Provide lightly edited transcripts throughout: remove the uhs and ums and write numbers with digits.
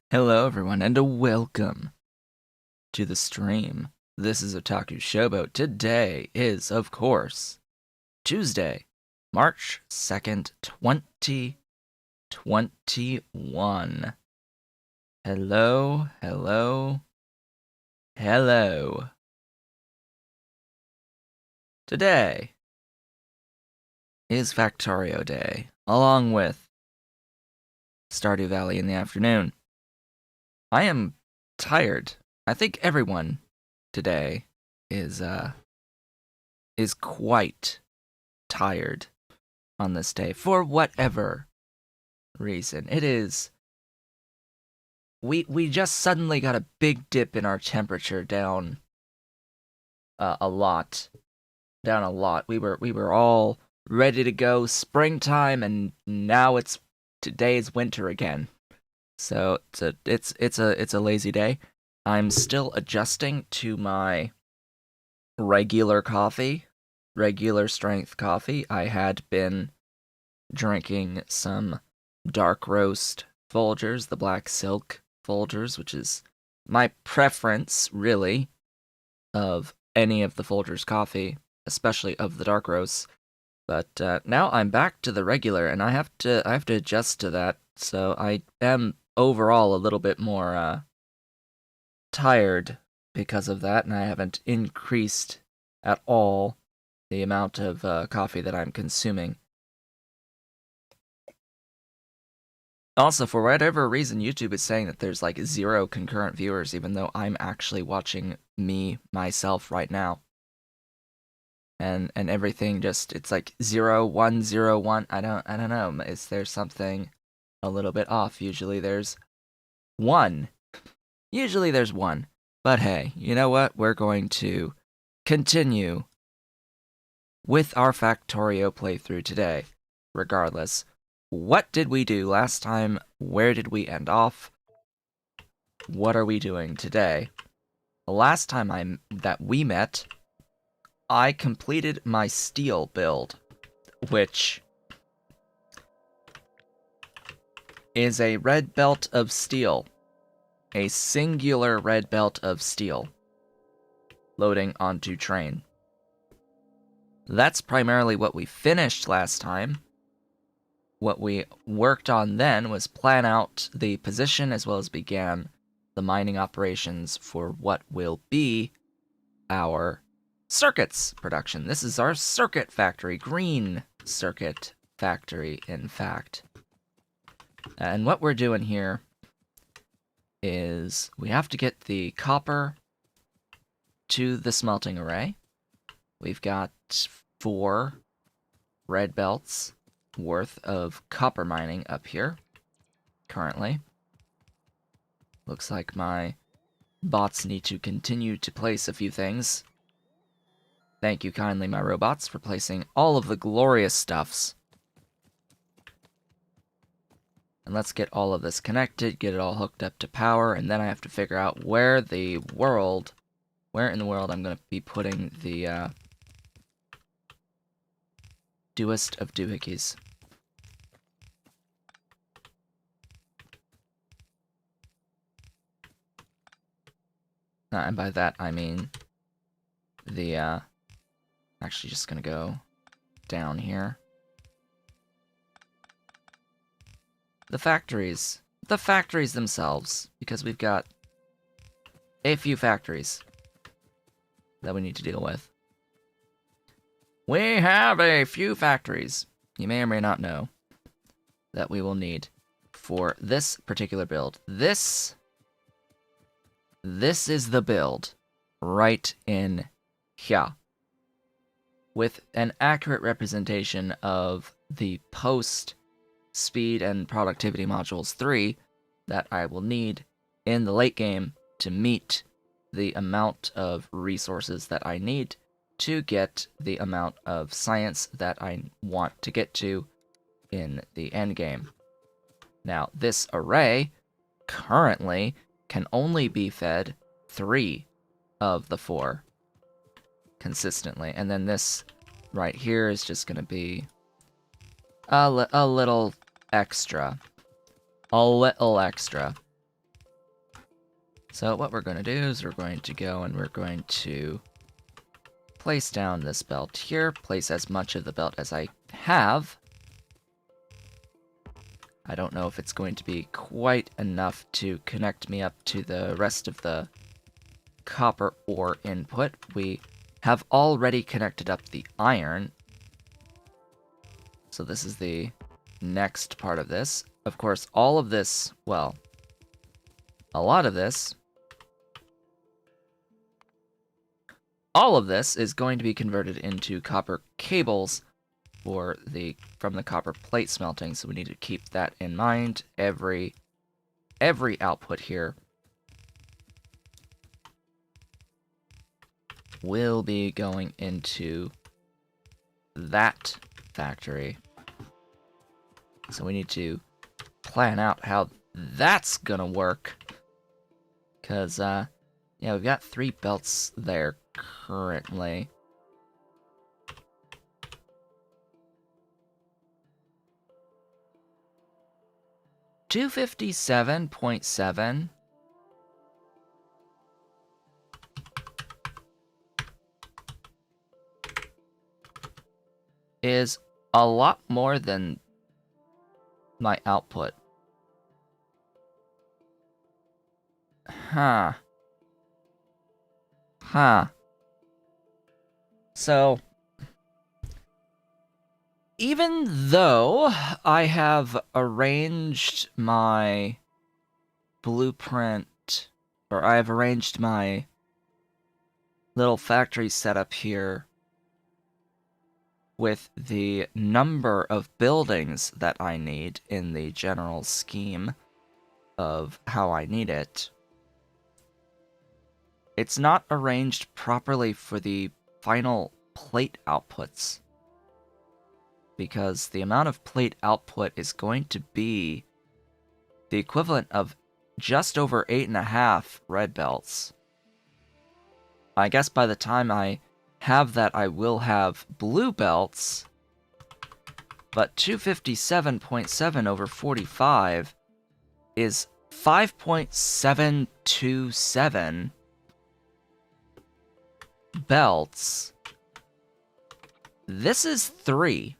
Hello, everyone, and welcome to the stream. This is Otaku Showboat. Today is, of course, Tuesday, March 2nd, 2021. Hello, hello, hello. Today is Factorio Day, along with Stardew Valley in the afternoon. I am tired. I think everyone today is quite tired on this day for whatever reason. It is we just suddenly got a big dip in our temperature down a lot. Down a lot. We were all ready to go springtime, and now today's winter again. So it's a lazy day. I'm still adjusting to my regular coffee, regular strength coffee. I had been drinking some dark roast Folgers, the black silk Folgers, which is my preference, really, of any of the Folgers coffee, especially of the dark roasts. But now I'm back to the regular, and I have to adjust to that. So I am overall a little bit more tired because of that, and I haven't increased at all the amount of coffee that I'm consuming. Also, for whatever reason, YouTube is saying that there's like 0 concurrent viewers, even though I'm actually watching myself right now. And everything just, it's like 0, 1, 0, 1. I don't know. Is there something a little bit off? Usually there's 1. Usually there's 1. But hey, you know what? We're going to continue with our Factorio playthrough today, regardless. What did we do last time? Where did we end off? What are we doing today? The last time that we met, I completed my steel build, which is a red belt of steel. A singular red belt of steel. Loading onto train. That's primarily what we finished last time. What we worked on then was plan out the position as well as began the mining operations for what will be our circuits production. This is our circuit factory, green circuit factory, in fact. And what we're doing here is we have to get the copper to the smelting array. We've got 4 red belts worth of copper mining up here currently. Looks like my bots need to continue to place a few things. Thank you kindly, my robots, for placing all of the glorious stuffs. And let's get all of this connected, get it all hooked up to power, and then I have to figure out where in the world I'm going to be putting the doest of doohickeys. And by that I mean the actually just gonna go down here. The factories themselves, because we've got a few factories that we need to deal with. We have a few factories, you may or may not know, that we will need for this particular build. This is the build right in here, with an accurate representation of the post speed and productivity modules 3 that I will need in the late game to meet the amount of resources that I need to get the amount of science that I want to get to in the end game. Now, this array currently can only be fed 3 of the 4 consistently, and then this right here is just going to be a little extra. A little extra. So what we're going to do is we're going to go and we're going to place down this belt here, place as much of the belt as I have. I don't know if it's going to be quite enough to connect me up to the rest of the copper ore input. We have already connected up the iron. So this is the next part of this. Of course, all of this, well, a lot of this, all of this is going to be converted into copper cables from the copper plate smelting, so we need to keep that in mind. Every output here will be going into that factory. So we need to plan out how that's gonna work. Because, yeah, we've got 3 belts there currently. $257.7 is a lot more than my output. Huh. So, even though I have arranged my blueprint, or I have arranged my little factory setup here with the number of buildings that I need in the general scheme of how I need it, it's not arranged properly for the final plate outputs. Because the amount of plate output is going to be the equivalent of just over 8.5 red belts. I guess by the time I have that, I will have blue belts, but 257.7 over 45 is 5.727 belts. This is 3.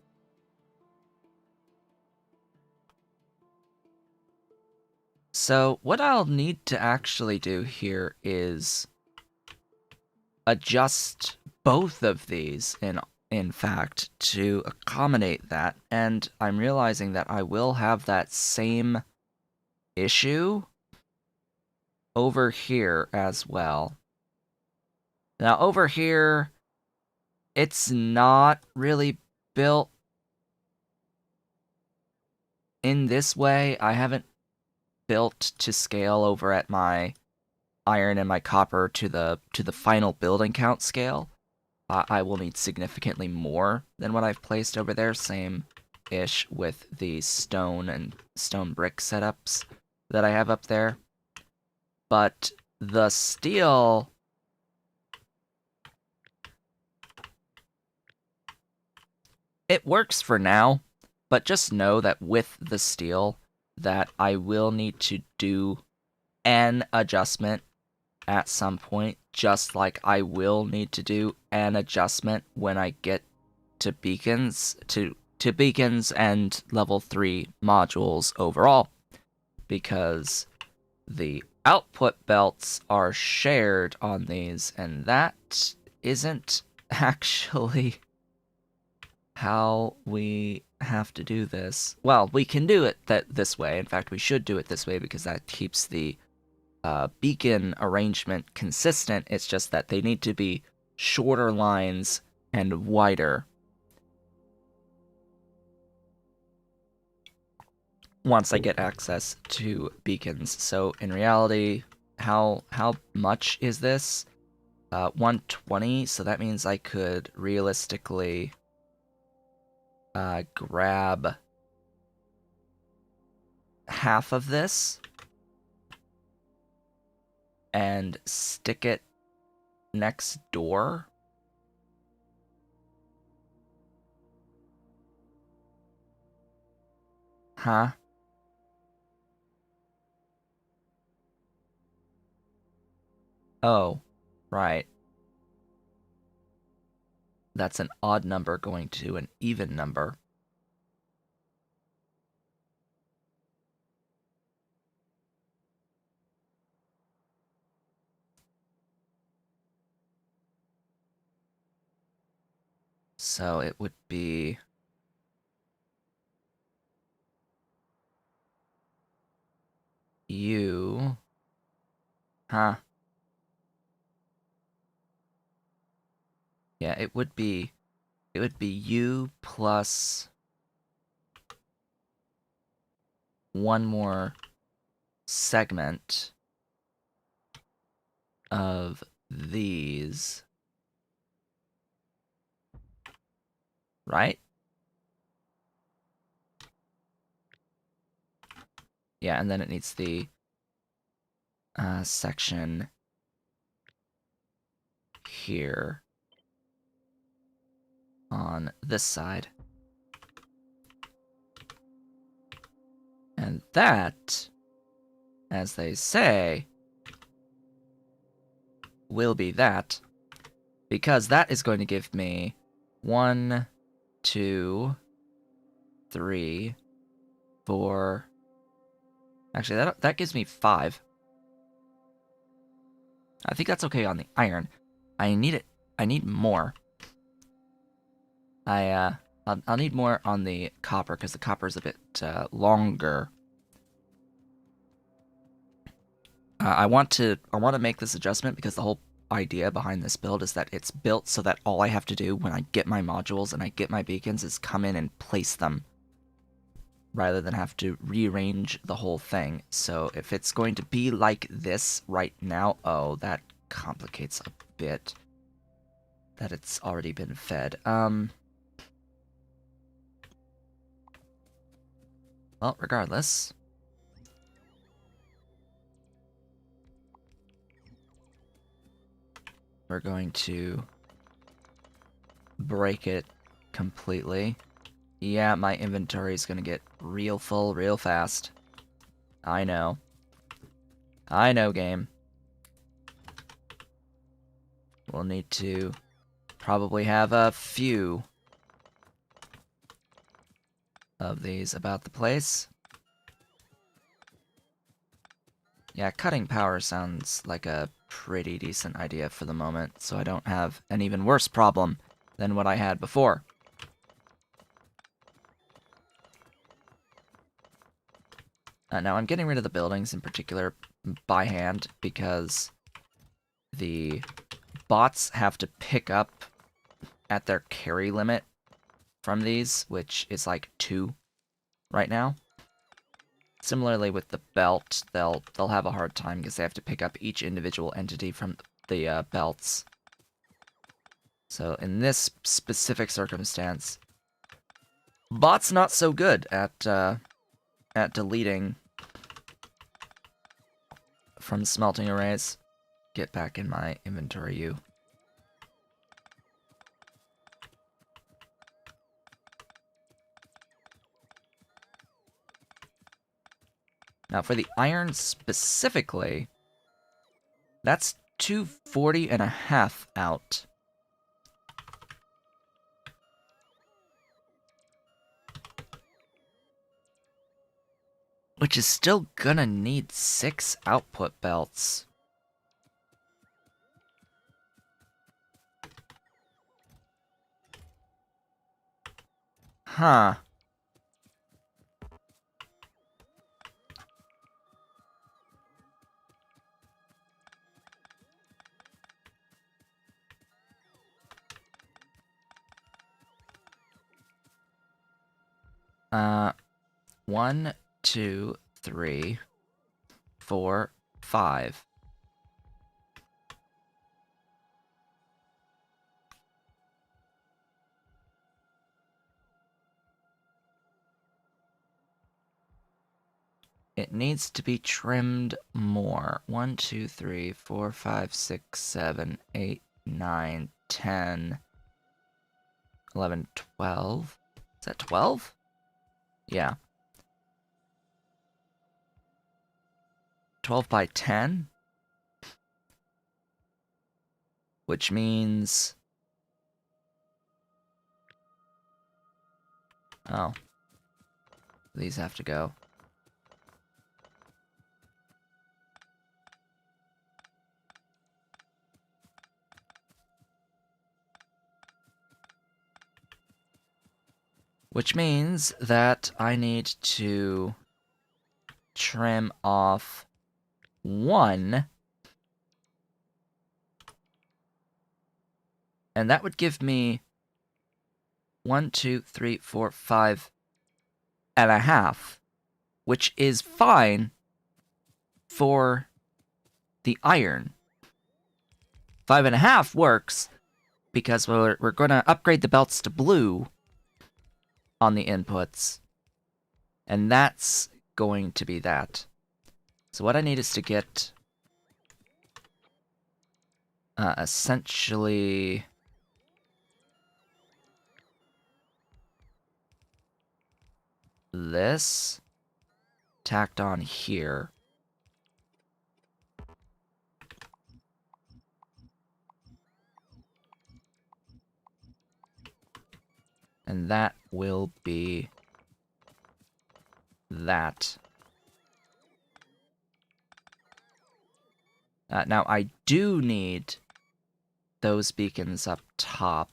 So what I'll need to actually do here is adjust both of these in fact to accommodate that, and I'm realizing that I will have that same issue over here as well. Now over here, it's not really built in this way. I haven't built to scale over at my iron and my copper to the final building count scale. I will need significantly more than what I've placed over there. Same-ish with the stone and stone brick setups that I have up there. But the steel, it works for now, but just know that with the steel that I will need to do an adjustment at some point, just like I will need to do an adjustment when I get to beacons, to beacons and level 3 modules overall, because the output belts are shared on these, and that isn't actually how we have to do this. Well, we can do it this way. In fact, we should do it this way because that keeps the beacon arrangement consistent. It's just that they need to be shorter lines and wider once I get access to beacons. So in reality, how much is this? 120, so that means I could realistically grab half of this and stick it next door. Huh? Oh, right. That's an odd number going to an even number. So it would be U. Huh. Yeah, it would be U plus one more segment of these, right? Yeah, and then it needs the section here on this side. And that, as they say, will be that, because that is going to give me 1, 2, 3, 4. Actually, that gives me 5. I think that's okay on the iron. I need it. I need more. I'll need more on the copper because the copper is a bit longer. I want to make this adjustment because the whole idea behind this build is that it's built so that all I have to do when I get my modules and I get my beacons is come in and place them, rather than have to rearrange the whole thing. So if it's going to be like this right now, oh, that complicates a bit. That it's already been fed. Well, regardless. We're going to break it completely. Yeah, my inventory is gonna get real full real fast. I know. I know, game. We'll need to probably have a few of these about the place. Yeah, cutting power sounds like a pretty decent idea for the moment, so I don't have an even worse problem than what I had before. Now, I'm getting rid of the buildings in particular by hand because the bots have to pick up at their carry limit from these, which is like 2 right now. Similarly with the belt, they'll have a hard time because they have to pick up each individual entity from the belts. So in this specific circumstance, bot's not so good at deleting from smelting arrays. Get back in my inventory, you. Now for the iron specifically, that's 240.5 out. Which is still gonna need 6 output belts. Huh. Uh, 1, 2, 3, 4, 5. It needs to be trimmed more. 1, 2, 3, 4, 5, 6, 7, 8, 9, 10, 11, 12. Is that 12? Yeah. 12 by 10? which means... Oh. These have to go. Which means that I need to trim off 1. And that would give me 1, 2, 3, 4, 5 and a half, which is fine for the iron. 5.5 works because we're going to upgrade the belts to blue on the inputs, and that's going to be that. So what I need is to get essentially this tacked on here. And that will be that. Now, I do need those beacons up top,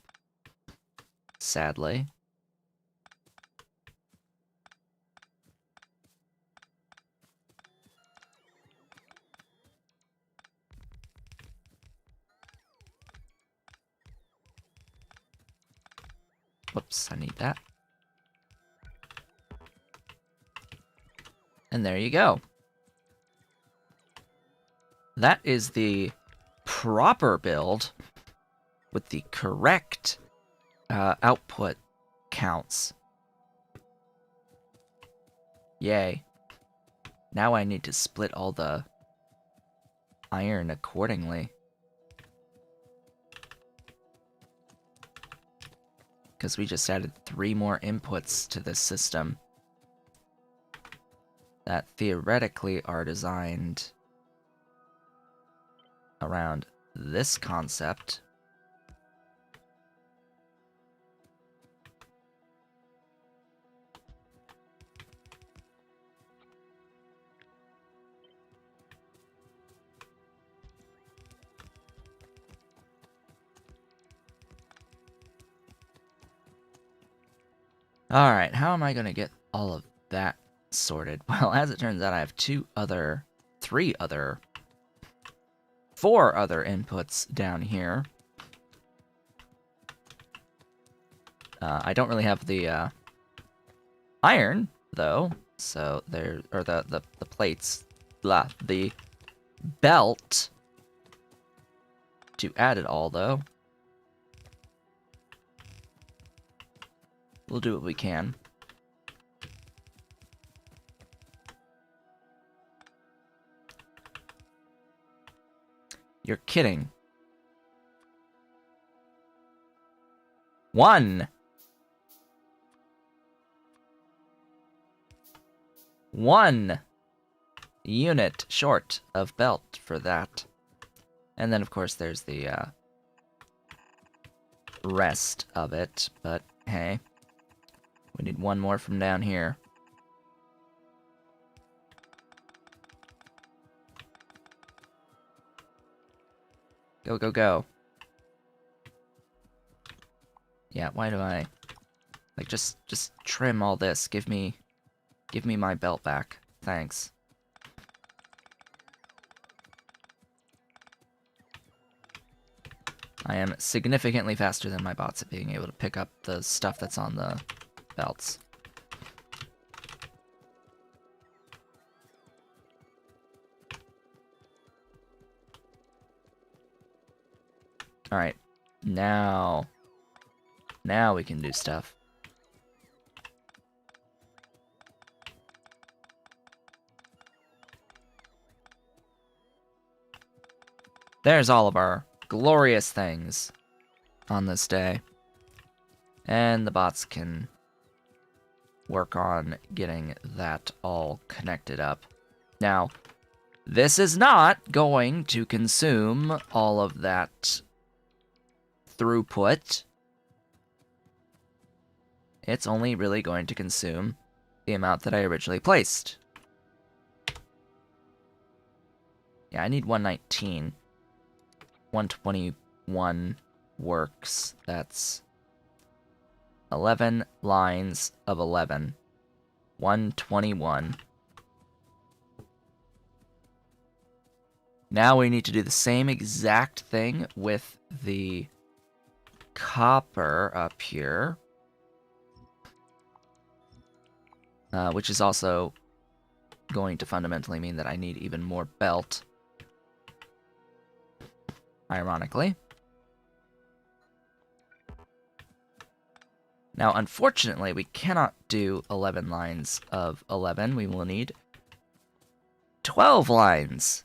sadly. Whoops, I need that. And there you go. That is the proper build with the correct output counts. Yay. Now I need to split all the iron accordingly. Because we just added 3 more inputs to this system that theoretically are designed around this concept. Alright, how am I going to get all of that sorted? Well, as it turns out, I have 4 other inputs down here. I don't really have the iron, though, so there, or the plates, the belt to add it all, though. We'll do what we can. You're kidding. 1 unit short of belt for that. And then, of course, there's the rest of it, but hey. We need 1 more from down here. Go, go, go. Yeah, why do I... Like, just trim all this. Give me my belt back. Thanks. I am significantly faster than my bots at being able to pick up the stuff that's on the belts. Alright, now we can do stuff. There's all of our glorious things on this day. And the bots can work on getting that all connected up. Now, this is not going to consume all of that throughput, it's only really going to consume the amount that I originally placed. Yeah, I need 119. 121 works. That's 11 lines of 11. 121. Now we need to do the same exact thing with the copper up here. Which is also going to fundamentally mean that I need even more belt. Ironically. Now, unfortunately, we cannot do 11 lines of 11. We will need 12 lines.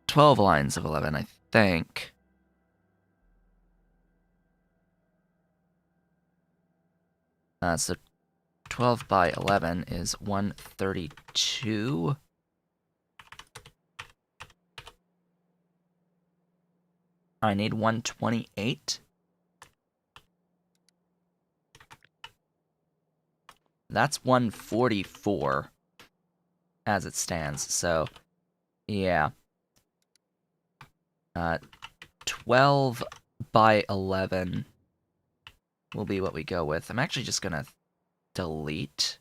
12 lines of 11, I think. So 12 by 11 is 132. I need 128. That's 144 as it stands, so yeah. 12 by 11 will be what we go with. I'm actually just gonna delete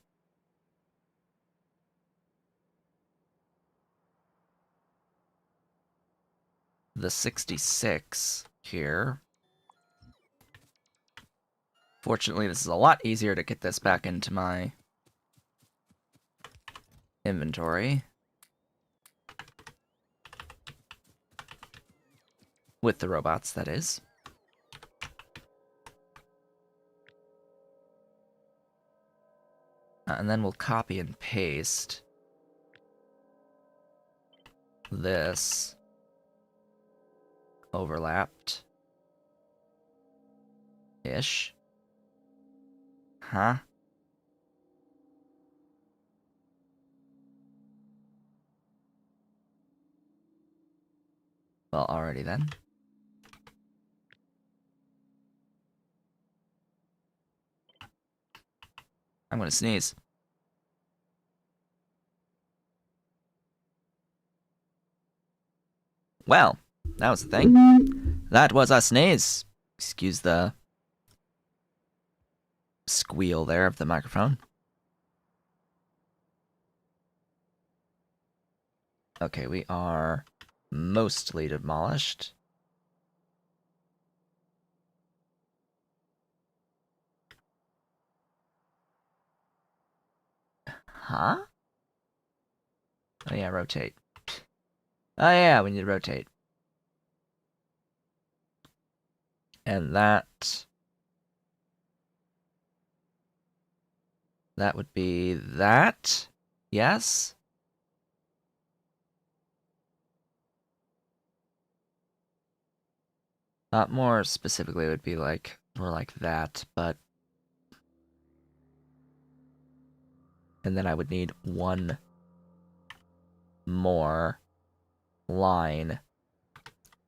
the 66 here. Fortunately, this is a lot easier to get this back into my inventory. With the robots, that is. And then we'll copy and paste this overlapped ish. Huh? Well, alrighty then. I'm gonna sneeze. Well, that was the thing. That was a sneeze. Excuse the squeal there of the microphone. Okay, we are mostly demolished. Huh? Oh yeah, rotate. Oh yeah, we need to rotate. And that would be that. Yes? More specifically, it would be like more like that, but and then I would need one more line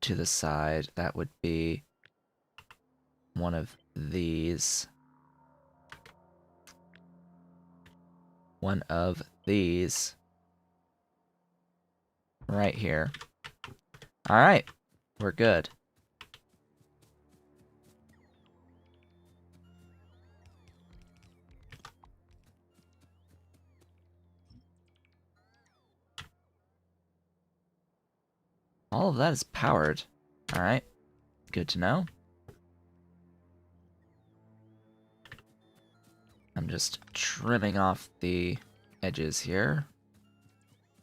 to the side. That would be one of these. One of these. Right here. Alright. We're good. All of that is powered. Alright. Good to know. I'm just trimming off the edges here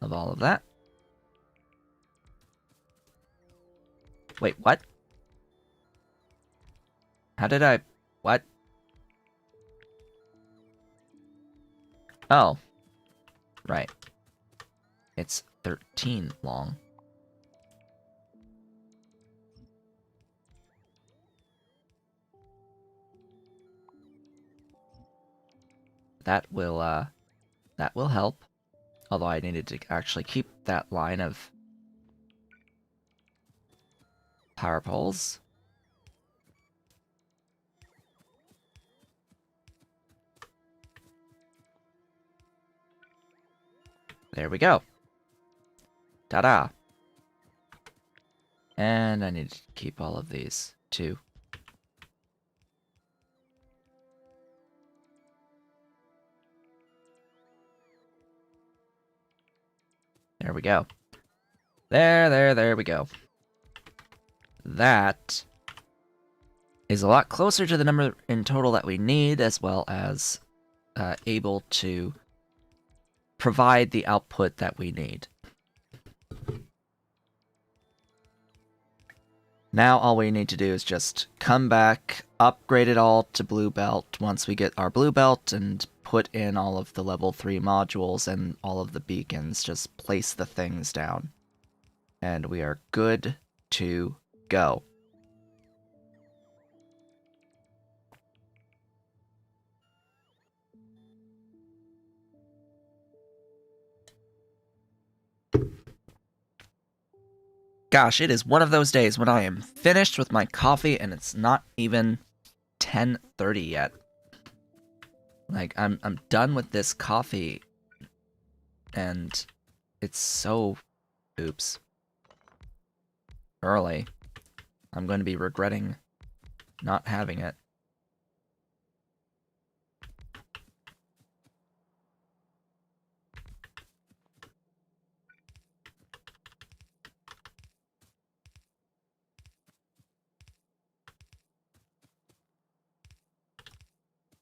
of all of that. Wait, what? How did I... What? Oh. Right. It's 13 long. That will help. Although I needed to actually keep that line of power poles. There we go. Ta-da! And I need to keep all of these, too. There we go. There we go. That is a lot closer to the number in total that we need, as well as able to provide the output that we need. Now all we need to do is just come back, upgrade it all to blue belt once we get our blue belt, and put in all of the level 3 modules and all of the beacons. Just place the things down. And we are good to go. Gosh, it is one of those days when I am finished with my coffee and it's not even 10:30 yet. Like, I'm done with this coffee and it's so... oops. Early. I'm going to be regretting not having it.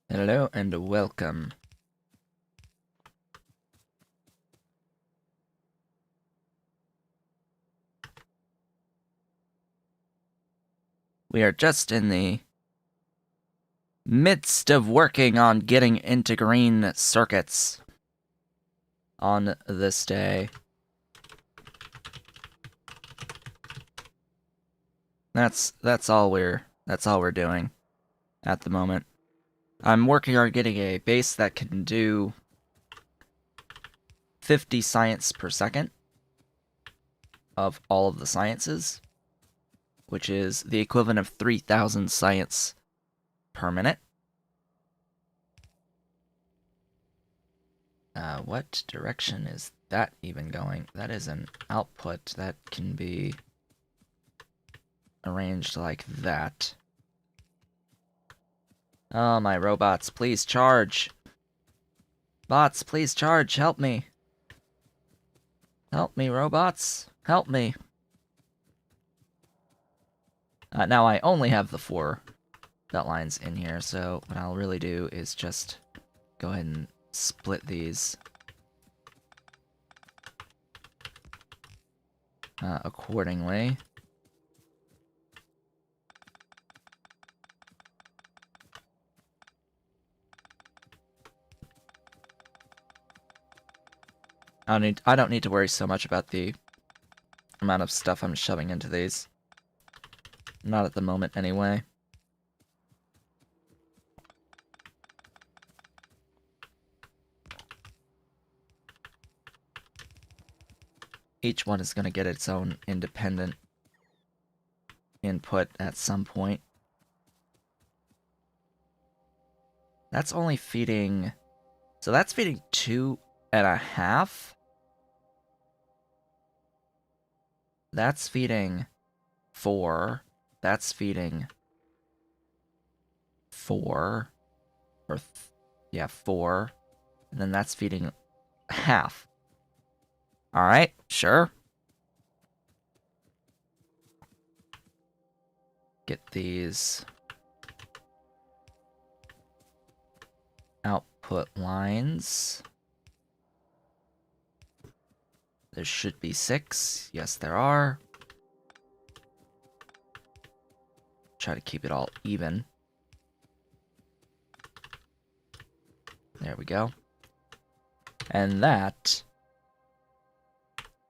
Hello and welcome. We are just in the midst of working on getting into green circuits on this day. That's all we're doing at the moment. I'm working on getting a base that can do 50 science per second of all of the sciences, which is the equivalent of 3,000 science per minute. What direction is that even going? That is an output that can be arranged like that. Oh, my robots, please charge. Bots, please charge, help me. Help me, robots, help me. Now I only have the 4 belt lines in here, so what I'll really do is just go ahead and split these accordingly. I don't need to worry so much about the amount of stuff I'm shoving into these. Not at the moment, anyway. Each one is going to get its own independent input at some point. That's only feeding... So that's feeding 2.5. That's feeding 4. That's feeding 4. Or, yeah, 4. And then that's feeding half. Alright, sure. Get these output lines. There should be 6. Yes, there are. Try to keep it all even. There we go. And that,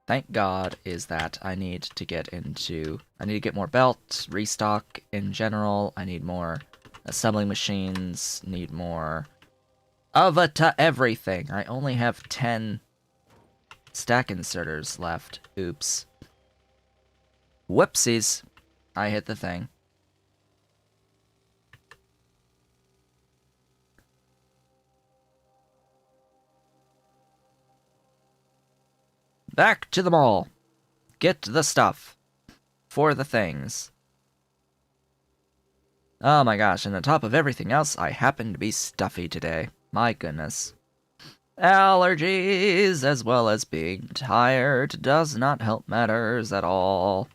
thank God, is that I need to get more belts, restock in general. I need more assembling machines, need more of everything. I only have 10 stack inserters left. Oops. Whoopsies. I hit the thing. Back to the mall. Get the stuff. For the things. Oh my gosh, and on top of everything else, I happen to be stuffy today. My goodness. Allergies, as well as being tired, does not help matters at all.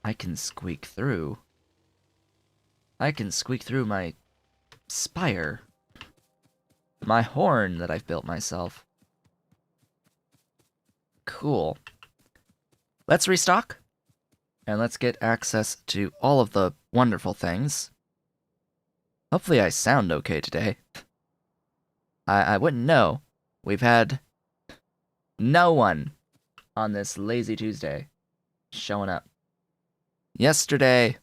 I can squeak through. I can squeak through my spire. My horn that I've built myself. Cool. Let's restock. And let's get access to all of the wonderful things. Hopefully I sound okay today. I wouldn't know. We've had no one on this lazy Tuesday showing up. Yesterday,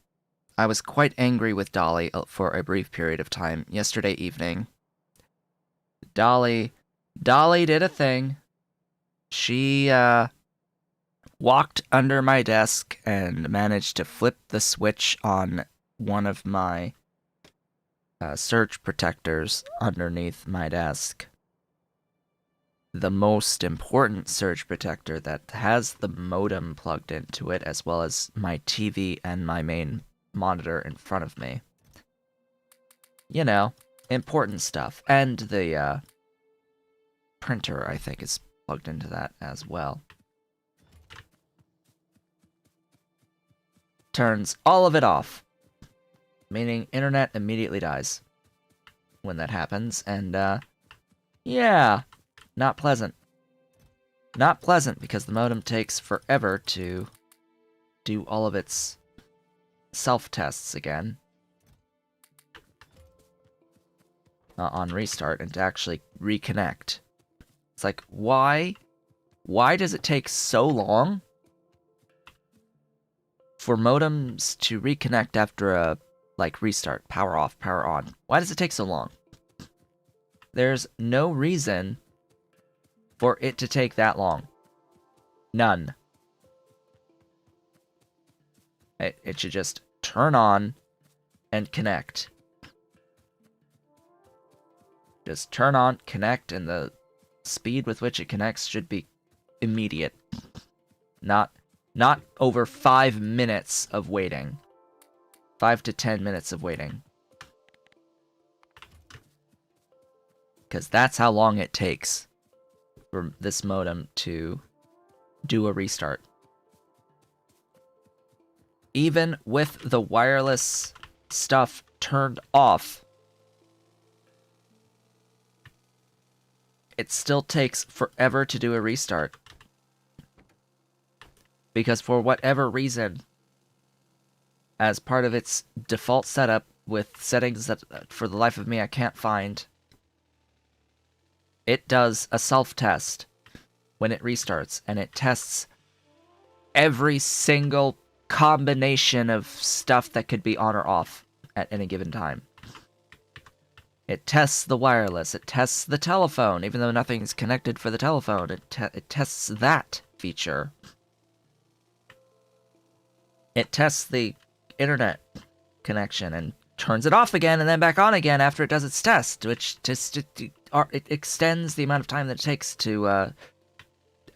I was quite angry with Dolly for a brief period of time. Yesterday evening. Dolly did a thing. She, walked under my desk and managed to flip the switch on one of my surge protectors underneath my desk. The most important surge protector that has the modem plugged into it, as well as my TV and my main monitor in front of me. You know, important stuff. And the printer, I think, is plugged into that as well. Turns all of it off. Meaning internet immediately dies when that happens, and yeah, not pleasant. Not pleasant, because the modem takes forever to do all of its self-tests again on restart, and to actually reconnect. It's like, why does it take so long for modems to reconnect after a restart, power off, power on? Why does it take so long? There's no reason for it to take that long. None. It should just turn on and connect. Just turn on, connect, and the speed with which it connects should be immediate. Not over 5 minutes of waiting. 5 to 10 minutes of waiting. Because that's how long it takes for this modem to do a restart. Even with the wireless stuff turned off, it still takes forever to do a restart. Because for whatever reason, as part of its default setup with settings that, for the life of me, I can't find, it does a self-test when it restarts, and it tests every single combination of stuff that could be on or off at any given time. It tests the wireless, it tests the telephone, even though nothing's connected for the telephone, it tests that feature. It tests the internet connection and turns it off again and then back on again after it does its test, which it extends the amount of time that it takes to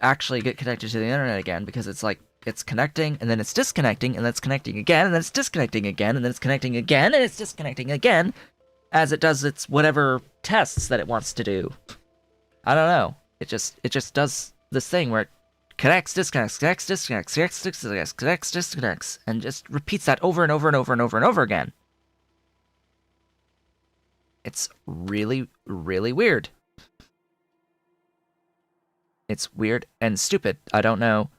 actually get connected to the internet again, because it's like, it's connecting, and then it's disconnecting, and then it's connecting again, and then it's disconnecting again, and then it's connecting again, and it's disconnecting again, as it does its whatever tests that it wants to do. I don't know. It just does this thing where it connects, disconnects, connects, disconnects, connects, disconnects, connects, disconnects, and just repeats that over and over and over and over and over again. It's really, really weird. It's weird and stupid. I don't know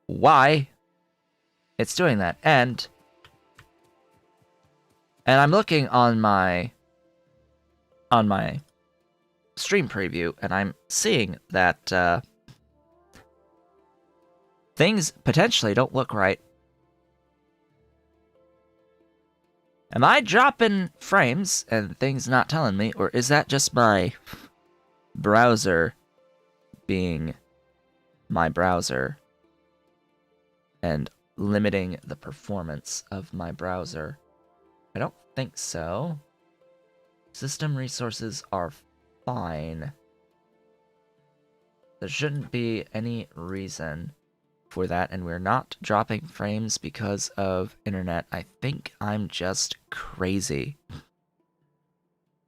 why it's doing that. And I'm looking on my stream preview, and I'm seeing that things potentially don't look right. Am I dropping frames and things not telling me, or is that just my browser being my browser? and limiting the performance of my browser. I don't think so. System resources are fine. There shouldn't be any reason for that, and we're not dropping frames because of internet. I think I'm just crazy.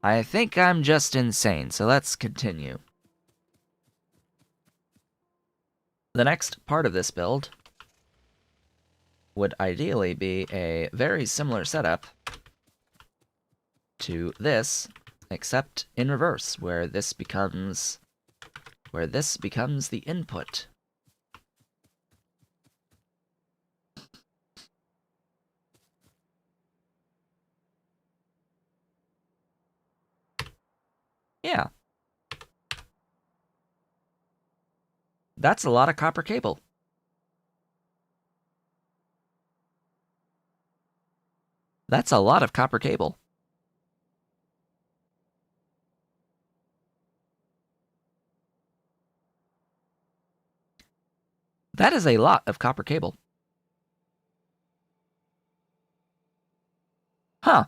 I think I'm just insane, so let's continue. The next part of this build would ideally be a very similar setup to this, except in reverse, where this becomes the input. Yeah. That's a lot of copper cable. That's a lot of copper cable. That is a lot of copper cable. Huh.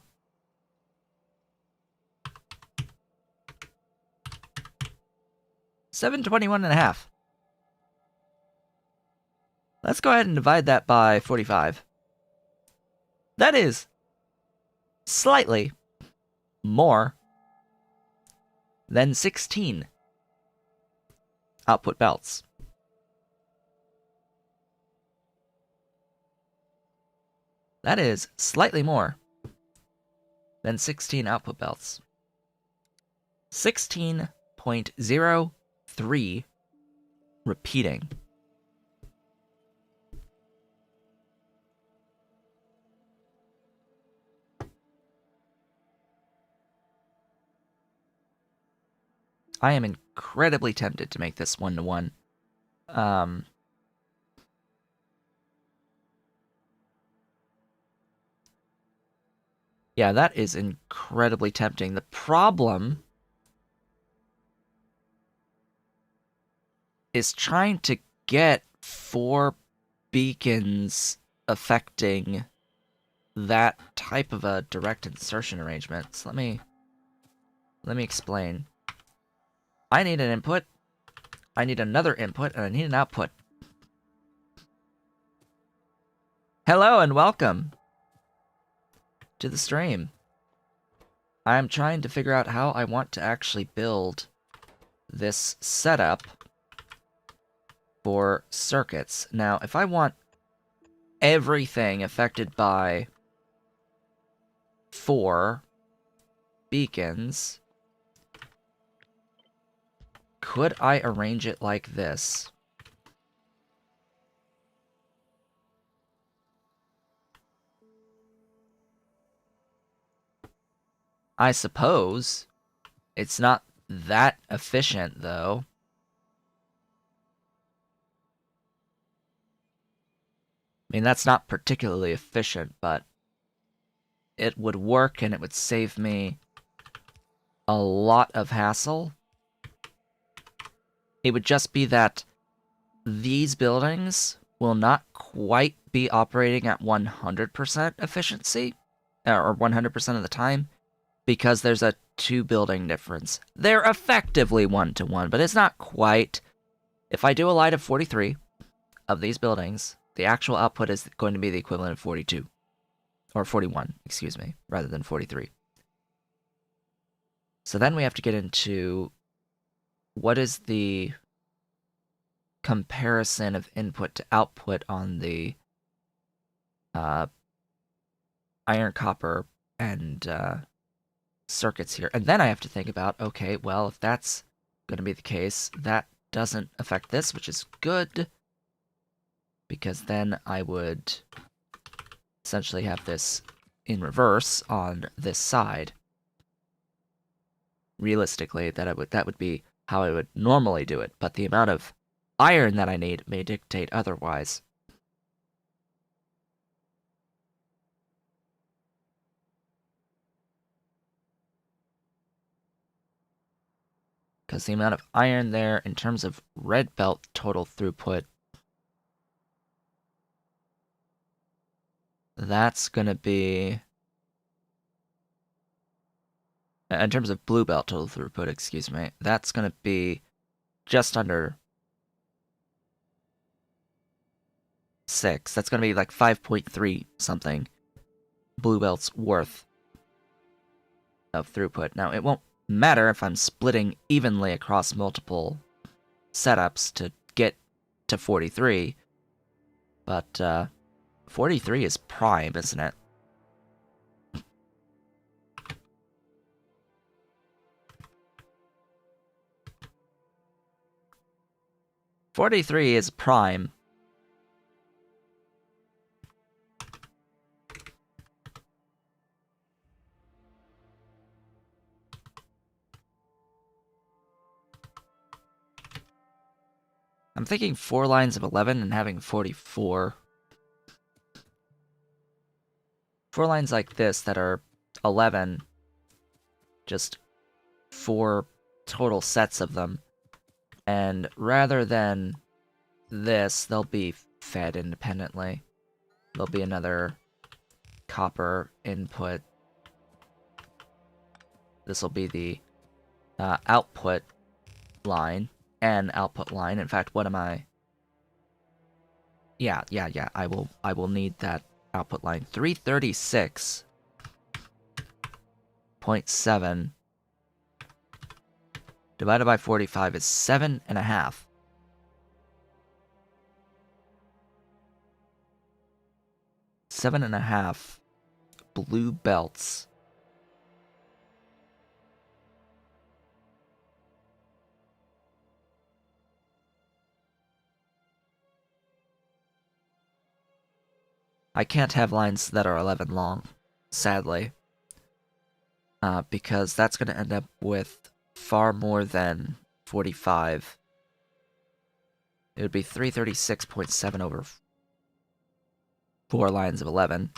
$721.5. Let's go ahead and divide that by 45. That is slightly more than 16 output belts. That is slightly more than 16 output belts. 16.03 repeating. I am incredibly tempted to make this 1-to-1. Yeah, that is incredibly tempting. The problem is trying to get 4 beacons affecting that type of a direct insertion arrangement. So let me explain. I need an input, I need another input, and I need an output. Hello and welcome to the stream. I'm trying to figure out how I want to actually build this setup for circuits. Now, if I want everything affected by 4 beacons, could I arrange it like this? I suppose. It's not that efficient, though. I mean, that's not particularly efficient, but it would work and it would save me a lot of hassle. It would just be that these buildings will not quite be operating at 100% efficiency, or 100% of the time, because there's a 2 building difference. They're effectively 1-to-1, but it's not quite. If I do a light of 43 of these buildings, the actual output is going to be the equivalent of 42. Or 41, excuse me, rather than 43. So then we have to get into what is the comparison of input to output on the iron, copper, and circuits here. And then I have to think about, okay, well, if that's going to be the case, that doesn't affect this, which is good, because then I would essentially have this in reverse on this side. Realistically, that would be how I would normally do it, but the amount of iron that I need may dictate otherwise. Because the amount of iron there in terms of red belt total throughput that's gonna be... In terms of blue belt total throughput, excuse me, that's gonna be just under 6. That's gonna be like 5.3 something blue belts worth of throughput. Now, it won't matter if I'm splitting evenly across multiple setups to get to 43, but 43 is prime, isn't it? "43 is prime. I'm thinking 4 lines of 11 and having 44. 4 lines like this that are 11, just 4 total sets of them. And rather than this, they'll be fed independently. There'll be another copper input. This will be the output line and output line. In fact, what am I? Yeah. I will need that output line. 336.7 divided by 45 is 7.5. 7.5 blue belts. I can't have lines that are 11 long, sadly, because that's going to end up with far more than 45. It would be 336.7 over 4 lines of 11.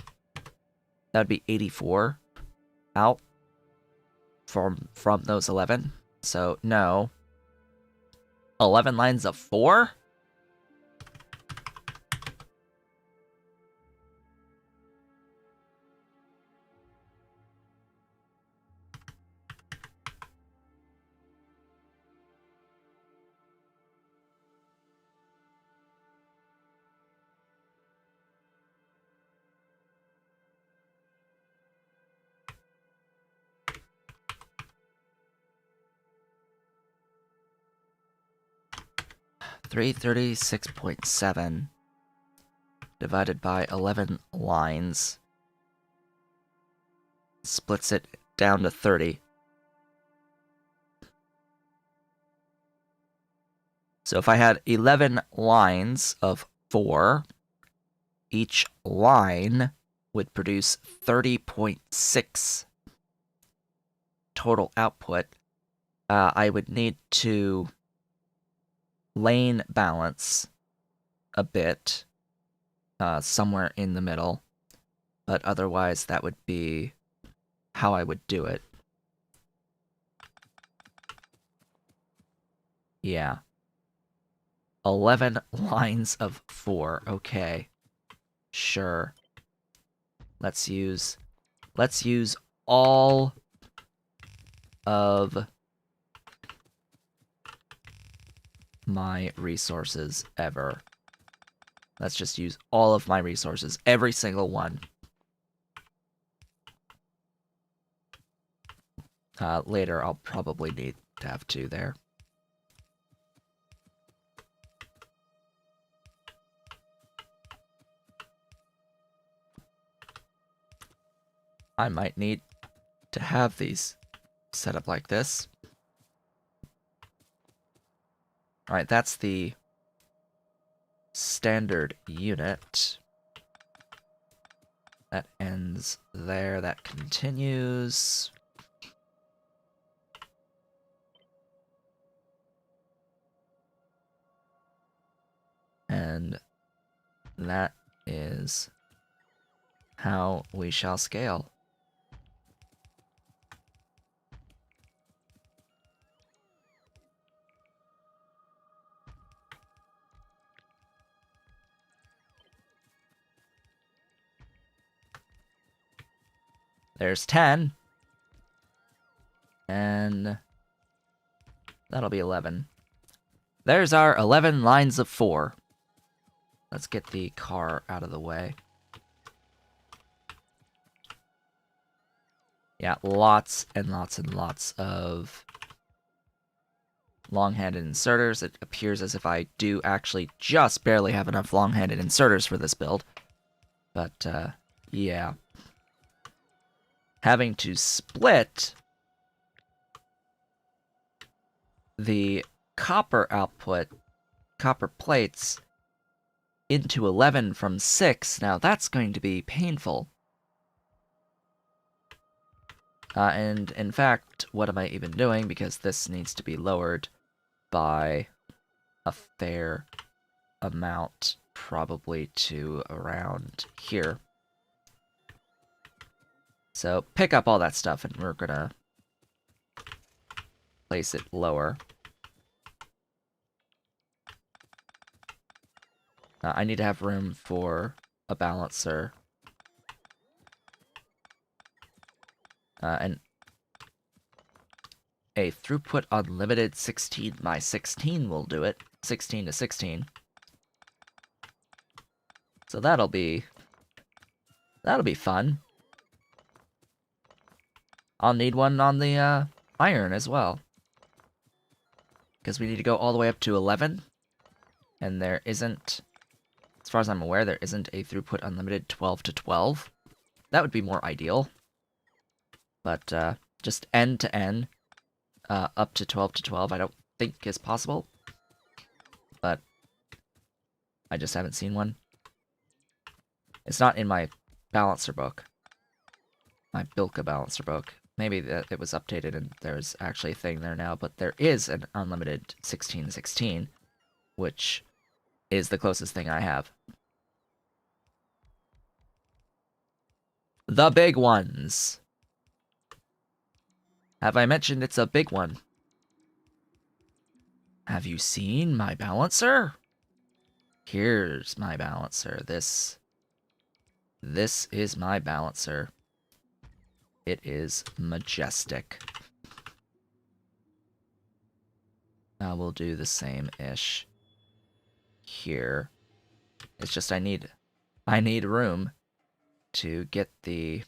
That would be 84 out from those 11. So, no. 11 lines of 4? $336.7 divided by 11 lines splits it down to 30. So if I had 11 lines of 4, each line would produce 30.6 total output. I would need to lane balance a bit, somewhere in the middle, but otherwise that would be how I would do it. Yeah. 11 lines of 4, okay. Sure. Let's use all of my resources ever. Let's just use all of my resources, every single one. Later, I'll probably need to have 2 there. I might need to have these set up like this. Alright, that's the standard unit. That ends there, that continues. And that is how we shall scale. There's 10. And that'll be 11. There's our 11 lines of 4. Let's get the car out of the way. Yeah, lots and lots and lots of long-handed inserters. It appears as if I do actually just barely have enough long-handed inserters for this build. But, yeah. Having to split the copper output, copper plates, into 11 from 6, now that's going to be painful. And in fact, what am I even doing? Because this needs to be lowered by a fair amount, probably to around here. So pick up all that stuff and we're gonna place it lower. I need to have room for a balancer. And a throughput unlimited 16 by 16 will do it. 16 to 16. So that'll be fun. I'll need one on the iron as well. Because we need to go all the way up to 11. And there isn't, as far as I'm aware, there isn't a throughput unlimited 12 to 12. That would be more ideal. But just N to N, up to 12 to 12, I don't think is possible. But I just haven't seen one. It's not in my balancer book. My Bilka balancer book. Maybe that it was updated and there's actually a thing there now, but there is an unlimited 1616, which is the closest thing I have. The big ones. Have I mentioned it's a big one? Have you seen my balancer? Here's my balancer. This is my balancer. It is majestic. I will do the same-ish here. It's just I need room to get the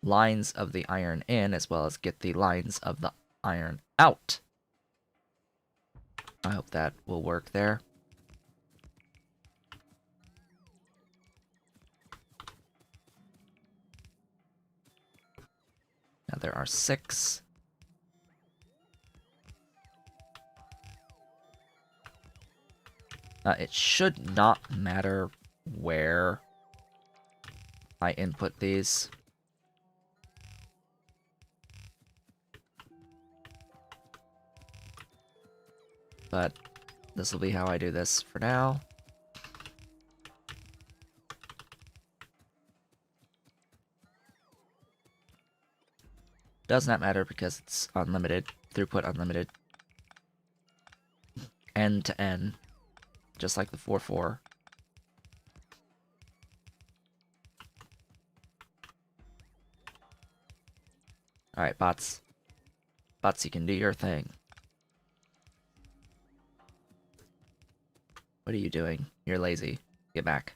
lines of the iron in as well as get the lines of the iron out. I hope that will work there. Now there are 6. It should not matter where I input these. But this will be how I do this for now. Does not matter because it's unlimited, throughput unlimited. N to N, just like the 4-4. Alright, bots. Bots, you can do your thing. What are you doing? You're lazy. Get back.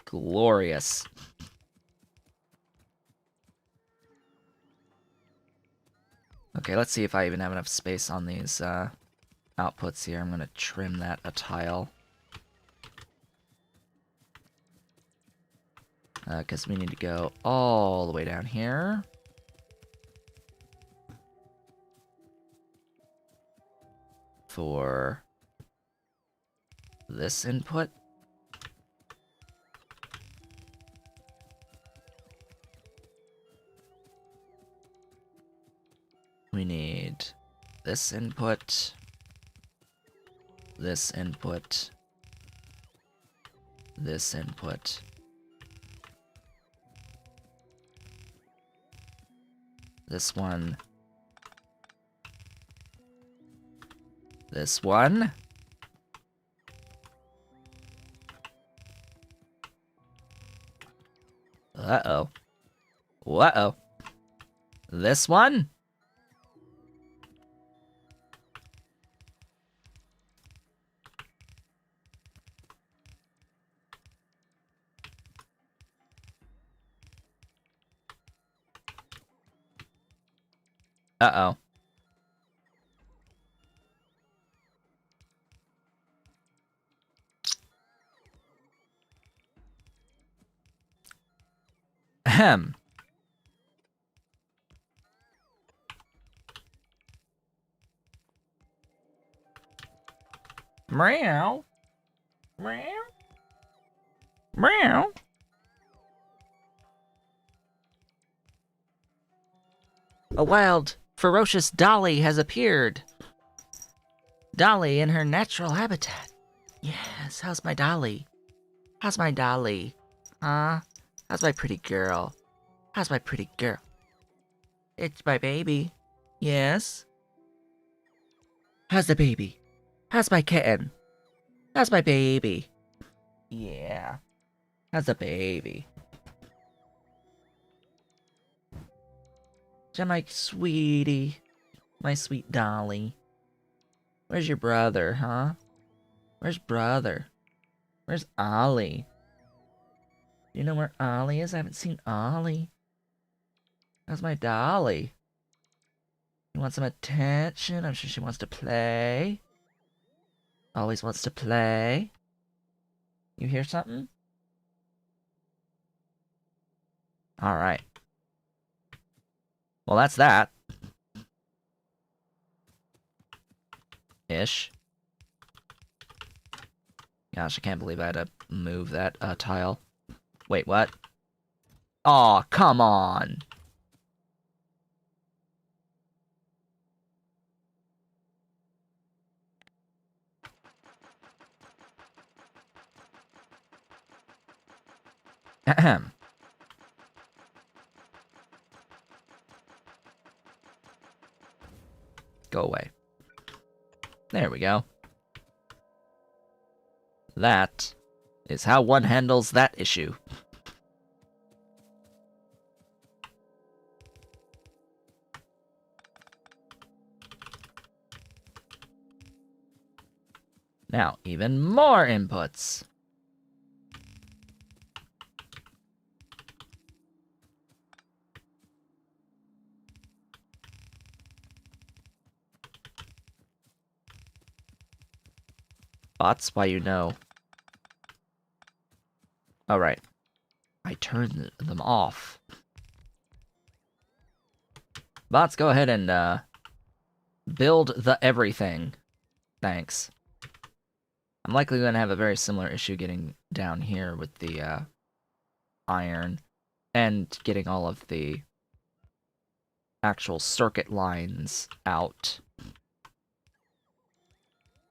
Glorious. Okay, let's see if I even have enough space on these outputs here. I'm going to trim that a tile. Because we need to go all the way down here. For this input. We need this input, this input, this input. This one. This one. Uh-oh. Uh-oh. This one? Uh-oh. Ahem. Meow. Meow. Meow. A wild, ferocious dolly has appeared. Dolly in her natural habitat. Yes, how's my dolly? How's my dolly? Huh? How's my pretty girl? How's my pretty girl? It's my baby. Yes? How's the baby? How's my kitten? How's my baby? Yeah. How's the baby? Is that my sweetie? My sweet dolly. Where's your brother, huh? Where's brother? Where's Ollie? Do you know where Ollie is? I haven't seen Ollie. How's my dolly? You want some attention? I'm sure she wants to play. Always wants to play. You hear something? Alright. Well, that's that. Ish. Gosh, I can't believe I had to move that tile. Wait, what? Aw, come on! Ahem. Go away. There we go. That is how one handles that issue. Now, even more inputs. Bots, why you know. Alright. I turned them off. Bots, go ahead and, build the everything. Thanks. I'm likely going to have a very similar issue getting down here with the, iron and getting all of the actual circuit lines out.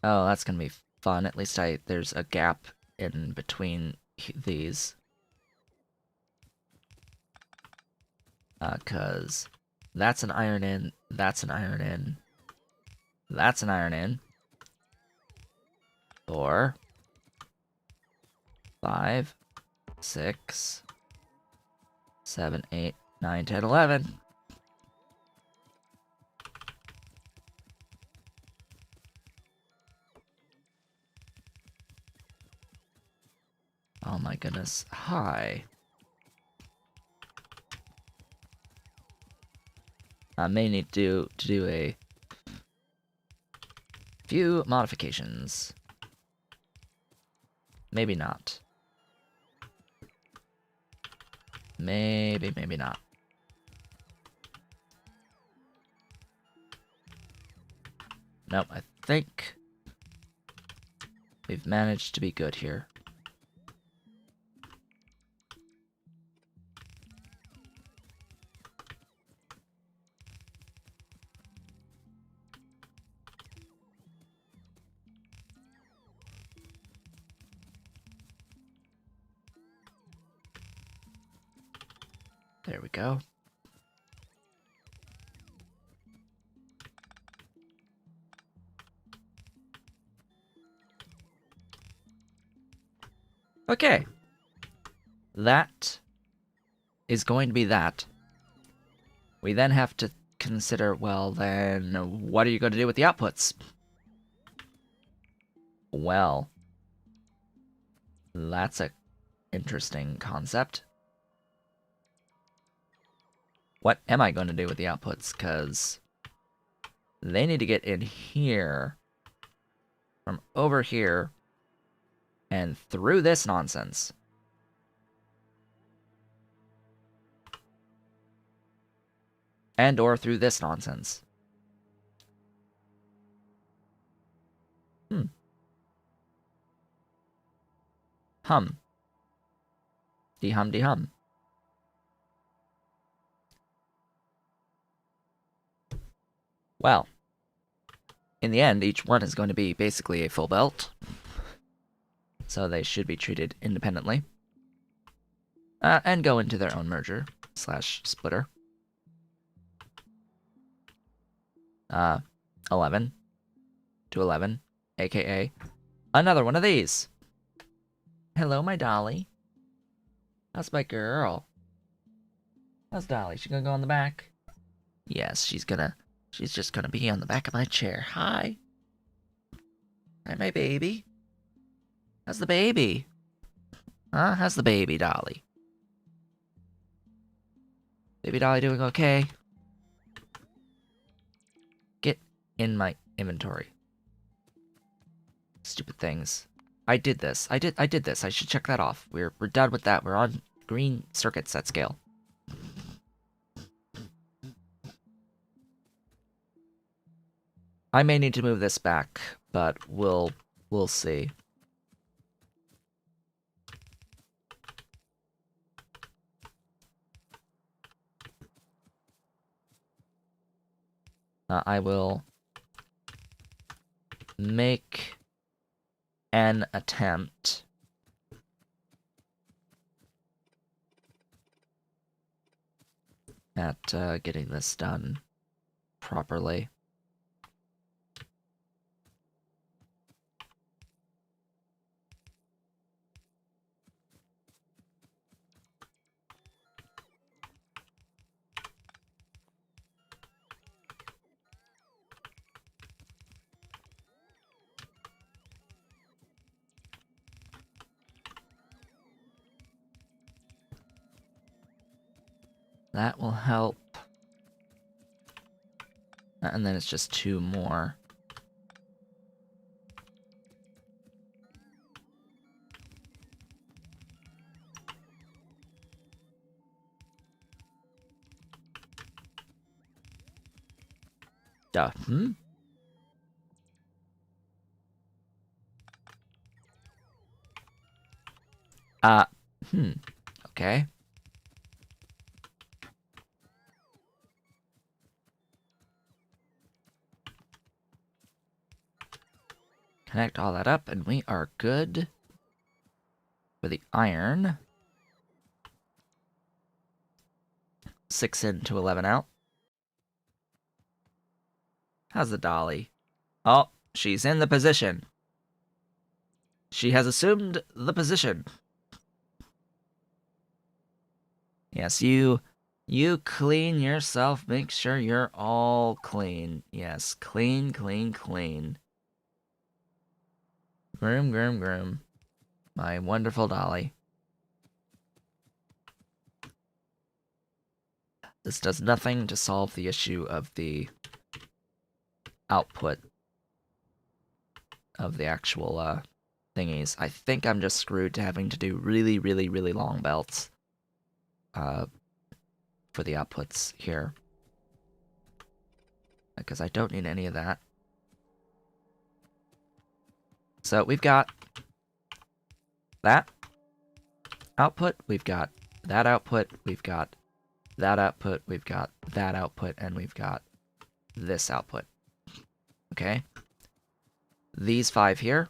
Oh, that's gonna be fun. At least there's a gap in between these. 'Cause that's an iron in, that's an iron in, that's an iron in. 4, 5, 6, 7, 8, 9, 10, 11. Oh my goodness. Hi. I may need to do a few modifications. Maybe not. Maybe not. Nope, I think we've managed to be good here. There we go. Okay. That is going to be that. We then have to consider, well, then, what are you going to do with the outputs? Well, that's a interesting concept. What am I going to do with the outputs? Because they need to get in here, from over here, and through this nonsense. And or through this nonsense. Hum. De-hum, de-hum. Well, in the end, each one is going to be basically a full belt. So they should be treated independently. And go into their own merger / splitter. 11 to 11, aka another one of these. Hello, my dolly. How's my girl? How's Dolly? She gonna go on the back? Yes, she's just gonna be on the back of my chair. Hi. Hi, my baby. How's the baby? Huh? How's the baby, Dolly? Baby Dolly doing okay? Get in my inventory. Stupid things. I did this. I did this. I should check that off. We're done with that. We're on green circuits at scale. I may need to move this back, but we'll see. I will make an attempt at getting this done properly. That will help. And then it's just 2 more. Duh. Okay. Connect all that up, and we are good for the iron. 6 in to 11 out. How's the dolly? Oh, she's in the position. She has assumed the position. Yes, you clean yourself. Make sure you're all clean. Yes, clean, clean, clean. Groom, groom, groom. My wonderful dolly. This does nothing to solve the issue of the output of the actual thingies. I think I'm just screwed to having to do really, really, really long belts for the outputs here. Because I don't need any of that. So we've got that output, we've got that output, we've got that output, we've got that output, and we've got this output. Okay? These 5 here.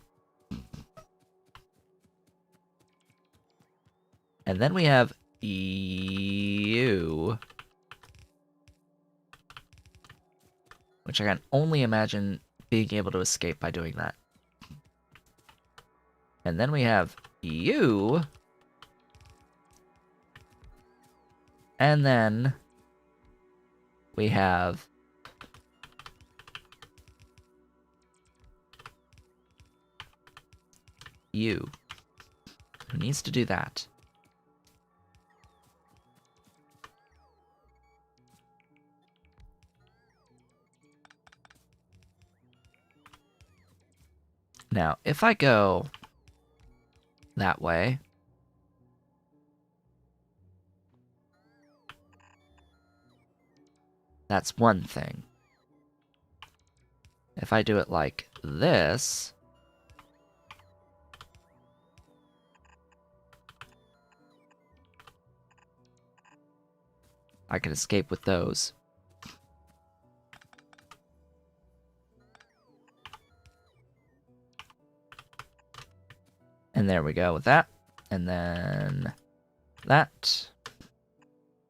And then we have you, which I can only imagine being able to escape by doing that. And then we have you, And then we have you, who needs to do that. Now, if I go that way, that's one thing. If I do it like this, I can escape with those. And there we go with that. And then that.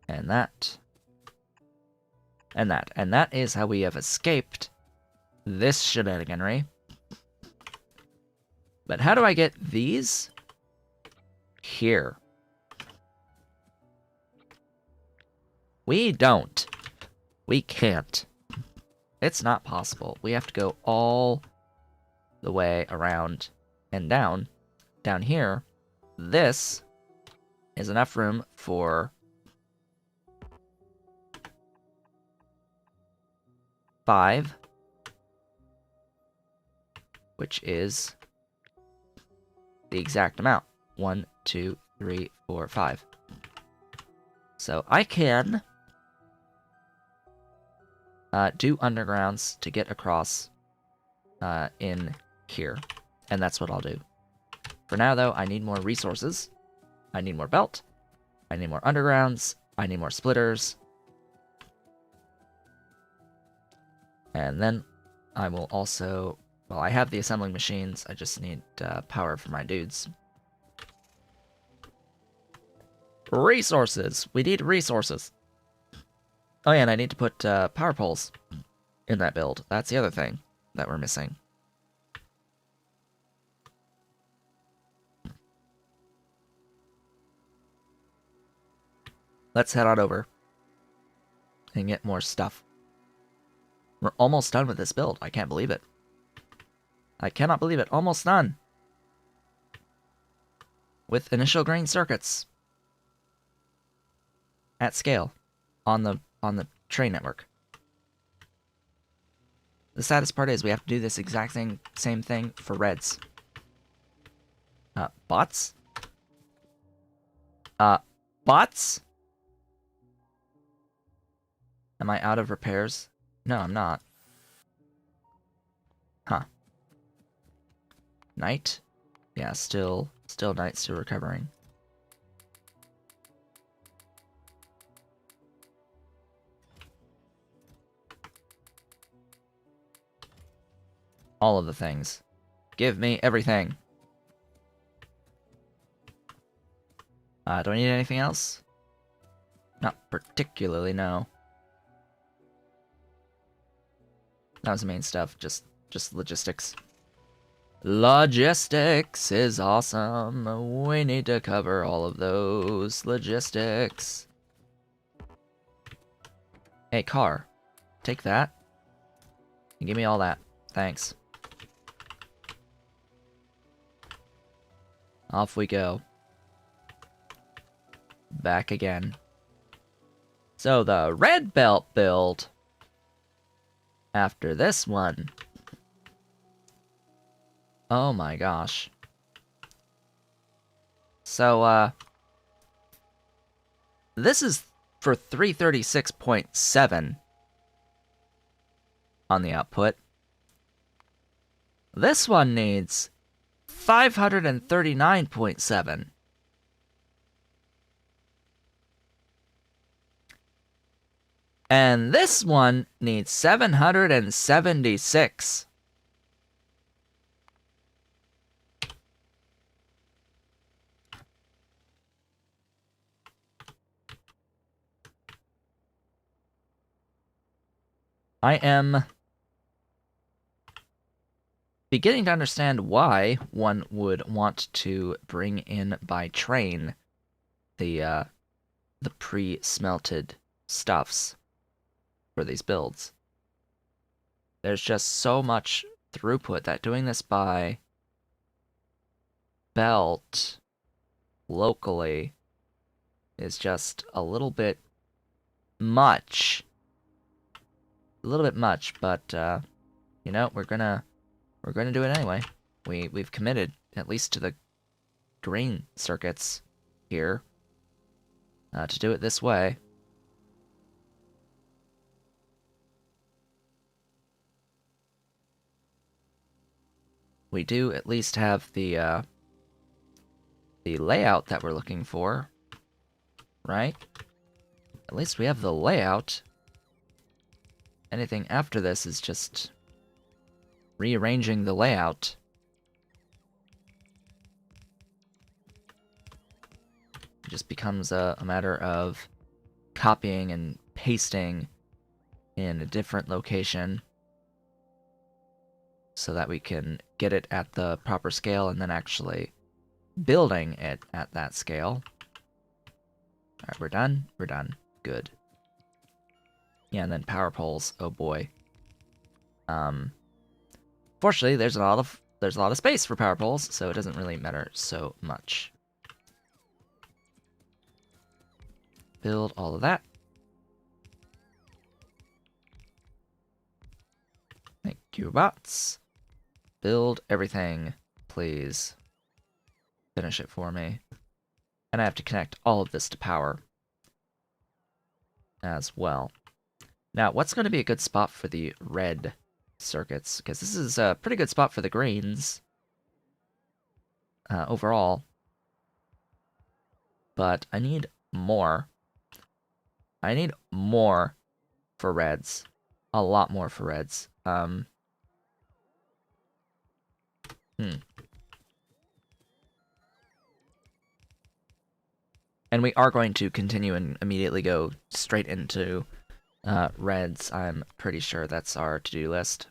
And that. And that. And that is how we have escaped this shenaniganry. But how do I get these? Here. We don't. We can't. It's not possible. We have to go all the way around and down. Down here, this is enough room for 5, which is the exact amount. 1, 2, 3, 4, 5. So I can do undergrounds to get across in here, and that's what I'll do. For now, though, I need more resources. I need more belt. I need more undergrounds. I need more splitters. And then I will also... Well, I have the assembling machines. I just need power for my dudes. Resources! We need resources. Oh yeah, and I need to put power poles in that build. That's the other thing that we're missing. Let's head on over and get more stuff. We're almost done with this build. I can't believe it. I cannot believe it. Almost done. With initial grain circuits. At scale. On the train network. The saddest part is we have to do this exact same thing for reds. Bots? Bots? Am I out of repairs? No, I'm not. Huh. Night? Yeah, still night, still recovering. All of the things. Give me everything. Do I need anything else? Not particularly, no. That was the main stuff, just logistics. Logistics is awesome. We need to cover all of those logistics. Hey, car. Take that. And give me all that. Thanks. Off we go. Back again. So the red belt build. After this one. Oh my gosh. So, this is for 336.7 on the output. This one needs 539.7. And this one needs 776. I am beginning to understand why one would want to bring in by train the the pre-smelted stuffs for these builds. There's just so much throughput that doing this by belt locally is just a little bit much. A little bit much, but you know, we're gonna do it anyway. We've committed at least to the green circuits here to do it this way. We do at least have the layout that we're looking for, right? At least we have the layout. Anything after this is just rearranging the layout. It just becomes a matter of copying and pasting in a different location so that we can get it at the proper scale and then actually building it at that scale. Alright, we're done. We're done. Good. Yeah, and then power poles. Oh boy. Fortunately, there's a lot of space for power poles, so it doesn't really matter so much. Build all of that. Thank you, bots. Build everything, please. Finish it for me. And I have to connect all of this to power as well. Now, what's going to be a good spot for the red circuits? Because this is a pretty good spot for the greens overall. But I need more. I need more for reds. A lot more for reds. And we are going to continue and immediately go straight into reds. I'm pretty sure that's our to-do list.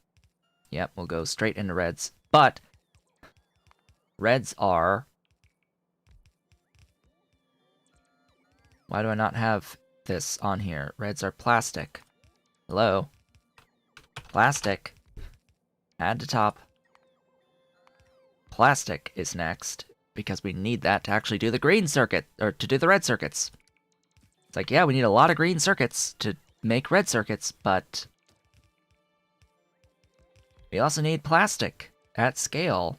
Yep, we'll go straight into reds. But reds are... Why do I not have this on here? Reds are plastic. Hello? Plastic. Add to top. Plastic is next, because we need that to actually do the green circuit, or to do the red circuits. It's like, yeah, we need a lot of green circuits to make red circuits, but we also need plastic at scale.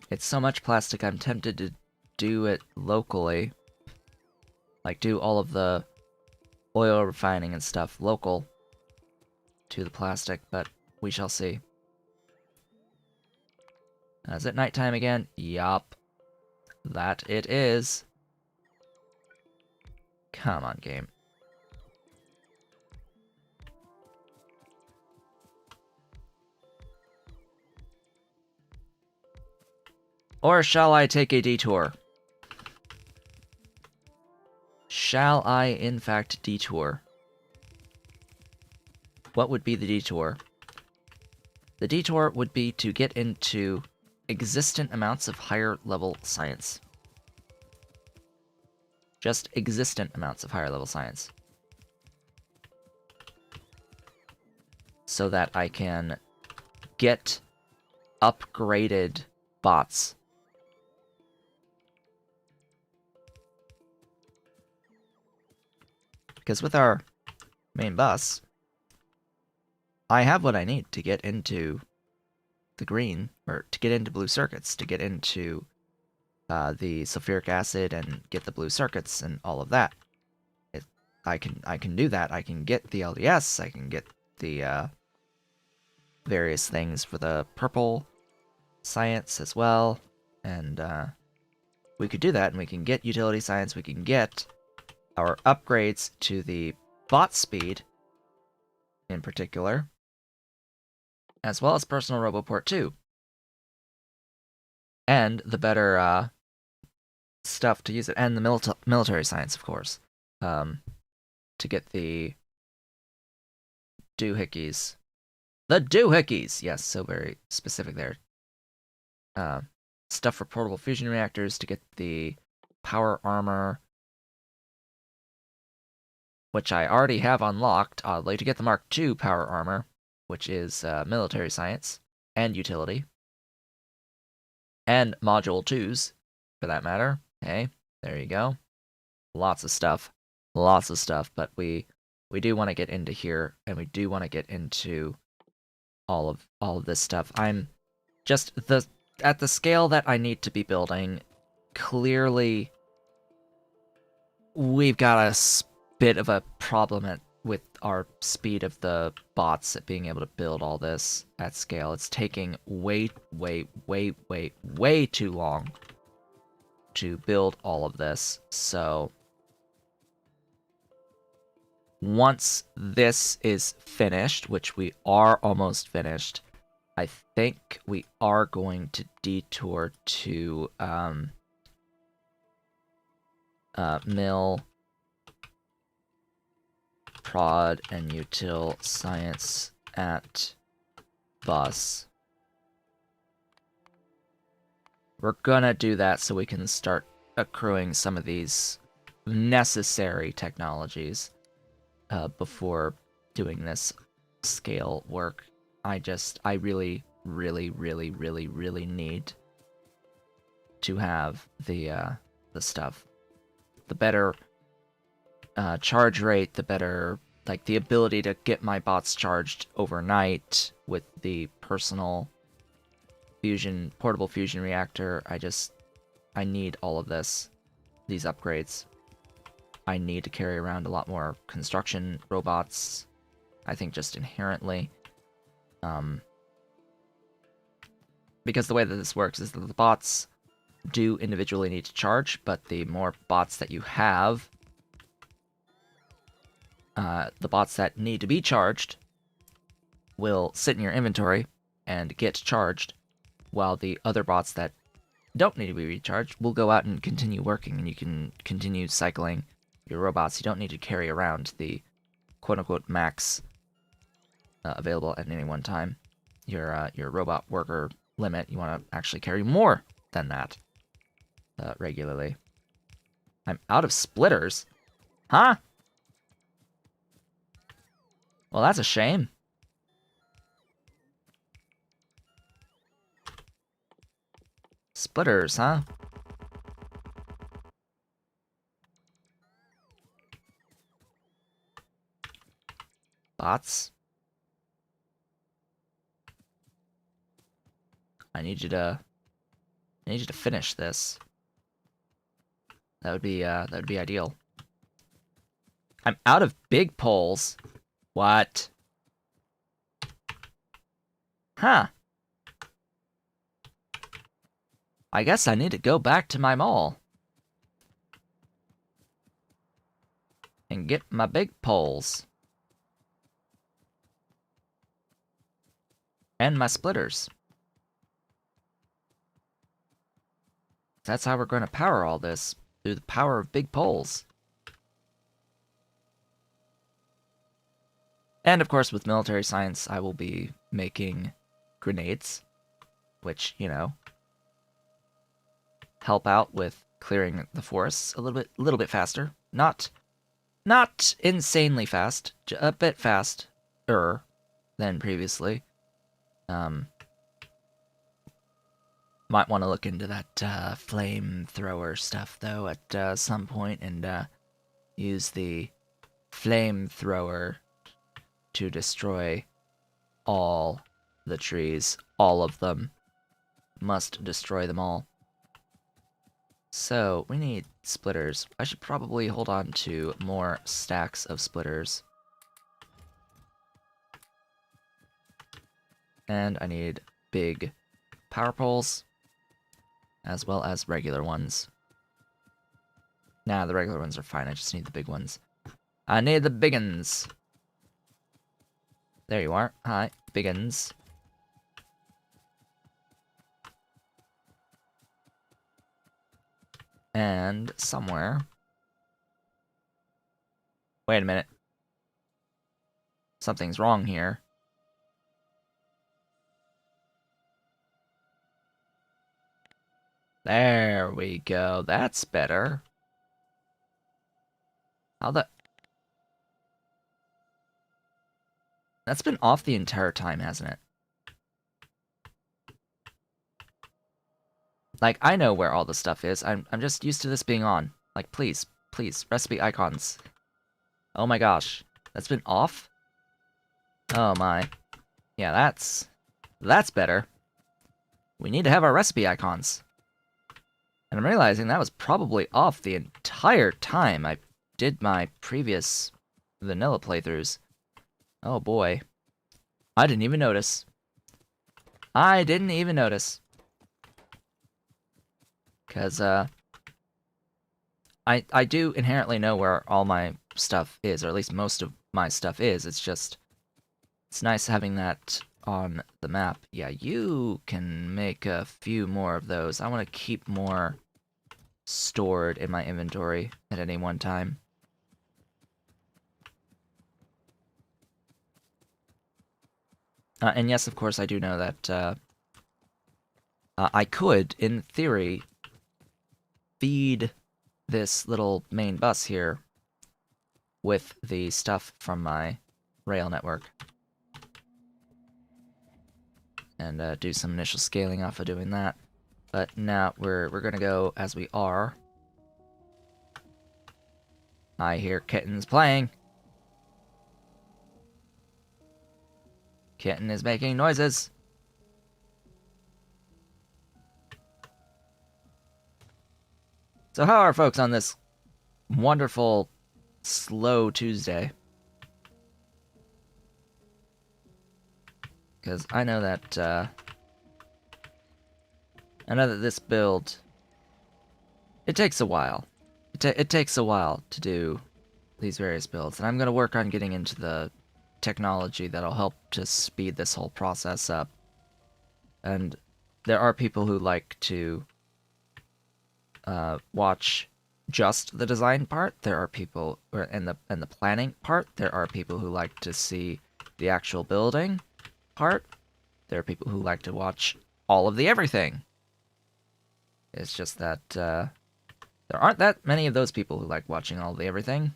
It's so much plastic, I'm tempted to do it locally. Like, do all of the oil refining and stuff local to the plastic, but we shall see. Is it nighttime again? Yup. That it is. Come on, game. Or shall I take a detour? Shall I, in fact, detour? What would be the detour? The detour would be to get into existent amounts of higher level science. Just existent amounts of higher level science. So that I can get upgraded bots. Because with our main bus, I have what I need to get into the green, or to get into blue circuits, to get into the sulfuric acid and get the blue circuits and all of that. I can do that. I can get the LDS, I can get the various things for the purple science as well, and we could do that, and we can get utility science, we can get our upgrades to the bot speed, in particular, as well as personal Roboport 2. And the better stuff to use it, and the military science, of course, to get the doohickeys The doohickeys! Yes, so very specific there. Stuff for portable fusion reactors to get the power armor, which I already have unlocked, oddly, to get the Mark II power armor, which is military science and utility. And module 2s, for that matter. Hey, there you go. Lots of stuff. Lots of stuff, but we do want to get into here, and we do want to get into all of this stuff. I'm just at the scale that I need to be building, clearly we've got a bit of a problem with our speed of the bots at being able to build all this at scale. It's taking way too long to build all of this. So once this is finished, which we are almost finished, I think we are going to detour to mill, prod, and util science at bus. We're gonna do that so we can start accruing some of these necessary technologies before doing this scale work. I really need to have the stuff. The better charge rate, the better, like, the ability to get my bots charged overnight with the personal portable fusion reactor. I need all of this, these upgrades. I need to carry around a lot more construction robots, I think, just inherently. Because the way that this works is that the bots do individually need to charge, but the more bots that you have, the bots that need to be charged will sit in your inventory and get charged, while the other bots that don't need to be recharged will go out and continue working, and you can continue cycling your robots. You don't need to carry around the quote-unquote max available at any one time. Your robot worker limit, you want to actually carry more than that regularly. I'm out of splitters? Huh? Well, that's a shame. Splitters, huh? Bots? I need you to finish this. That would be ideal. I'm out of big poles. What? Huh. I guess I need to go back to my mall and get my big poles. And my splitters. That's how we're going to power all this, through the power of big poles. And of course, with military science, I will be making grenades, which, you know, help out with clearing the forests a little bit faster. Not insanely fast, a bit faster than previously. Might want to look into that flamethrower stuff, though, at some point, and use the flamethrower to destroy all the trees. All of them. Must destroy them all. So, we need splitters. I should probably hold on to more stacks of splitters. And I need big power poles, as well as regular ones. Nah, the regular ones are fine, I just need the big ones. I need the big uns. There you are. Hi, big uns. And somewhere... Wait a minute. Something's wrong here. There we go. That's better. How the... That's been off the entire time, hasn't it? Like, I know where all the stuff is. I'm just used to this being on. Like, please, please, recipe icons. Oh my gosh. That's been off? Oh my. Yeah, that's better. We need to have our recipe icons. And I'm realizing that was probably off the entire time I did my previous vanilla playthroughs. Oh boy. I didn't even notice. I didn't even notice. Because, I do inherently know where all my stuff is, or at least most of my stuff is. It's just, it's nice having that on the map. Yeah, you can make a few more of those. I want to keep more stored in my inventory at any one time. And yes, of course, I do know that I could, in theory, feed this little main bus here with the stuff from my rail network. And do some initial scaling off of doing that. But now we're gonna go as we are. I hear kittens playing. Kitten is making noises. So how are folks on this wonderful, slow Tuesday? Because I know that this build, it takes a while. It takes a while to do these various builds, and I'm gonna work on getting into the technology that'll help to speed this whole process up. And there are people who like to watch just the design part. There are people, and the planning part. There are people who like to see the actual building part. There are people who like to watch all of the everything. It's just that there aren't that many of those people who like watching all of the everything,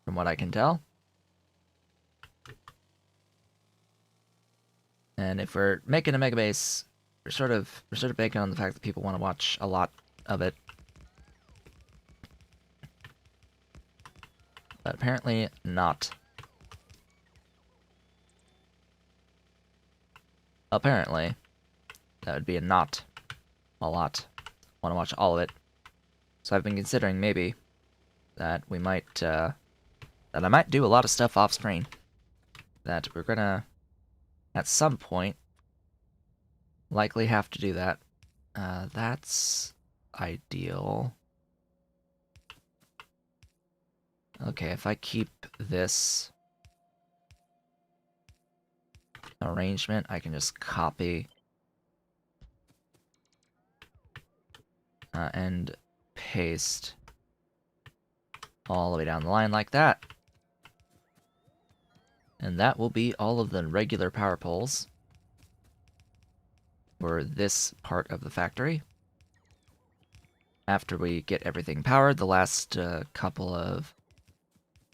from what I can tell. And if we're making a megabase, we're sort of banking on the fact that people want to watch a lot of it. But apparently not. Apparently, that would be a not a lot. Want to watch all of it. So I've been considering maybe that we might, that I might do a lot of stuff off screen. That we're gonna, at some point, likely have to do that. That's ideal. Okay, if I keep this arrangement, I can just copy and paste all the way down the line like that. And that will be all of the regular power poles for this part of the factory. After we get everything powered, the last couple of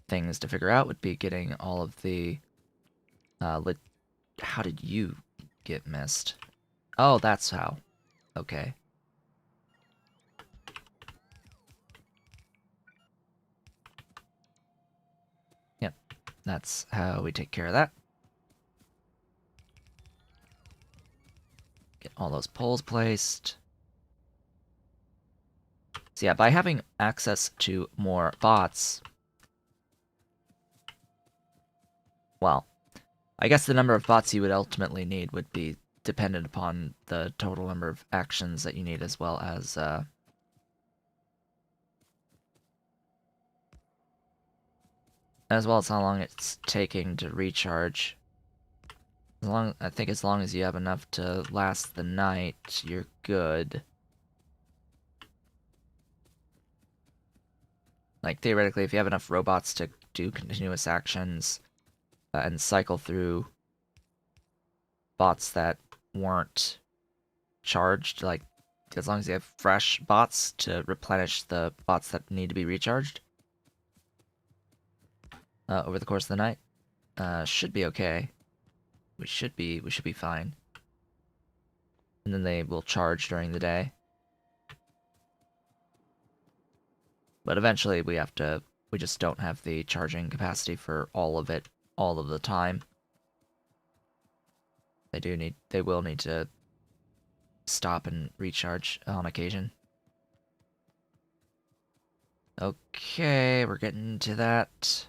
things to figure out would be getting all of the how did you get missed? Oh, that's how. Okay. Yep, that's how we take care of that. Get all those poles placed. So yeah, by having access to more bots, well, I guess the number of bots you would ultimately need would be dependent upon the total number of actions that you need, as well as how long it's taking to recharge. I think as long as you have enough to last the night, you're good. Like, theoretically, if you have enough robots to do continuous actions and cycle through bots that weren't charged, like, as long as you have fresh bots to replenish the bots that need to be recharged over the course of the night, should be okay. We should be fine. And then they will charge during the day. But eventually we just don't have the charging capacity for all of it all of the time. They will need to stop and recharge on occasion. Okay, we're getting to that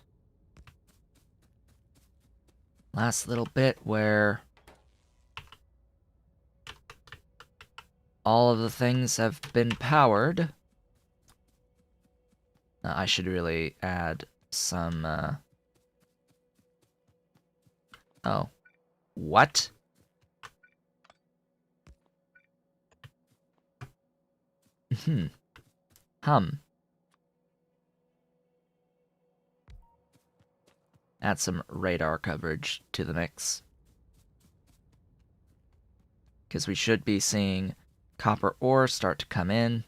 last little bit where all of the things have been powered. I should really add some, Oh. What? Hum. Add some radar coverage to the mix. Because we should be seeing copper ore start to come in.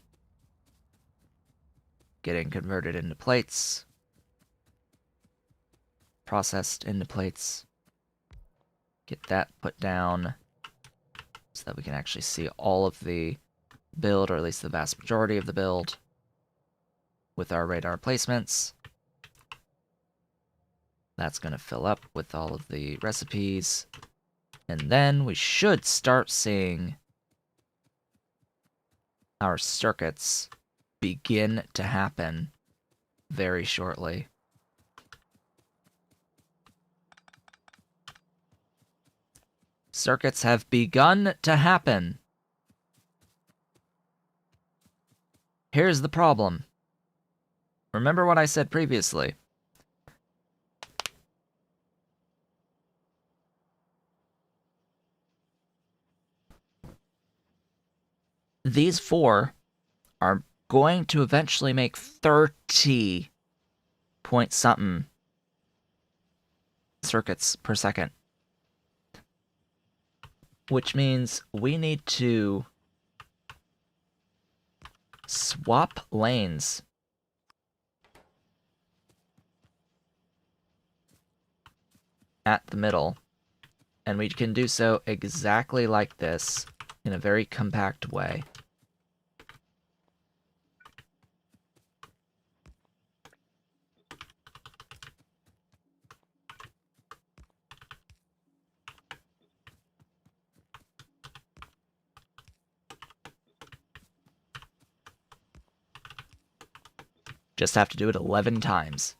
Getting converted into plates. Processed into plates. Get that put down so that we can actually see all of the build, or at least the vast majority of the build, with our radar placements. That's going to fill up with all of the recipes. And then we should start seeing our circuits begin to happen very shortly. Circuits have begun to happen. Here's the problem. Remember what I said previously. These 4 are going to eventually make 30 point something circuits per second. Which means we need to swap lanes. At the middle. And we can do so exactly like this, in a very compact way. Just have to do it 11 times.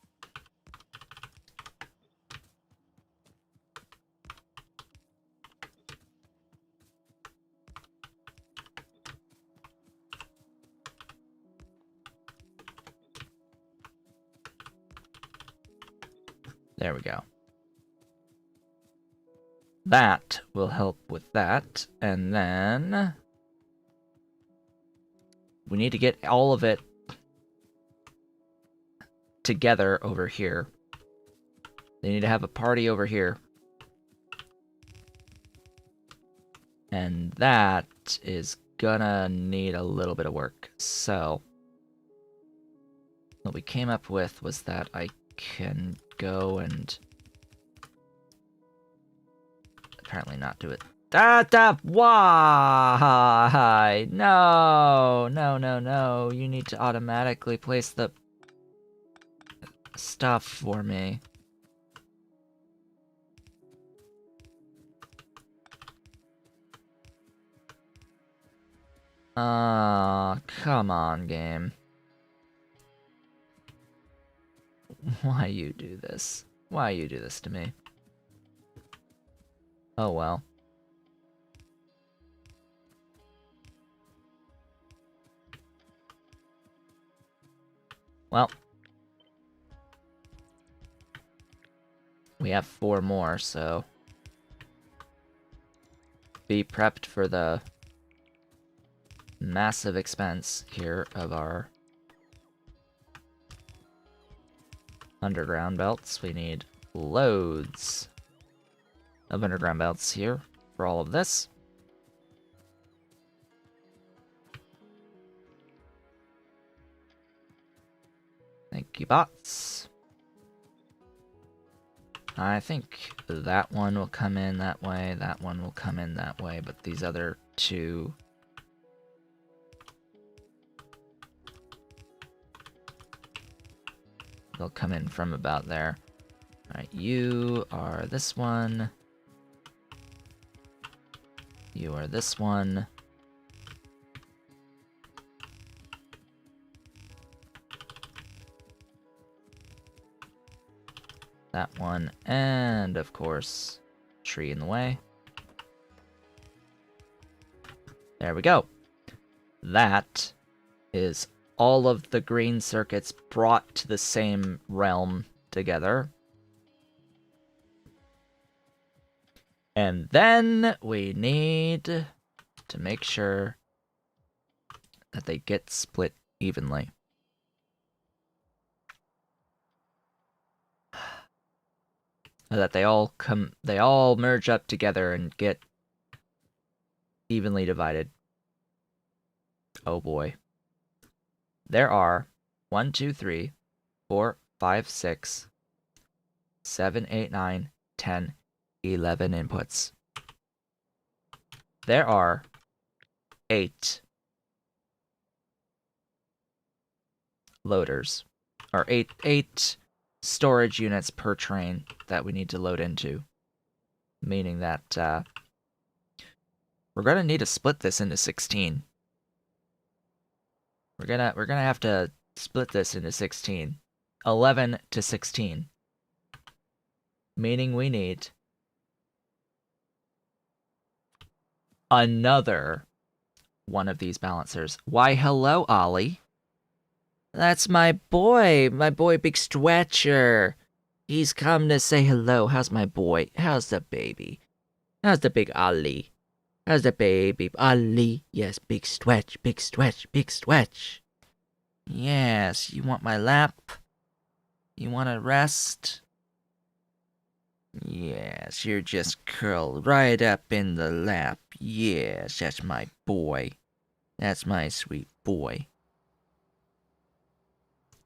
There we go. That will help with that, and then we need to get all of it together over here. They need to have a party over here. And that is gonna need a little bit of work. So, what we came up with was that I can go and apparently not do it. Why? No. You need to automatically place the stuff for me. Come on, game. Why you do this? Why you do this to me? Oh well. Well. We have 4 more, so be prepped for the massive expense here of our underground belts. We need loads of underground belts here for all of this. you, bots. I think that one will come in that way, that one will come in that way, but these other two... they'll come in from about there. Alright, you are this one. You are this one. That one, and of course, tree in the way. There we go. That is all of the green circuits brought to the same realm together. And then we need to make sure that they get split evenly. That they all merge up together and get evenly divided. Oh boy. There are 1, 2, 3, 4, 5, 6, 7, 8, 9, 10, 11 inputs. There are 8 loaders, or 8 storage units per train that we need to load into, meaning that we're gonna need to split this into 16. We're gonna have to split this into 16, 11 to 16, meaning we need another one of these balancers. Why, hello, Ollie. That's my boy Big Stretcher. He's come to say hello. How's my boy? How's the baby? How's the big Ollie? How's the baby? Ollie. Yes, big stretch, big stretch, big stretch. Yes, you want my lap? You want to rest? Yes, you're just curled right up in the lap. Yes, that's my boy. That's my sweet boy.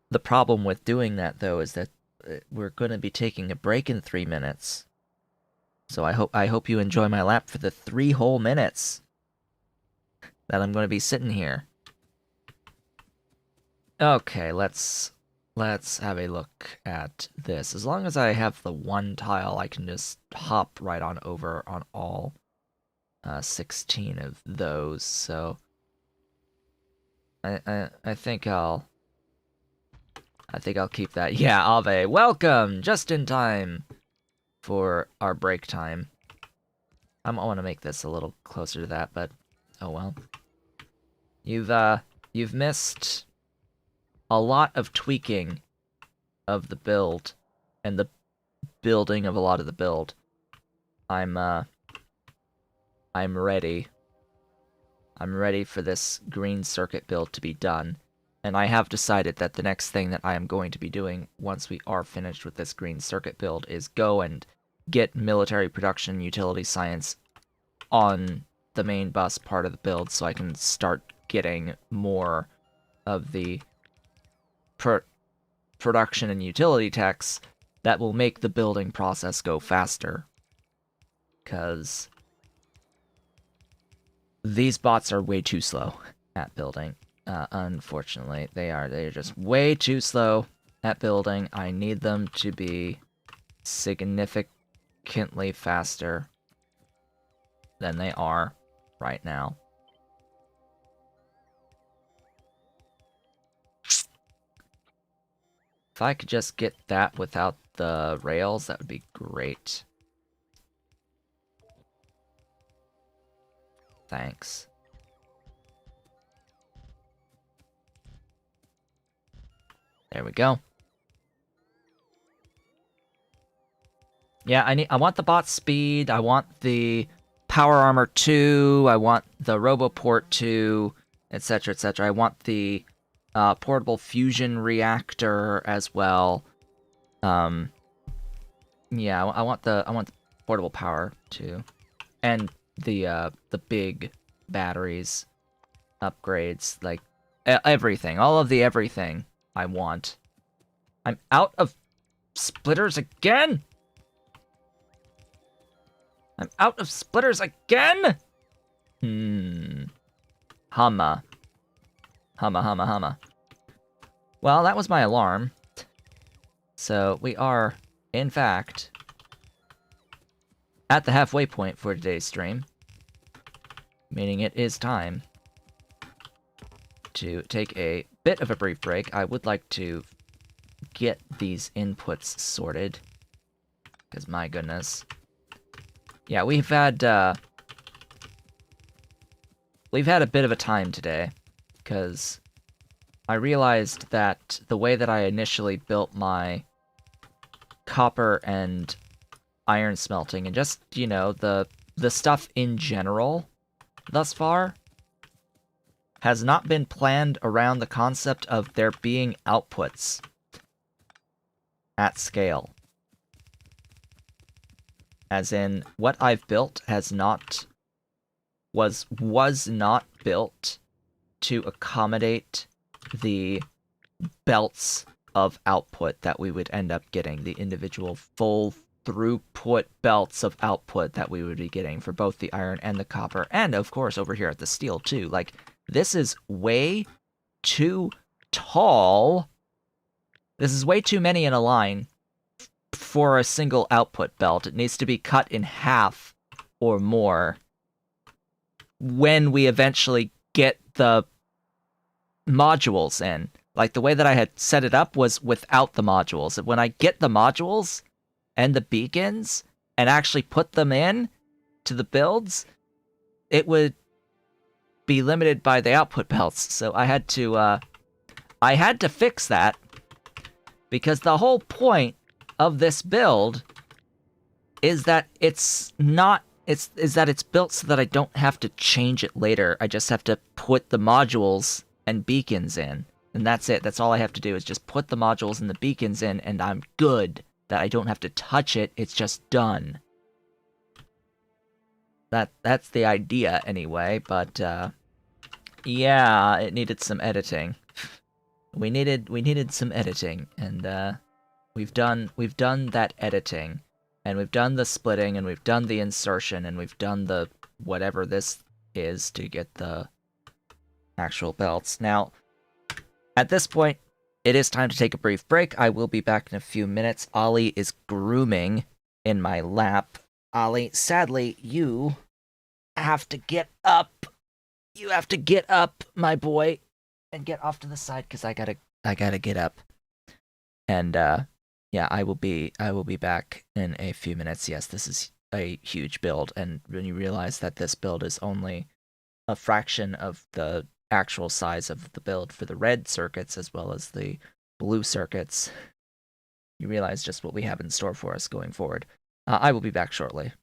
The problem with doing that, though, is that we're going to be taking a break in 3 minutes. So I hope you enjoy my lap for the 3 whole minutes that I'm going to be sitting here. Okay, let's have a look at this. As long as I have the one tile, I can just hop right on over on all 16 of those. So I think I'll keep that. Yeah, Ave, welcome! Just in time for our break time. I want to make this a little closer to that, but oh well. You've missed a lot of tweaking of the build and the building of a lot of the build. I'm ready. I'm ready for this green circuit build to be done. And I have decided that the next thing that I am going to be doing once we are finished with this green circuit build is go and get military production utility science on the main bus part of the build so I can start getting more of the production and utility techs that will make the building process go faster. Because these bots are way too slow at building. Unfortunately, they're just way too slow at building. I need them to be significantly faster than they are right now. If I could just get that without the rails, that would be great. Thanks. There we go. Yeah, I want the bot speed, I want the power armor 2, I want the roboport 2, etc., etc. I want the portable fusion reactor as well. Yeah, I want the portable power too, and the big batteries, upgrades, like everything, all of the everything I want. I'm out of splitters again? I'm out of splitters again? Humma. Humma. Well, that was my alarm. So we are, in fact, at the halfway point for today's stream. Meaning it is time to take a bit of a brief break. I would like to get these inputs sorted. Because my goodness. Yeah, we've had a bit of a time today. Because I realized that the way that I initially built my copper and iron smelting, and just, you know, the stuff in general thus far, has not been planned around the concept of there being outputs at scale. As in, what I've built was not built to accommodate the belts of output that we would end up getting, the individual full throughput belts of output that we would be getting for both the iron and the copper, and of course over here at the steel too. Like, this is way too tall. This is way too many in a line for a single output belt. It needs to be cut in half or more when we eventually get the modules in. Like, the way that I had set it up was without the modules. When I get the modules and the beacons and actually put them in to the builds, it would be limited by the output belts. So I had to fix that, because the whole point of this build is that it's built so that I don't have to change it later. I just have to put the modules and beacons in, and that's it. That's all I have to do, is just put the modules and the beacons in, and I'm good. That I don't have to touch it. It's just done. That's the idea anyway, but yeah, it needed some editing. We needed some editing, and we've done that editing, and we've done the splitting, and we've done the insertion, and we've done the whatever this is to get the actual belts. Now, at this point, it is time to take a brief break. I will be back in a few minutes. Ollie is grooming in my lap. Ollie, sadly, you have to get up. You have to get up, my boy, and get off to the side, because I gotta get up. And yeah, I will be back in a few minutes. Yes, this is a huge build, and when you realize that this build is only a fraction of the actual size of the build for the red circuits as well as the blue circuits, you realize just what we have in store for us going forward. I will be back shortly.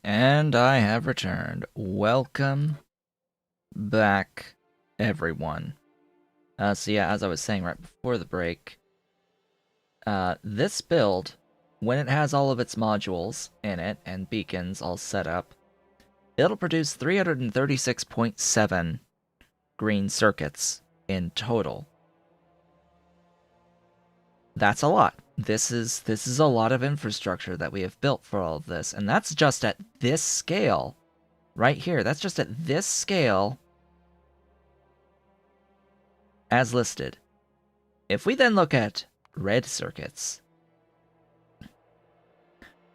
And I have returned. Welcome back, everyone. So yeah, as I was saying right before the break, this build, when it has all of its modules in it and beacons all set up, it'll produce 336.7 green circuits in total. That's a lot. This is a lot of infrastructure that we have built for all of this, and that's just at this scale. Right here, that's just at this scale as listed. If we then look at red circuits,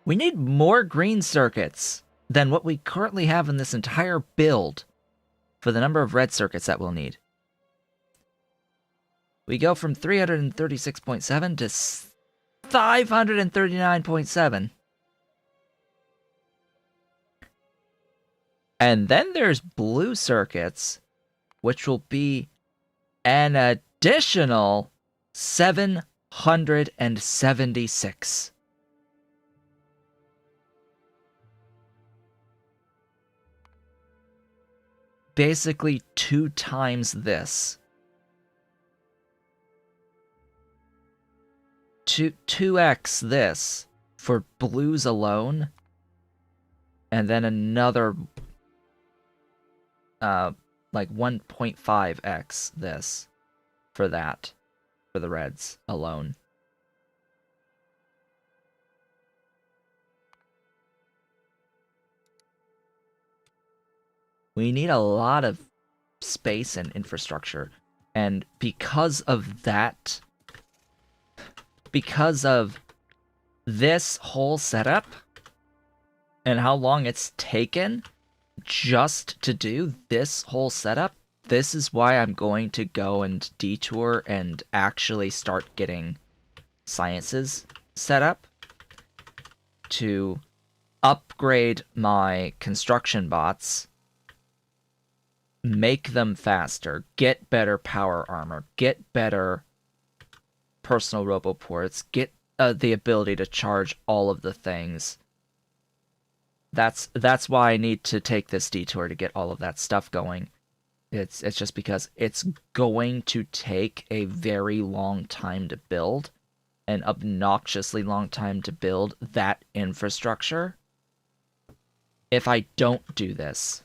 we need more green circuits than what we currently have in this entire build for the number of red circuits that we'll need. We go from 336.7 to 539.7. And then there's blue circuits, which will be an additional 776. Basically 2 times this. 2x this for blues alone, and then another like 1.5x this for that, for the reds alone. We need a lot of space and infrastructure, and because of that, because of this whole setup and how long it's taken just to do this whole setup, this is why I'm going to go and detour and actually start getting sciences set up to upgrade my construction bots, make them faster, get better power armor, get better personal roboports, get the ability to charge all of the things. That's why I need to take this detour to get all of that stuff going. It's just because it's going to take a very long time to build, an obnoxiously long time to build that infrastructure. If I don't do this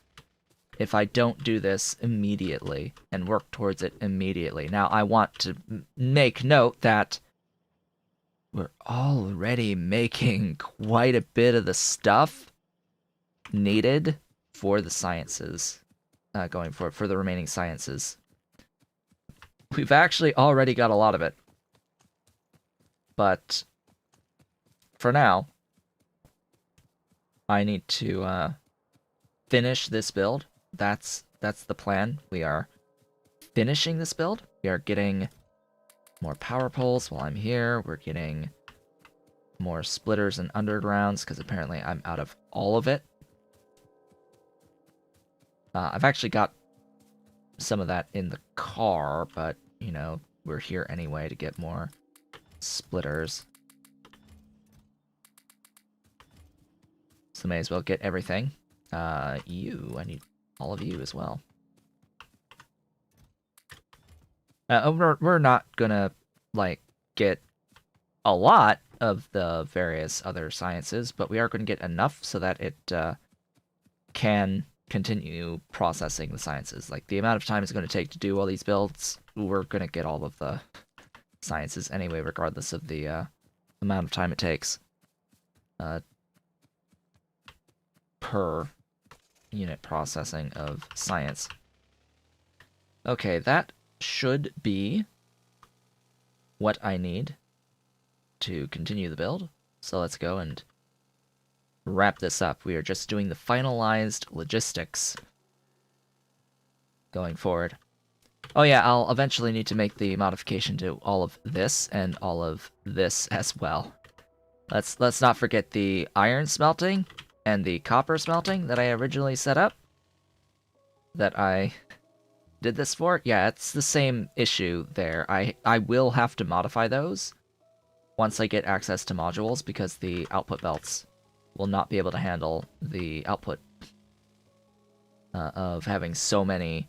immediately and work towards it immediately. Now, I want to make note that we're already making quite a bit of the stuff needed for the sciences, going forward, for the remaining sciences. We've actually already got a lot of it. But for now, I need to finish this build. That's the plan. We are finishing this build. We are getting more power poles while I'm here. We're getting more splitters and undergrounds, because apparently I'm out of all of it. I've actually got some of that in the car, but, you know, we're here anyway to get more splitters. So may as well get everything. I need all of you as well. We're not gonna, like, get a lot of the various other sciences, but we are going to get enough so that it can continue processing the sciences. Like, the amount of time it's going to take to do all these builds, we're going to get all of the sciences anyway, regardless of the amount of time it takes per unit processing of science. Okay, that should be what I need to continue the build. So let's go and wrap this up. We are just doing the finalized logistics going forward. Oh yeah, I'll eventually need to make the modification to all of this and all of this as well. Let's not forget the iron smelting and the copper smelting that I originally set up, that I did this for. Yeah, it's the same issue there. I will have to modify those once I get access to modules, because the output belts will not be able to handle the output of having so many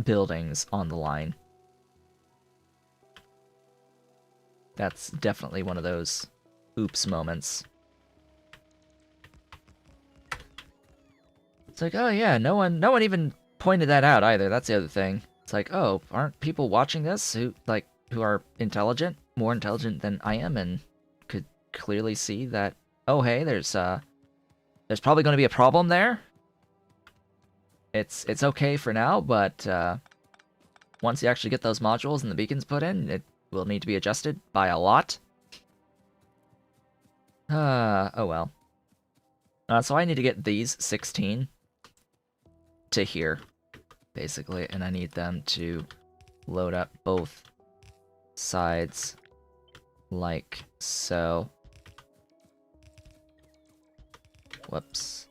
buildings on the line. That's definitely one of those oops moments. It's like, oh yeah, no one even pointed that out either. That's the other thing. It's like, oh, aren't people watching this who are intelligent, more intelligent than I am, and could clearly see that, oh hey, there's probably going to be a problem there. It's okay for now, but once you actually get those modules and the beacons put in, it will need to be adjusted by a lot. Oh well. So I need to get these 16 to here, basically, and I need them to load up both sides like so. Whoops.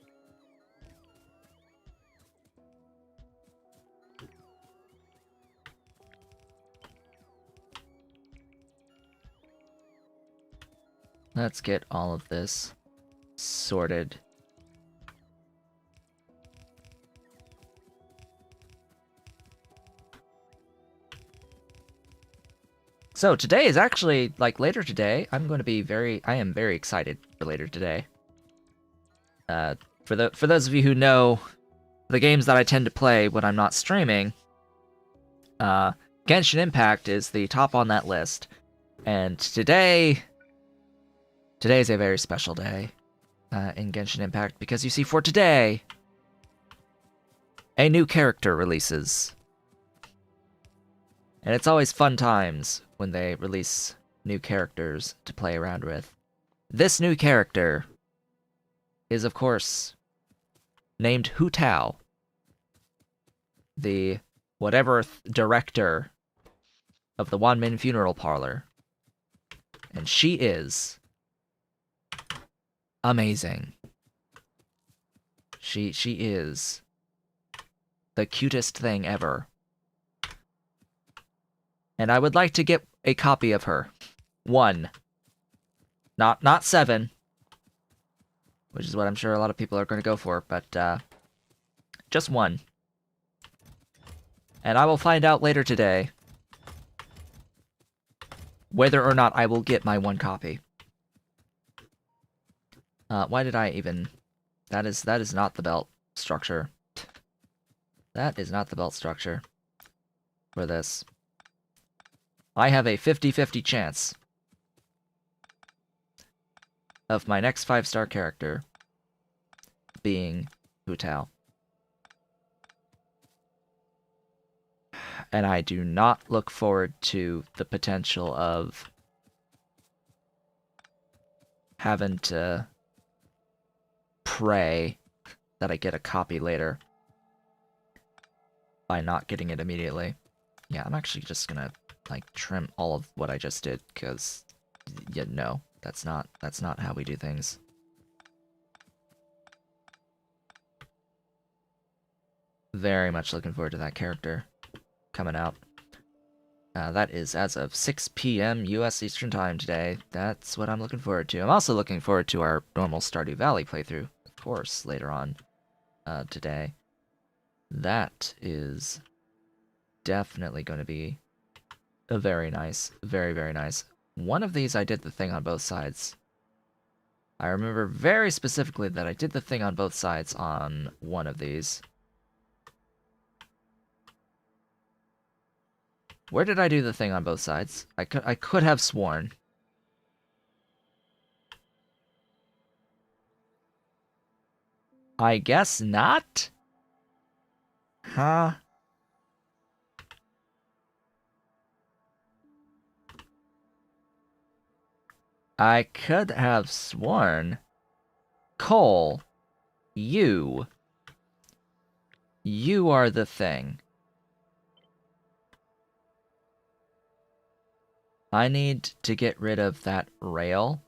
Let's get all of this sorted. So today is actually, like, later today, I am very excited for later today. For those of you who know the games that I tend to play when I'm not streaming, Genshin Impact is the top on that list. And today is a very special day in Genshin Impact, because you see, for today, a new character releases. And it's always fun times when they release new characters to play around with. This new character is, of course, named Hu Tao, the whatever director of the Wanmin Funeral Parlor. And she is amazing. She is the cutest thing ever. And I would like to get a copy of her. 1. Not 7. Which is what I'm sure a lot of people are going to go for, but just 1. And I will find out later today whether or not I will get my 1 copy. Why did I even... That is not the belt structure. That is not the belt structure for this. I have a 50-50 chance of my next 5-star character being Hu Tao. And I do not look forward to the potential of having to pray that I get a copy later by not getting it immediately. Yeah, I'm actually just gonna, like, trim all of what I just did, because, yeah, no, that's not how we do things. Very much looking forward to that character coming out. That is as of 6 p.m. U.S. Eastern Time today. That's what I'm looking forward to. I'm also looking forward to our normal Stardew Valley playthrough, of course, later on today. That is definitely going to be a very nice, very, very nice. One of these I did the thing on both sides. I remember very specifically that I did the thing on both sides on one of these. Where did I do the thing on both sides? I could have sworn. I guess not? Huh? I could have sworn. Cole, you are the thing. I need to get rid of that rail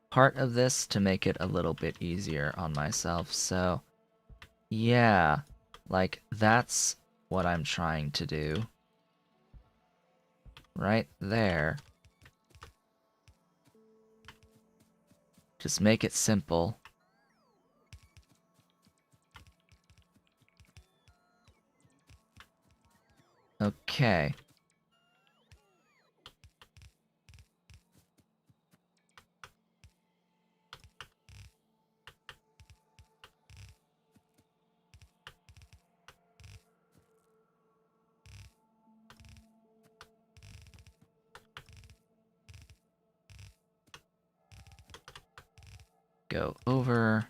part of this to make it a little bit easier on myself, so yeah, like, that's what I'm trying to do. Right there. Just make it simple. Okay. Go over.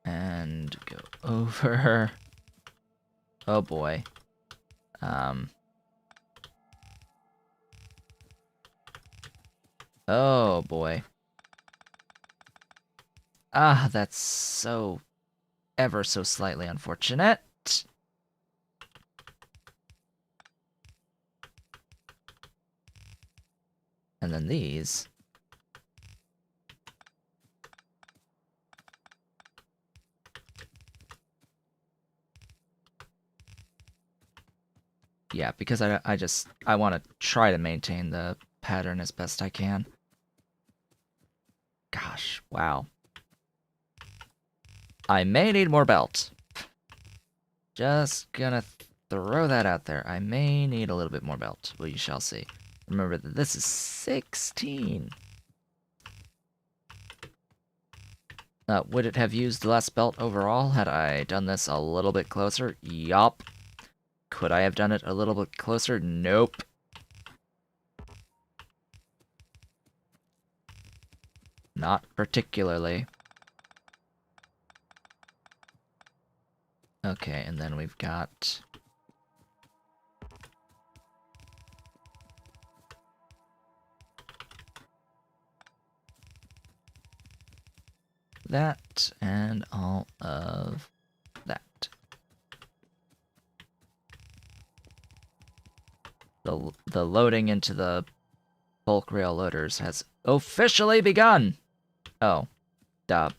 And go over. Oh boy. Oh boy. Ah, that's so ever so slightly unfortunate. And then these. Yeah, because I want to try to maintain the pattern as best I can. Gosh, wow. I may need more belt. Just gonna throw that out there. I may need a little bit more belt. We shall see. Remember that this is 16. Would it have used less belt overall had I done this a little bit closer? Yup. Could I have done it a little bit closer? Nope. Not particularly. Okay, and then we've got... that, and all of that. The loading into the bulk rail loaders has officially begun! Oh. Duh.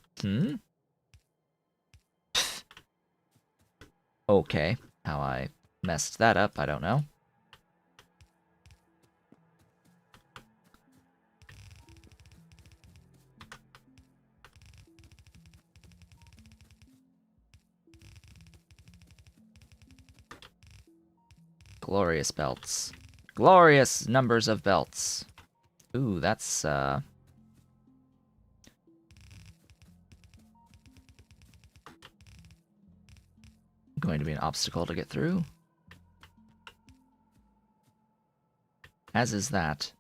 Okay. How I messed that up, I don't know. Glorious belts. Glorious numbers of belts. Ooh, that's, going to be an obstacle to get through. As is that.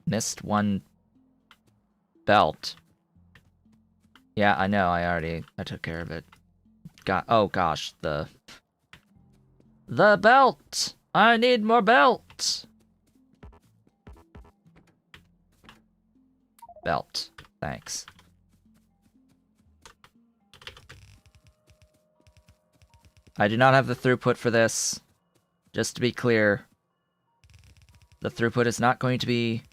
Missed one belt. Yeah, I know, I took care of it. Oh gosh, the belt! I need more belt! Belt. Thanks. I do not have the throughput for this. Just to be clear, the throughput is not going to be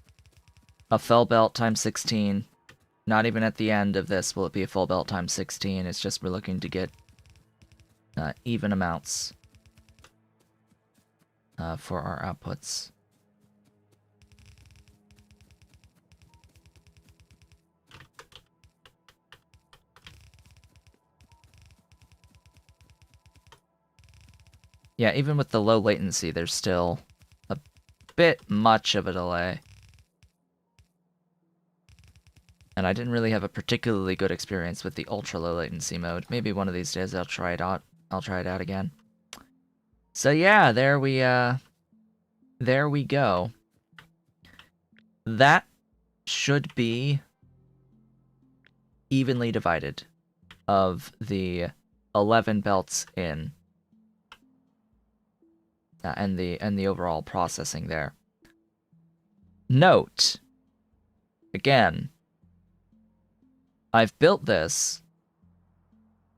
a fell belt times 16. Not even at the end of this will it be a full belt times 16. It's just we're looking to get even amounts for our outputs. Yeah, even with the low latency, there's still a bit much of a delay. And I didn't really have a particularly good experience with the ultra low latency mode. Maybe one of these days I'll try it out. I'll try it out again. So yeah, there we go. That should be evenly divided of the 11 belts in. And the overall processing there. Note, again, I've built this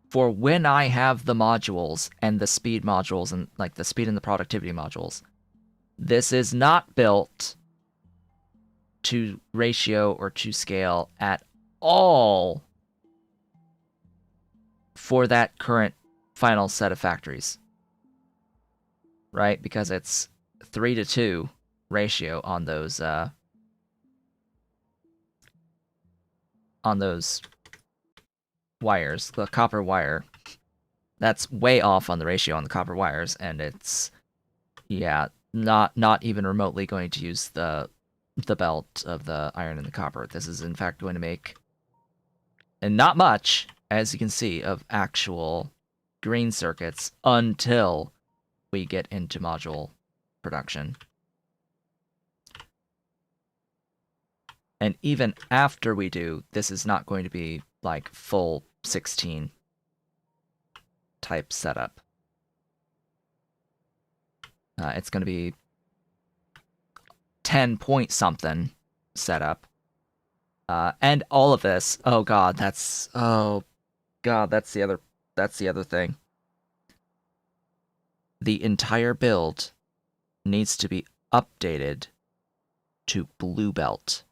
for when I have the modules and the speed modules and like the speed and the productivity modules. This is not built to ratio or to scale at all for that current final set of factories. Right? Because it's 3:2 ratio on those on those wires, the copper wire, that's way off on the ratio on the copper wires, and it's, yeah, not even remotely going to use the belt of the iron and the copper. This is in fact going to make, and not much, as you can see, of actual green circuits until we get into module production. And even after we do, this is not going to be like full 16 type setup. It's going to be 10 point something setup. And all of this, oh god, that's the other thing. The entire build needs to be updated to blue belt.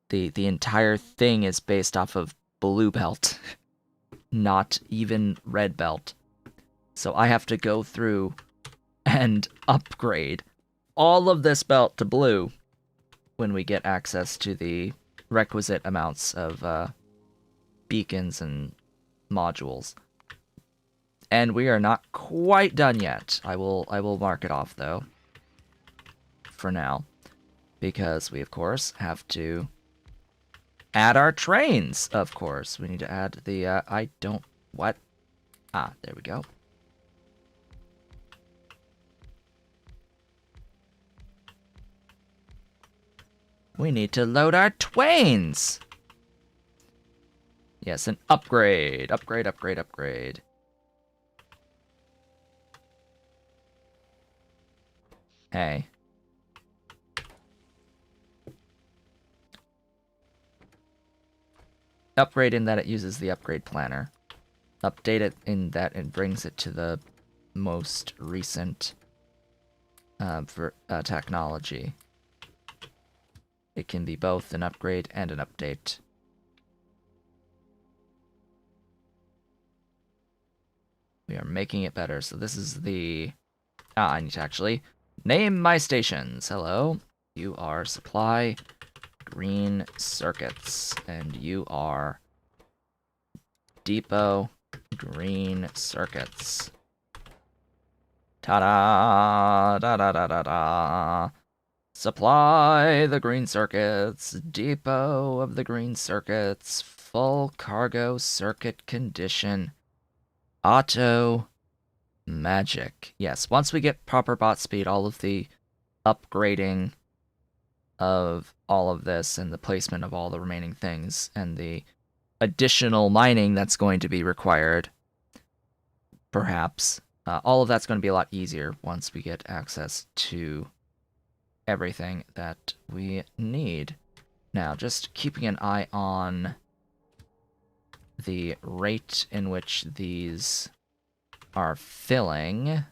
The entire thing is based off of blue belt, not even red belt. So I have to go through and upgrade all of this belt to blue when we get access to the requisite amounts of beacons and modules. And we are not quite done yet. I will mark it off though for now, because we of course have to add our trains. Of course, we need to add the there we go. We need to load our twains. Yes, an upgrade. Upgrade. Hey. Upgrade in that it uses the upgrade planner. Update it in that it brings it to the most recent technology. It can be both an upgrade and an update. We are making it better. So this is the... I need to actually name my stations. Hello. You are supply green circuits. And you are depot green circuits. Ta-da! Da-da-da-da-da! Supply the green circuits, depot of the green circuits, full cargo circuit condition, auto magic. Yes, once we get proper bot speed, all of the upgrading of all of this and the placement of all the remaining things and the additional mining that's going to be required, perhaps, all of that's going to be a lot easier once we get access to everything that we need. Now, just keeping an eye on the rate in which these are filling.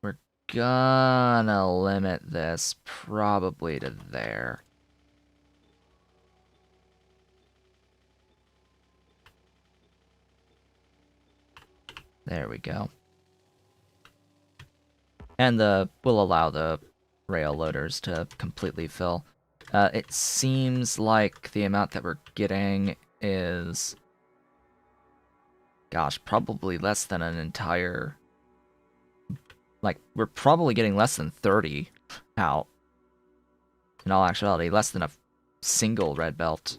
We're gonna limit this probably to there. There we go. And we'll allow the rail loaders to completely fill. It seems like the amount that we're getting is, gosh, probably less than an entire... Like, we're probably getting less than 30 out. In all actuality, less than a single red belt.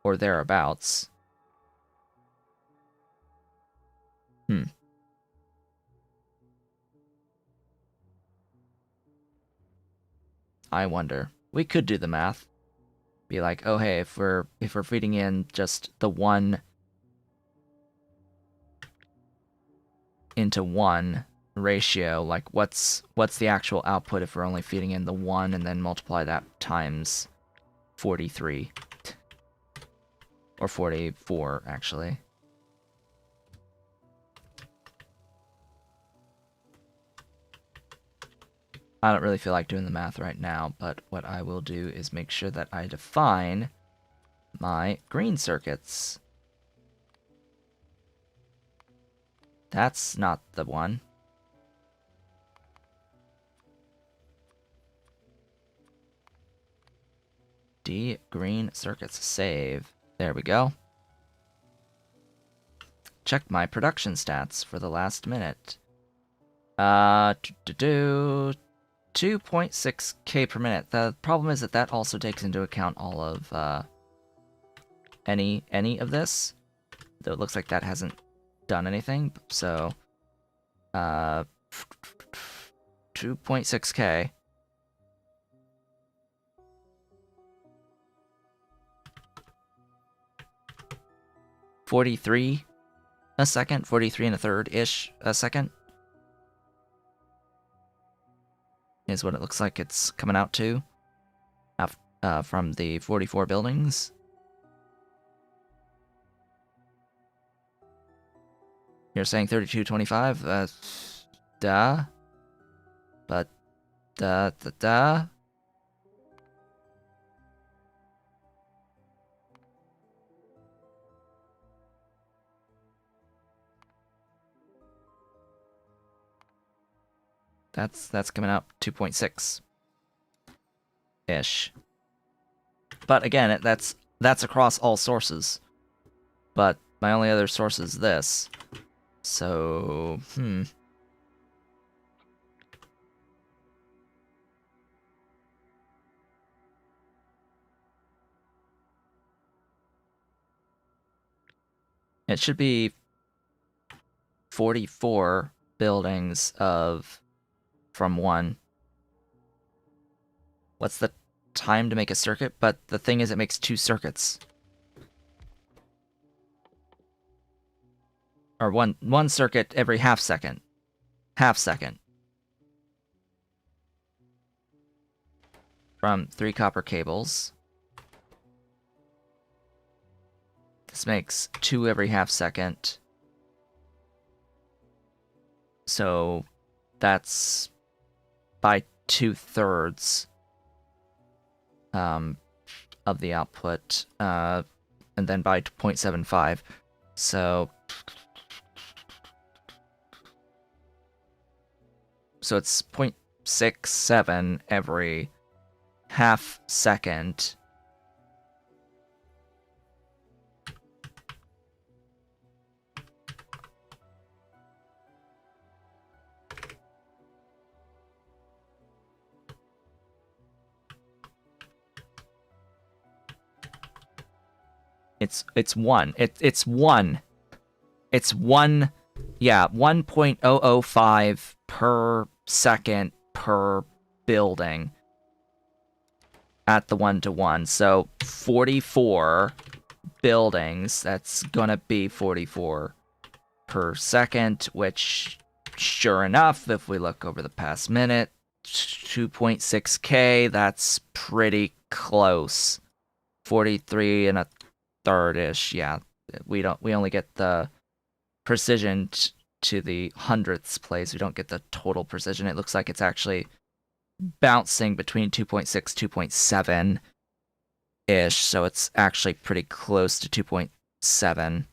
Or thereabouts. I wonder. We could do the math. Be like, oh hey, if we're feeding in just the 1 into 1 ratio, like what's the actual output if we're only feeding in the 1 and then multiply that times 43 or 44 actually. I don't really feel like doing the math right now, but what I will do is make sure that I define my green circuits. That's not the one. D green circuits save. There we go. Check my production stats for the last minute. 2.6k per minute. The problem is that that also takes into account all of any of this. Though it looks like that hasn't done anything. So 2.6k. $43 a second, 43 and a third-ish a second is what it looks like it's coming out to from the 44 buildings. You're saying 32.25? Duh. But, duh. That's coming out 2.6-ish. But again, that's across all sources. But my only other source is this. So, It should be 44 buildings from one. What's the time to make a circuit? But the thing is, it makes 2 circuits. Or one circuit every half second. Half second. From 3 copper cables. This makes 2 every half second. So that's by 2/3 of the output, and then by 0.75. So it's 0.67 every half second. It's one. It's one. Yeah, 1.005 per second per building at the 1-to-1. So 44 buildings. That's gonna be 44 per second, which, sure enough, if we look over the past minute, 2.6k. That's pretty close. 43 and a third-ish. Yeah, we only get the precision to the hundredths place. We don't get the total precision. It looks like it's actually bouncing between 2.6, 2.7 ish, so it's actually pretty close to 2.7.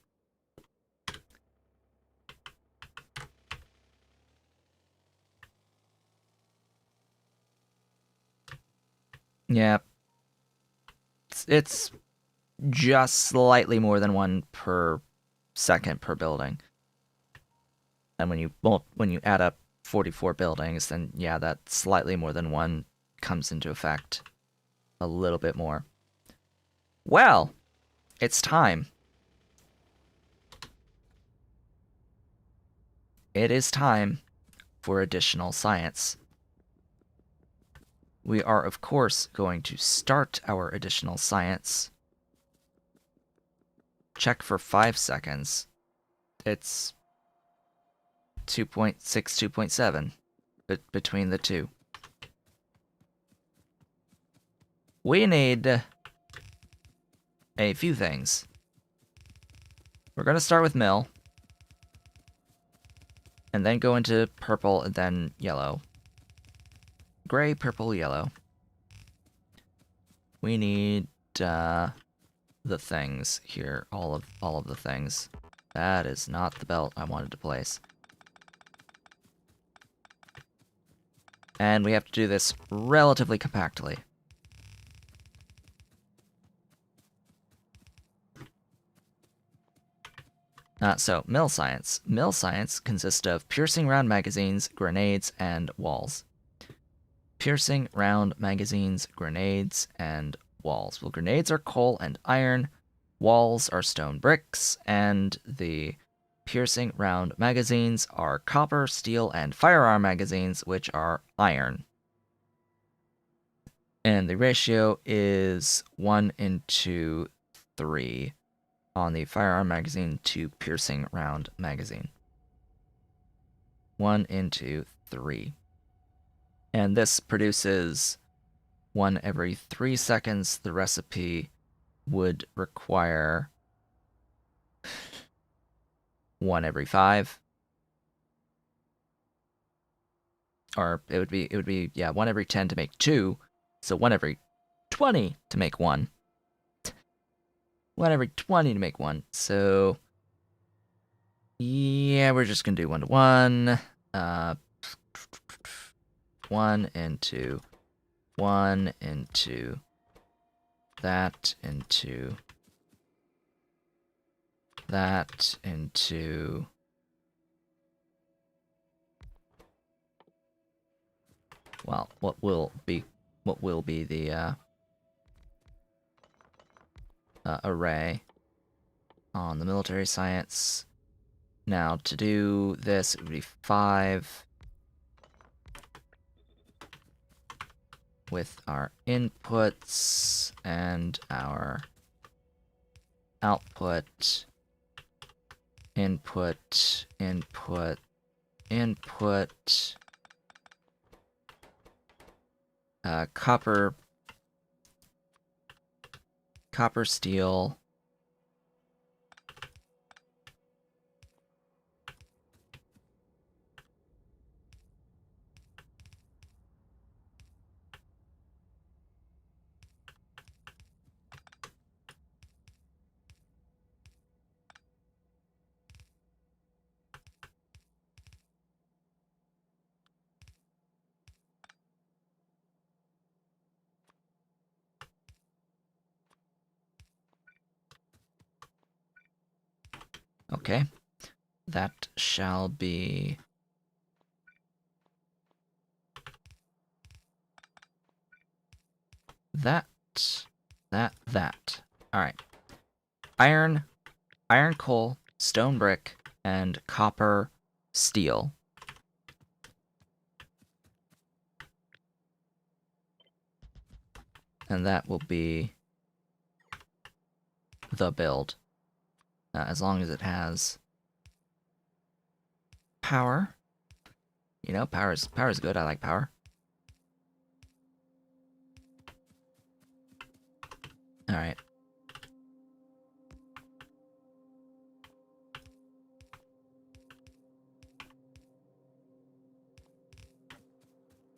Yeah, it's just slightly more than 1 per second per building. And when you add up 44 buildings, then yeah, that slightly more than 1 comes into effect. A little bit more. Well, it's time. It is time for additional science. We are, of course, going to start our additional science. Check for 5 seconds. It's 2.6, 2.7 between the two. We need a few things. We're going to start with mill, and then go into purple and then yellow. Gray, purple, yellow. We need the things here, all of the things. That is not the belt I wanted to place. And we have to do this relatively compactly. So, mill science. Mill science consists of piercing round magazines, grenades, and walls. Piercing round magazines, grenades, and walls. Well, grenades are coal and iron, walls are stone bricks, and the piercing round magazines are copper, steel, and firearm magazines, which are iron. And the ratio is 1:3 on the firearm magazine to piercing round magazine. 1:3. And this produces 1 every 3 seconds. The recipe would require 1 every 5. Or it would be 1 every 10 to make 2. So 1 every 20 to make 1. 1 every 20 to make 1. So yeah, we're just gonna do 1 to 1. 1 into 1 into that into that into well, what will be the array on the military science. Now to do this, it would be 5 with our inputs and our output. Input, input, input. Copper, steel. Okay, that shall be that. Alright. Iron, coal, stone brick, and copper, steel. And that will be the build. As long as it has power. You know, power is good. I like power. Alright.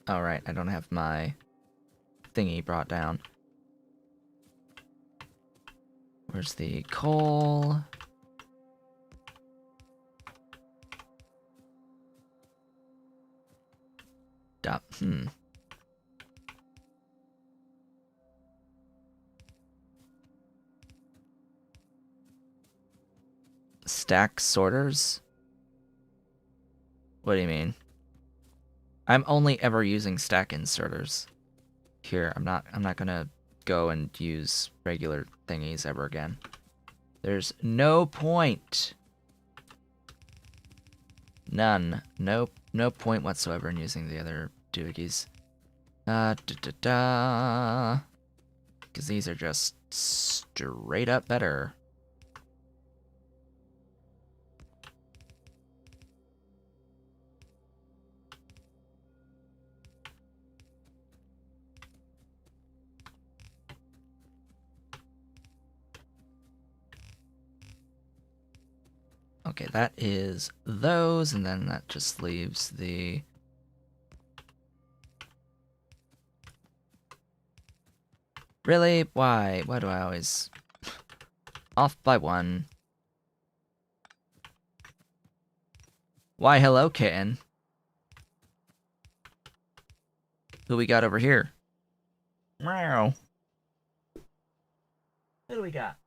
Alright, I don't have my thingy brought down. Where's the coal? Stack sorters? What do you mean? I'm only ever using stack inserters. Here, I'm not gonna go and use regular thingies ever again. There's no point. None. No point whatsoever in using the other doohickeys. Because these are just straight up better. Okay, that is those, and then that just leaves the... Really? Why? Why do I always... Off by 1. Why, hello, kitten. Who we got over here? Meow. Who do we got?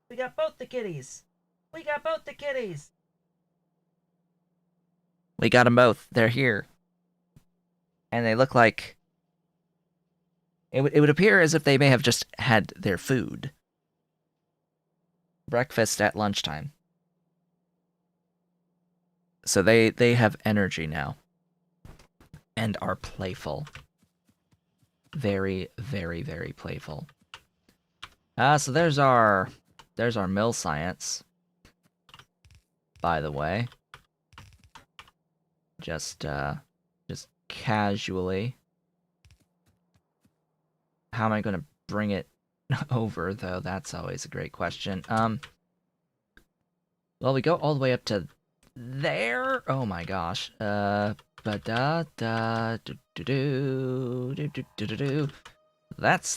We got both the kitties. We got both the kitties. We got them both. They're here. And they look like... It would appear as if they may have just had their food. Breakfast at lunchtime. So they have energy now. And are playful. Very, very, very playful. So there's our mill science. By the way. Just casually. How am I gonna bring it over, though? That's always a great question. Well, we go all the way up to there. Oh my gosh. That's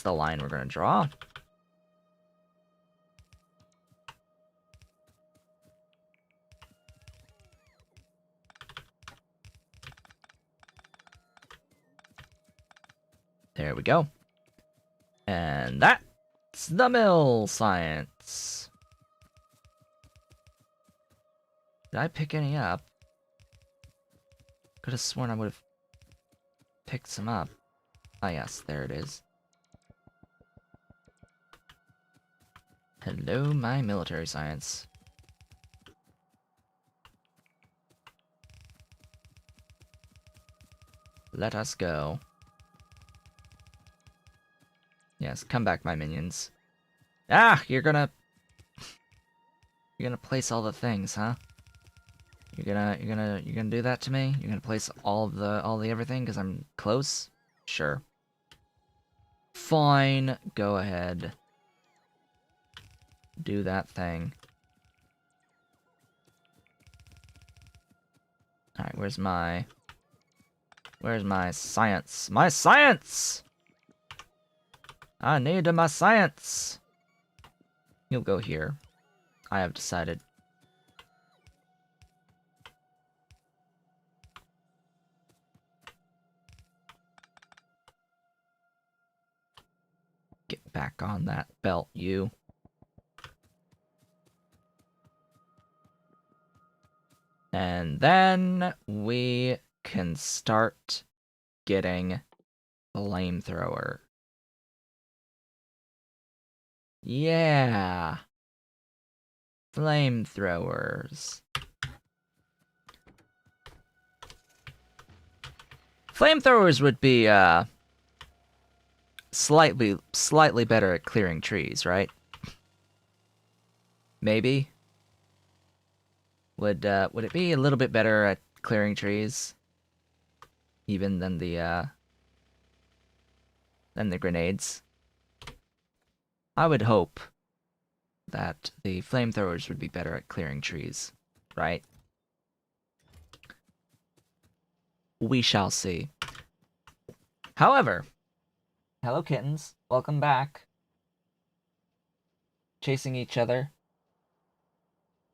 the line we're gonna draw. There we go. And that's the mill science. Did I pick any up? Could have sworn I would have picked some up. Ah, yes, there it is. Hello, my military science. Let us go. Yes, come back, my minions. Ah, you're gonna place all the things, huh? You're gonna do that to me? You're gonna place all the everything because I'm close? Sure. Fine, go ahead. Do that thing. Alright, where's my science? My science! I need my science! You'll go here. I have decided. Get back on that belt, you. And then we can start getting flamethrower. Yeah. Flamethrowers. Flamethrowers would be, slightly better at clearing trees, right? Maybe? Would it be a little bit better at clearing trees? Even than the grenades? I would hope that the flamethrowers would be better at clearing trees, right? We shall see. However, hello kittens, welcome back. Chasing each other.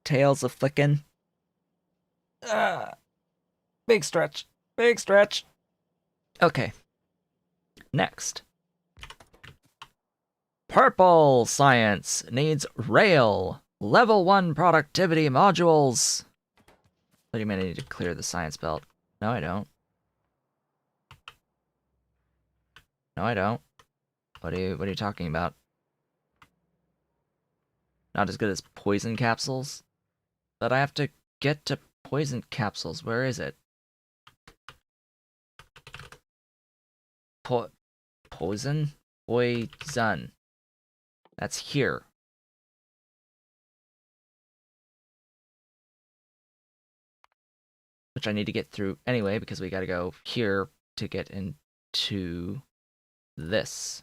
Tails a flickin'. Big stretch. Big stretch. Okay. Next. Purple science needs rail. Level 1 productivity modules. What do you mean I need to clear the science belt? No, I don't. No, I don't. What are you talking about? Not as good as poison capsules? But I have to get to poison capsules. Where is it? Poison? Poison. That's here. Which I need to get through anyway, because we gotta go here to get into this.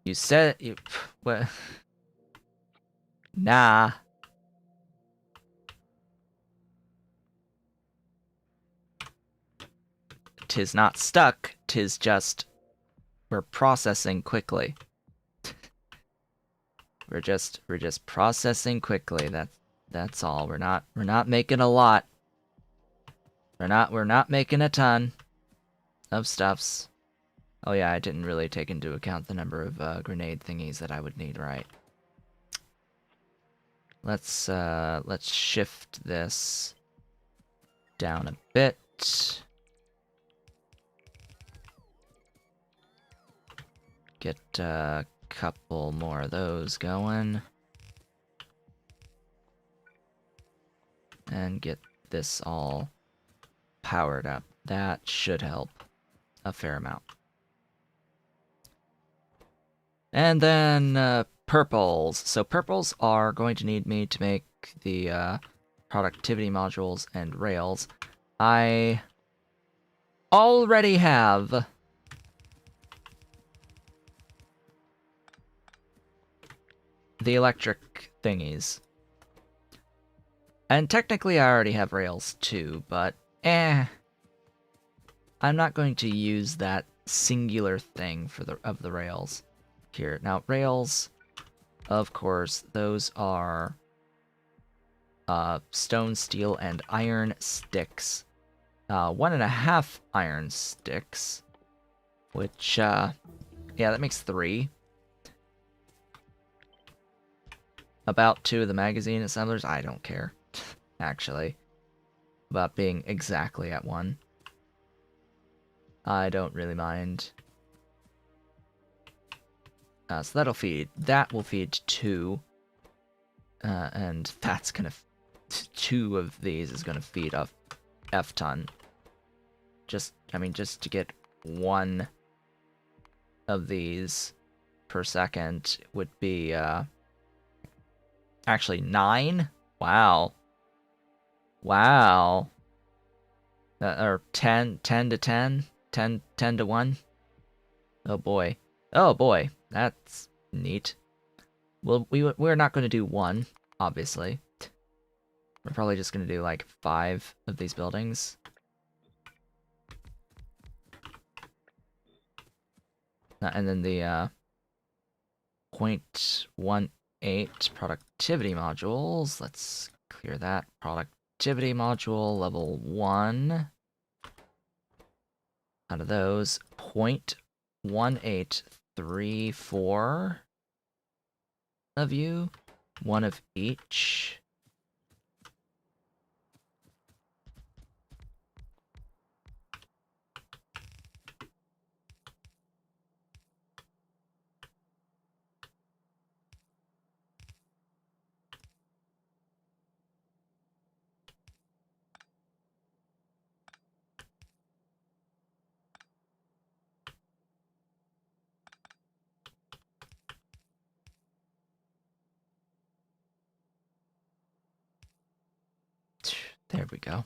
You said you... What? Nah. Tis not stuck, tis just... We're processing quickly. We're just processing quickly. That's all. We're not making a lot. We're not making a ton of stuffs. Oh yeah, I didn't really take into account the number of grenade thingies that I would need, right? Let's shift this down a bit. Get a couple more of those going. And get this all powered up. That should help a fair amount. And then purples. So purples are going to need me to make the productivity modules and rails. I already have the electric thingies. And technically I already have rails too, but I'm not going to use that singular thing for the rails here. Now rails, of course, those are stone, steel, and iron sticks. 1.5 iron sticks, which yeah, that makes 3. About 2 of the magazine assemblers. I don't care, actually, about being exactly at 1. I don't really mind. So that will feed 2. And that's gonna... 2 of these is gonna feed a F-ton. I mean, just to get 1 of these per second would be, actually 9? Wow. Wow. Or 10 to 10? 10 to 1? Oh boy. Oh boy. That's neat. Well, we're not going to do 1, obviously. We're probably just going to do like 5 of these buildings. And then the 0.18 productivity modules. Let's clear that. Productivity module level 1. Out of those, 0.1834 of you. 1 of each. There we go.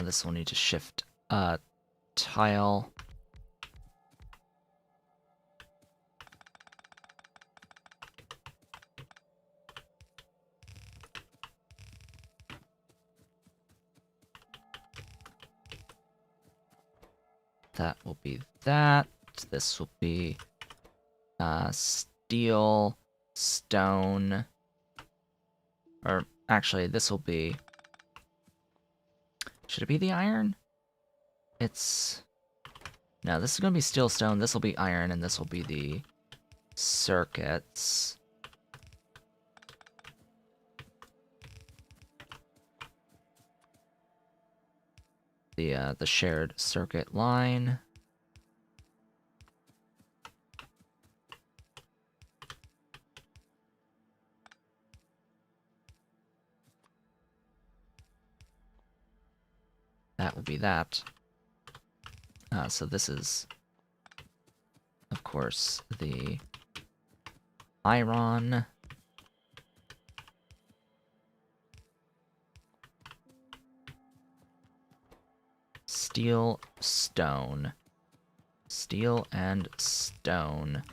This will need to shift a tile. That will be that. This will be steel, stone, or actually this will be... Should it be the iron? No, this is going to be steel, stone, this will be iron, and this will be the circuits. The shared circuit line. That will be that. So this is, of course, the iron. Steel, stone. Steel and stone.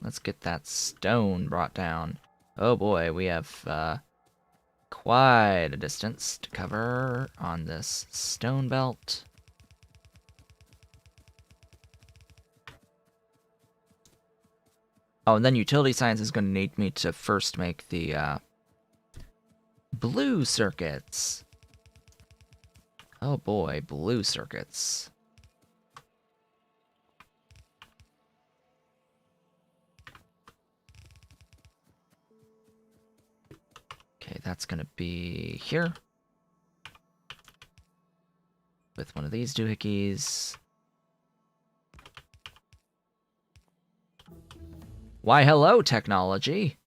Let's get that stone brought down. Oh boy, we have quite a distance to cover on this stone belt. Oh, and then utility science is going to need me to first make the blue circuits. Oh boy, blue circuits. Okay, that's going to be here. With one of these doohickeys. Why, hello, technology.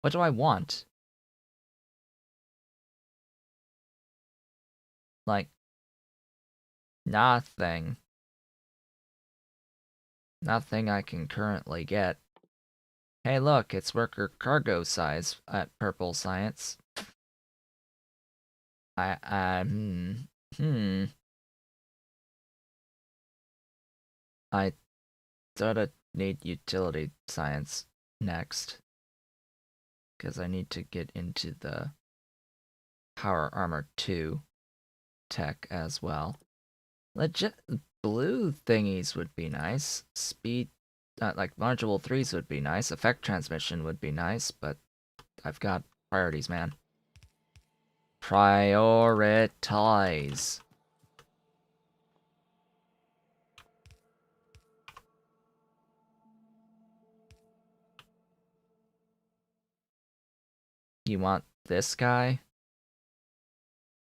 What do I want? Like, nothing. Nothing I can currently get. Hey, look, it's worker cargo size at Purple Science. I thought I'd need utility science next. Because I need to get into the Power Armor 2 tech as well. Legit blue thingies would be nice. Speed, like module 3s would be nice. Effect transmission would be nice, but I've got priorities, man. Prioritize. You want this guy?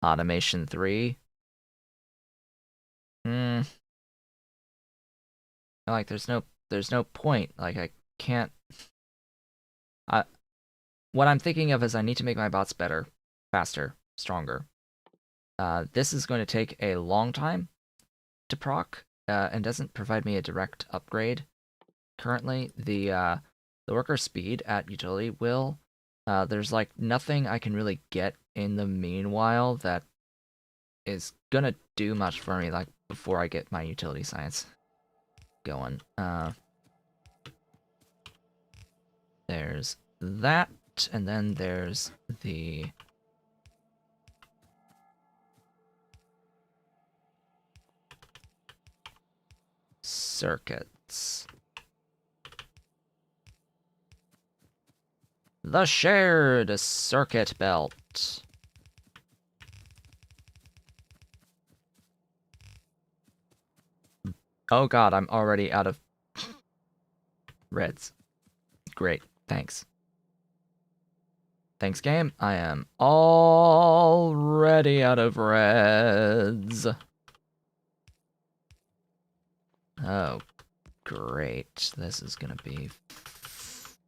Automation 3? Like, there's no point. Like, I can't... What I'm thinking of is I need to make my bots better, faster, stronger. This is going to take a long time to proc, and doesn't provide me a direct upgrade. Currently, the worker speed at utility will. There's like nothing I can really get in the meanwhile that is gonna do much for me, like before I get my utility science going. There's that, and then there's the circuits. The shared circuit belt. Oh god, I'm already out of reds. Great, thanks. Thanks, game. I am already out of reds. Oh, great. This is gonna be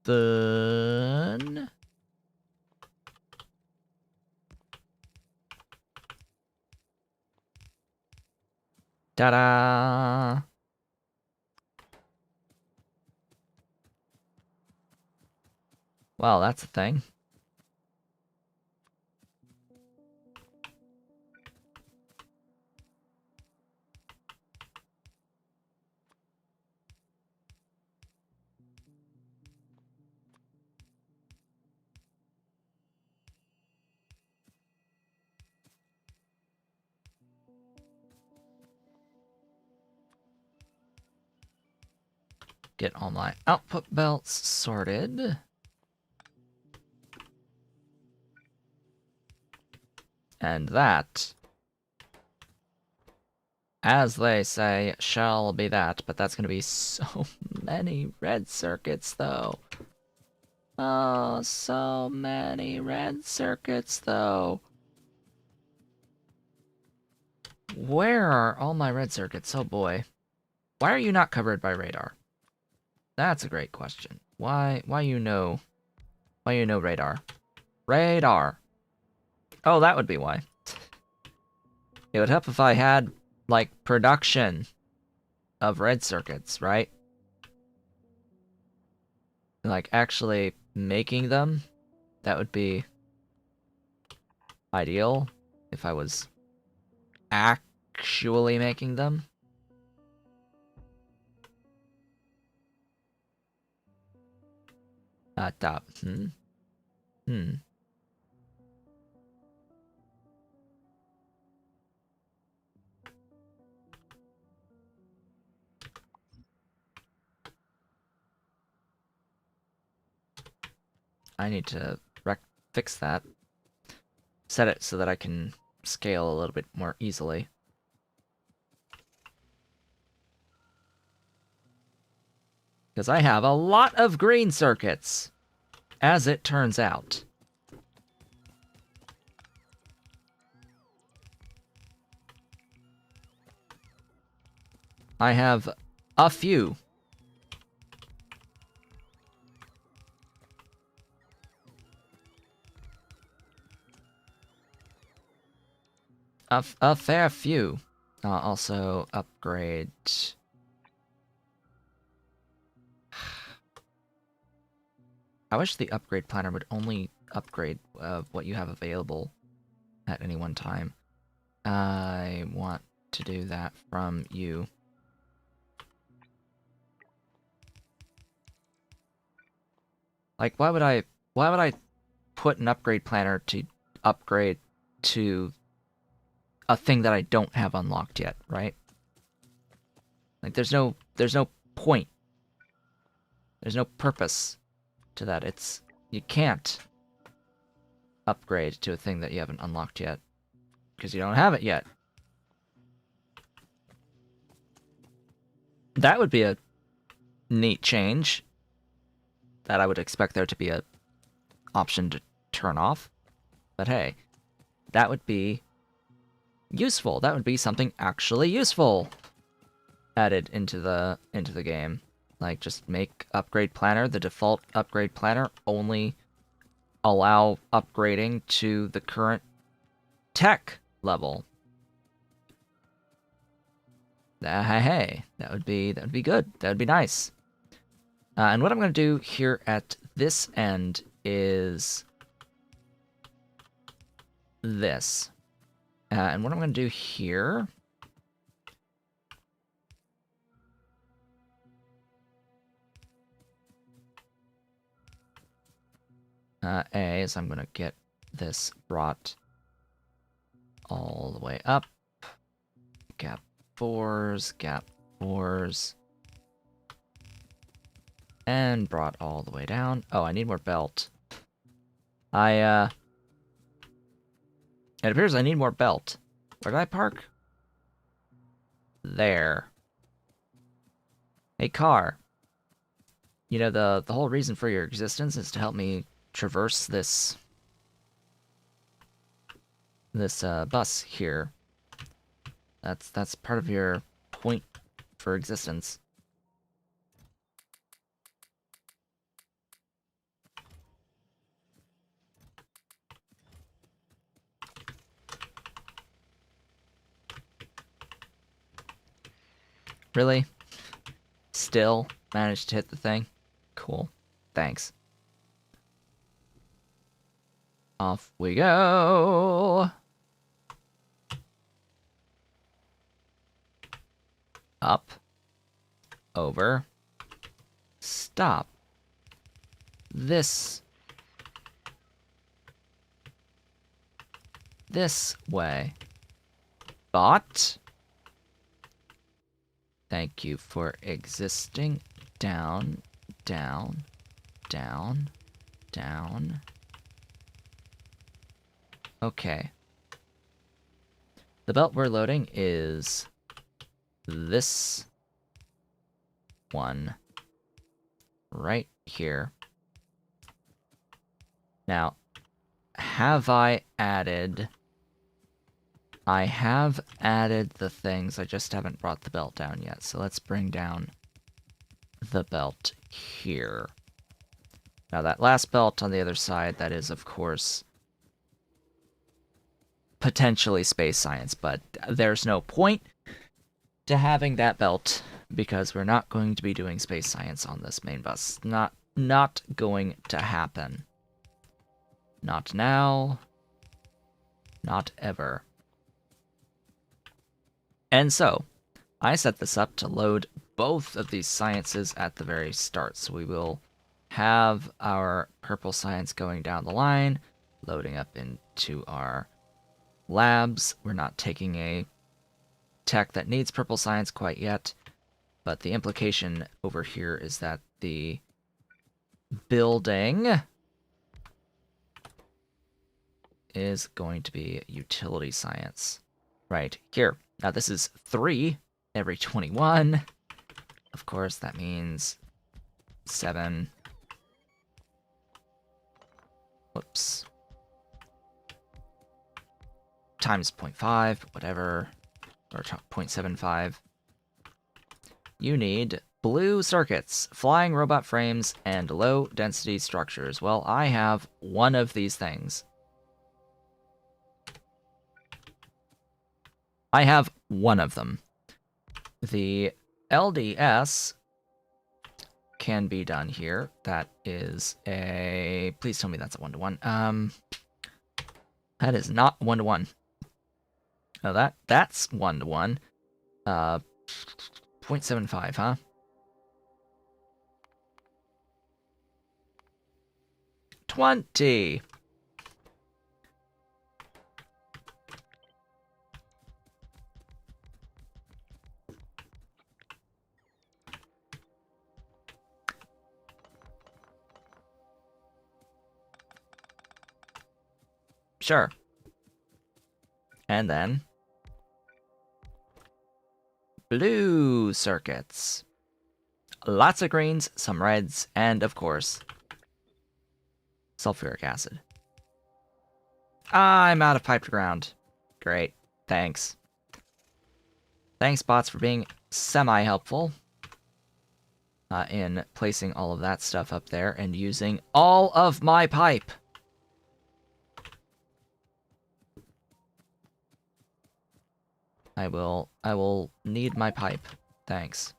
fun. Ta-da! Well, that's a thing. Get all my output belts sorted. And that, as they say, shall be that, but that's gonna be so many red circuits, though. Oh, so many red circuits, though. Where are all my red circuits? Oh boy. Why are you not covered by radar? That's a great question. Why you know radar? Radar. Oh, that would be why. It would help if I had, like, production of red circuits, right? Like, actually making them. That would be ideal if I was actually making them. Top. I need to fix that. Set it so that I can scale a little bit more easily. Because I have a lot of green circuits, as it turns out. I have a few. A fair few. Also upgrade. I wish the upgrade planner would only upgrade what you have available at any one time. I want to do that from you. Like, why would I put an upgrade planner to upgrade to a thing that I don't have unlocked yet, right? Like, there's no point. There's no purpose to that. You can't upgrade to a thing that you haven't unlocked yet because you don't have it yet. That would be a neat change that I would expect there to be a option to turn off. But hey, that would be useful. That would be something actually useful added into the game. Like, just make upgrade planner the default upgrade planner, only allow upgrading to the current tech level. Hey, that would be good. That would be nice. And what I'm going to do here at this end is this. And what I'm going to do here is I'm going to get this brought all the way up. Gap 4s, and brought all the way down. Oh, I need more belt. It appears I need more belt. Where did I park? There. Hey, car. You know, the whole reason for your existence is to help me traverse this bus here. That's part of your point for existence. Really? Still managed to hit the thing? Cool. Thanks. Off we go! Up. Over. Stop. This way. Bot. Thank you for existing. Down, down, down, down. Okay. The belt we're loading is this one right here. Now, have I added... I have added the things, I just haven't brought the belt down yet. So let's bring down the belt here. Now that last belt on the other side, that is, of course, potentially space science, but there's no point to having that belt because we're not going to be doing space science on this main bus. Not going to happen. Not now. Not ever. And so, I set this up to load both of these sciences at the very start. So we will have our purple science going down the line, loading up into our labs. We're not taking a tech that needs purple science quite yet, but the implication over here is that the building is going to be utility science. Right here. Now this is 3 every 21. Of course, that means 7. Whoops. Times 0.5, whatever. Or 0.75. You need blue circuits, flying robot frames, and low-density structures. Well, I have one of these things. I have one of them. The LDS can be done here. That is a... Please tell me that's a 1-to-1. That is not 1-to-1. Oh, that's 1-to-1. 0.75, huh? $20. Sure. And then blue circuits. Lots of greens, some reds, and of course, sulfuric acid. I'm out of pipe to ground. Great. Thanks. Thanks, bots, for being semi-helpful in placing all of that stuff up there and using all of my pipe. I will need my pipe. Thanks.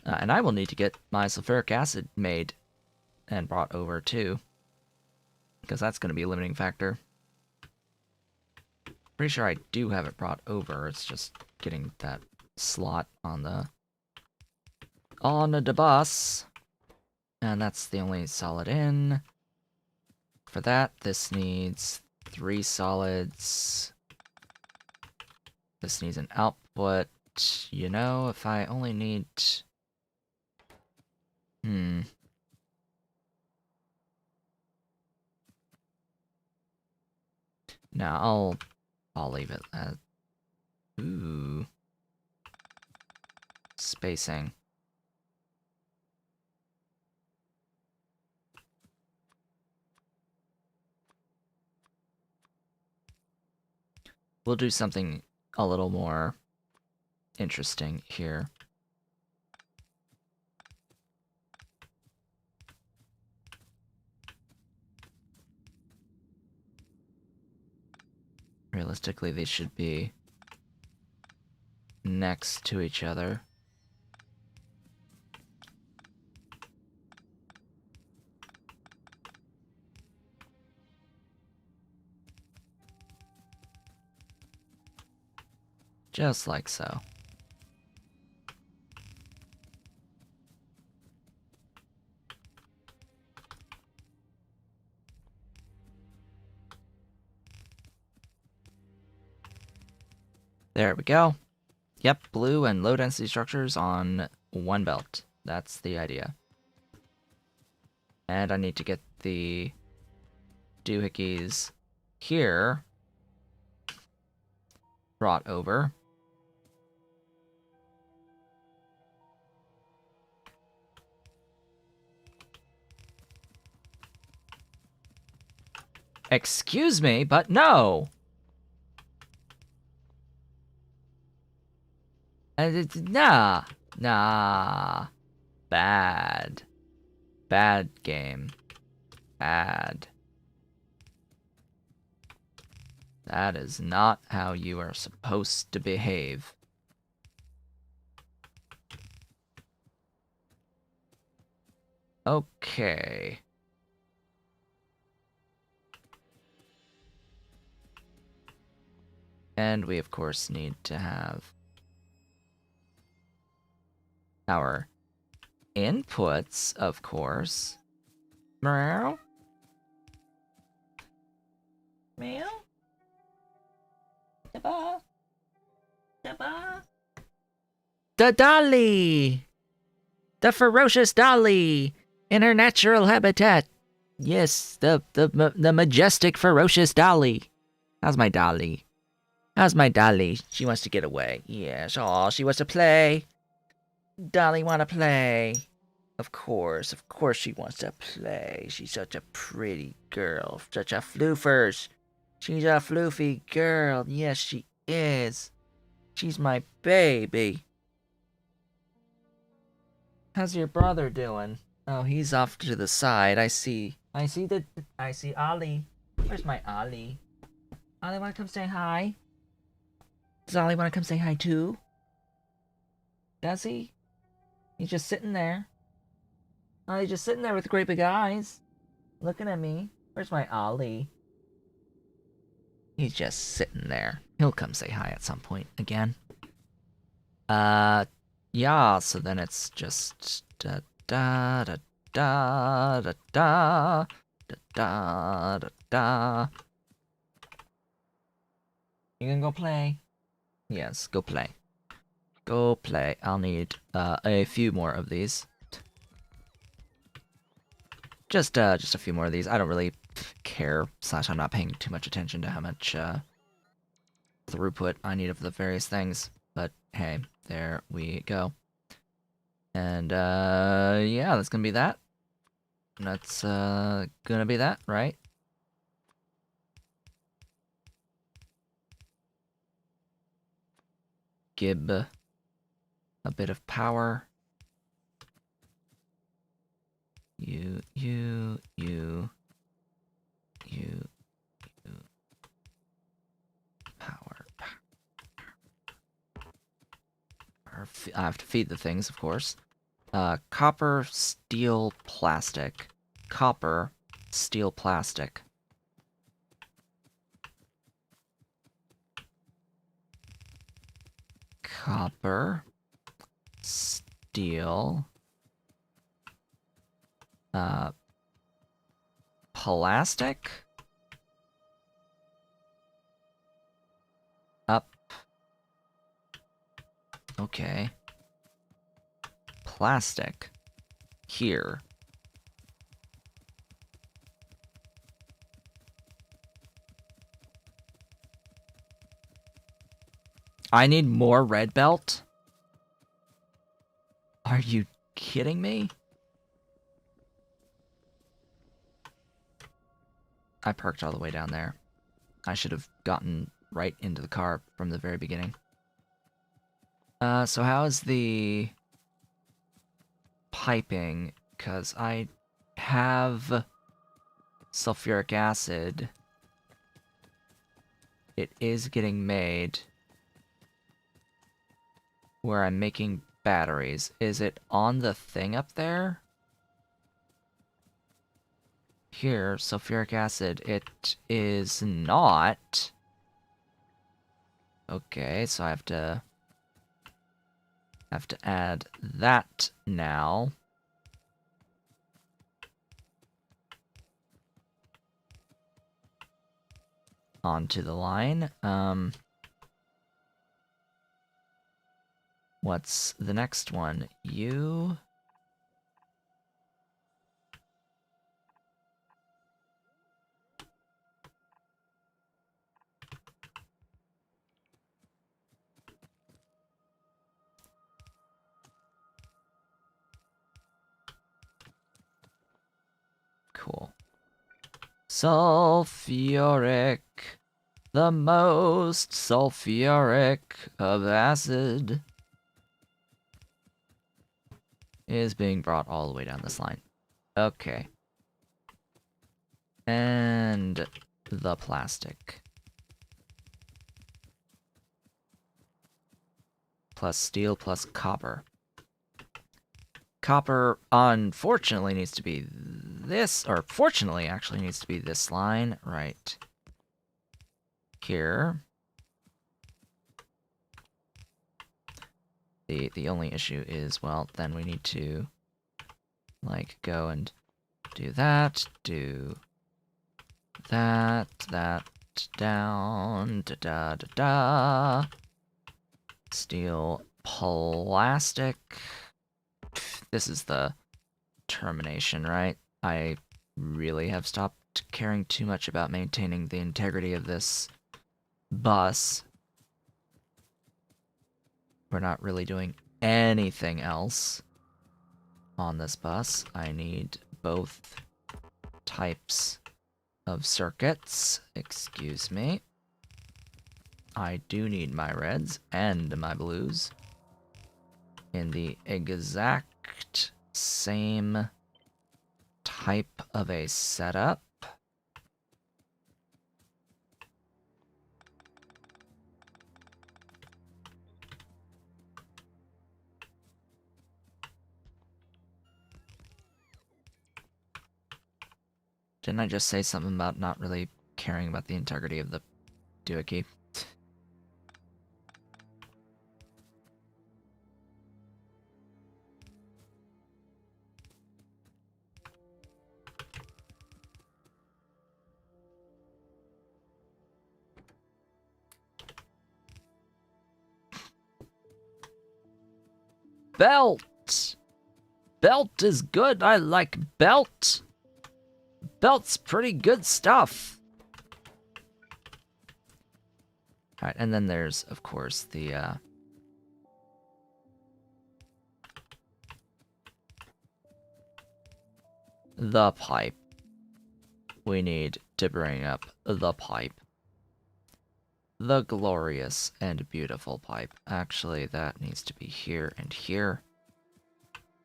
And I will need to get my sulfuric acid made and brought over too, because that's going to be a limiting factor. Pretty sure I do have it brought over. It's just getting that slot on the bus, and that's the only solid in. For that, this needs 3 solids. This needs an output. You know, if I only need... No, I'll leave it at... Ooh. Spacing. We'll do something a little more interesting here. Realistically, they should be next to each other. Just like so. There we go. Yep, blue and low density structures on one belt. That's the idea. And I need to get the doohickeys here brought over. Excuse me, but no! Nah. Bad. Bad game. Bad. That is not how you are supposed to behave. Okay. And we, of course, need to have our inputs, of course. Meow? Meow? Da-ba? Da-ba? The dolly! The ferocious dolly! In her natural habitat. Yes, the majestic, ferocious Dolly. How's my Dolly? How's my Dolly? She wants to get away. Yes, aw, she wants to play. Dolly wanna play. Of course she wants to play. She's such a pretty girl. Such a floofers. She's a floofy girl. Yes, she is. She's my baby. How's your brother doing? Oh, he's off to the side. I see Ollie. Where's my Ollie? Ollie wanna come say hi? Does Ollie wanna come say hi too? Does he? He's just sitting there. Ollie's just sitting there with great big eyes. Looking at me. Where's my Ollie? He's just sitting there. He'll come say hi at some point again. Yeah, so then it's just da da da da da da da da da. You gonna go play? Yes, go play. Go play. I'll need a few more of these. Just a few more of these. I don't really care, / I'm not paying too much attention to how much throughput I need of the various things. But hey, there we go. And yeah, that's gonna be that. That's gonna be that, right? Gib a bit of power. You. Power. I have to feed the things, of course. Copper, steel, plastic. Copper, steel, plastic. Copper, steel, plastic? Up. Okay. Plastic. Here. I need more red belt? Are you kidding me? I parked all the way down there. I should have gotten right into the car from the very beginning. So how is the piping? Because I have sulfuric acid. It is getting made where I'm making batteries. Is it on the thing up there? Here, sulfuric acid. It is not. Okay, so I have to add that now. Onto the line. What's the next one? You. Cool. Sulfuric. The most sulfuric of acid is being brought all the way down this line. Okay. And the plastic. Plus steel plus copper. Copper, unfortunately, needs to be this, or fortunately, actually needs to be this line right here. The only issue is, well, then we need to, like, go and do that, that down, da-da-da-da. Steel, plastic. This is the termination, right? I really have stopped caring too much about maintaining the integrity of this bus. We're not really doing anything else on this bus. I need both types of circuits. Excuse me. I do need my reds and my blues in the exact same type of a setup. Didn't I just say something about not really caring about the integrity of the doohickey? Belt! Belt is good. I like belt. Belt's pretty good stuff. Alright, and then there's, of course, the pipe. We need to bring up the pipe. The glorious and beautiful pipe. Actually, that needs to be here and here.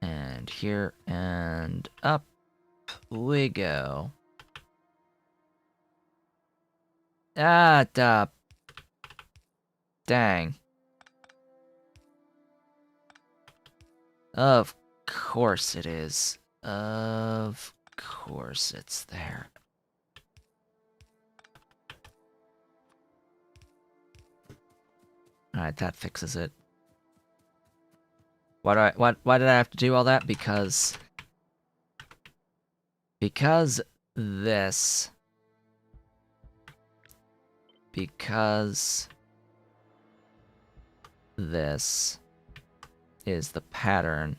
And here, and up we go. Ah, dang. Of course it is. Of course it's there. Alright, that fixes it. Why did I have to do all that? Because this. Because this is the pattern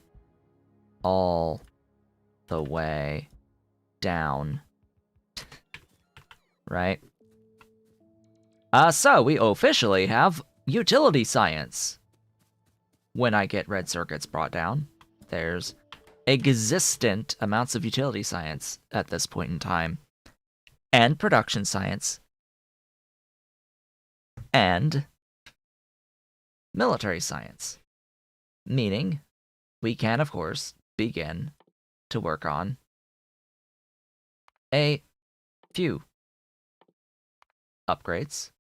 all the way down. Right? So we officially have utility science. When I get red circuits brought down, there's existent amounts of utility science at this point in time, and production science, and military science. Meaning, we can, of course, begin to work on a few upgrades.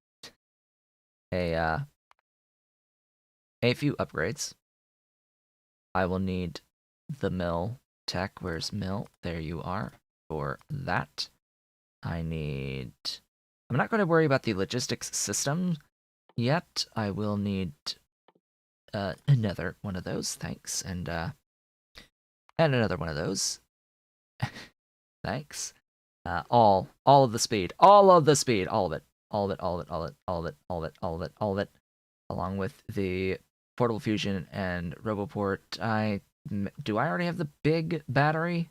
A few upgrades. I will need the mill tech. Where's mill? There you are. For that, I'm not going to worry about the logistics system yet. I will need another one of those. Thanks, and another one of those. Thanks. All of the speed, all of the speed, all of it, all of it, all of it, all of it, all of it, all of it, all of it, all of it, along with the portable fusion and RoboPort. Do I already have the big battery?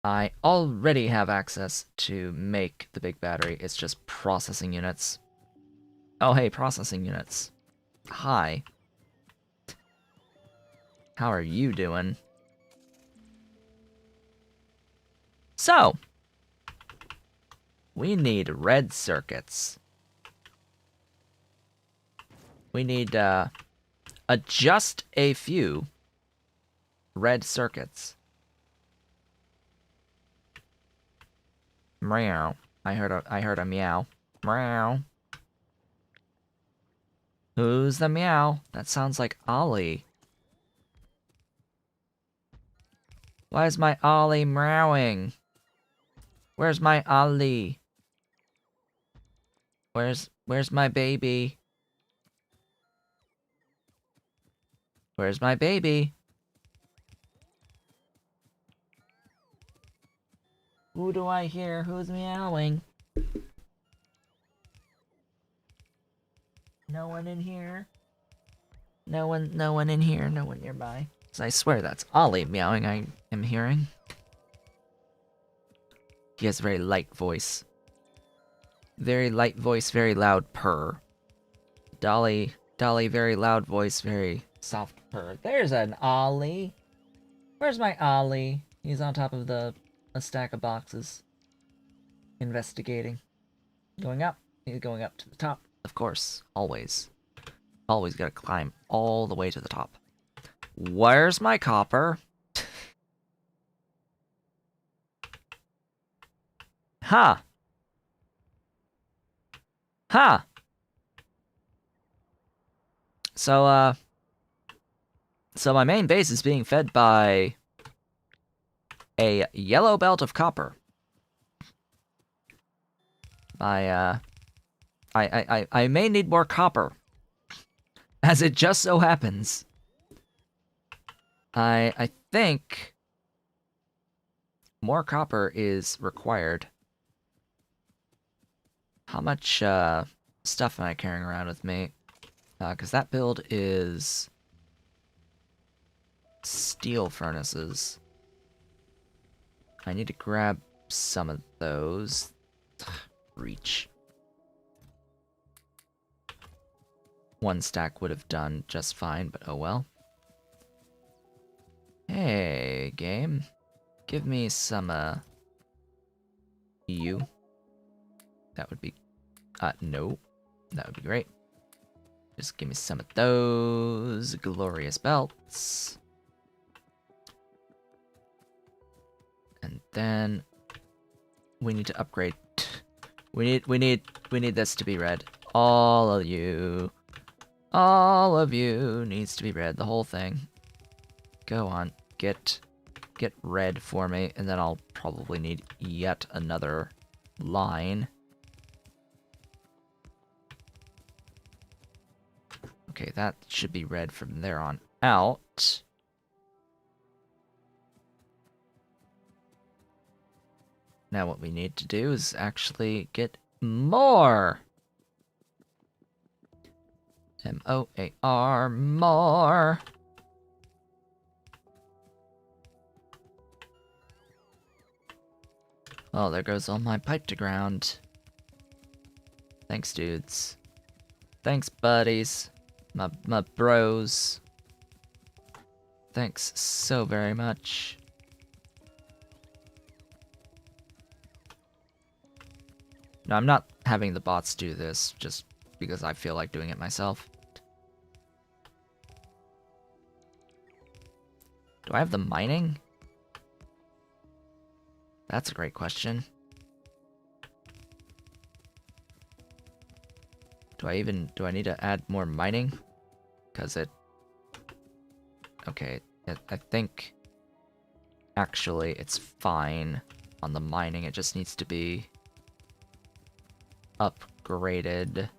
I already have access to make the big battery. It's just processing units. Oh, hey, processing units. Hi. How are you doing? So, we need red circuits. We need, just a few red circuits. Meow. I heard a meow. Meow. Who's the meow? That sounds like Ollie. Why is my Ollie meowing? Where's my Ollie? Where's my baby? Where's my baby? Who do I hear? Who's meowing? No one in here? No one in here, no one nearby. I swear that's Ollie meowing I am hearing. He has a very light voice. Very light voice, very loud purr. Dolly, very loud voice, very soft purr. There's an Ollie. Where's my Ollie? He's on top of a stack of boxes. Investigating. Going up. He's going up to the top. Of course. Always. Always gotta climb all the way to the top. Where's my copper? Ha! Ha! So my main base is being fed by a yellow belt of copper. I may need more copper. As it just so happens. I think more copper is required. How much stuff am I carrying around with me? Because that build is steel furnaces. I need to grab some of those. Reach. One stack would have done just fine, but oh well. Hey, game. Give me some, you. That would be, no. That would be great. Just give me some of those glorious belts. And then we need to upgrade. We need this to be red. All of you needs to be red. The whole thing. Go on, get red for me, and then I'll probably need yet another line. Okay, that should be red from there on out. Now what we need to do is actually get more. M-O-A-R, more. Oh, there goes all my pipe to ground. Thanks, dudes. Thanks, buddies. My bros. Thanks so very much. No, I'm not having the bots do this, just because I feel like doing it myself. Do I have the mining? That's a great question. Do I need to add more mining? Because okay, I think actually it's fine on the mining, it just needs to be upgraded,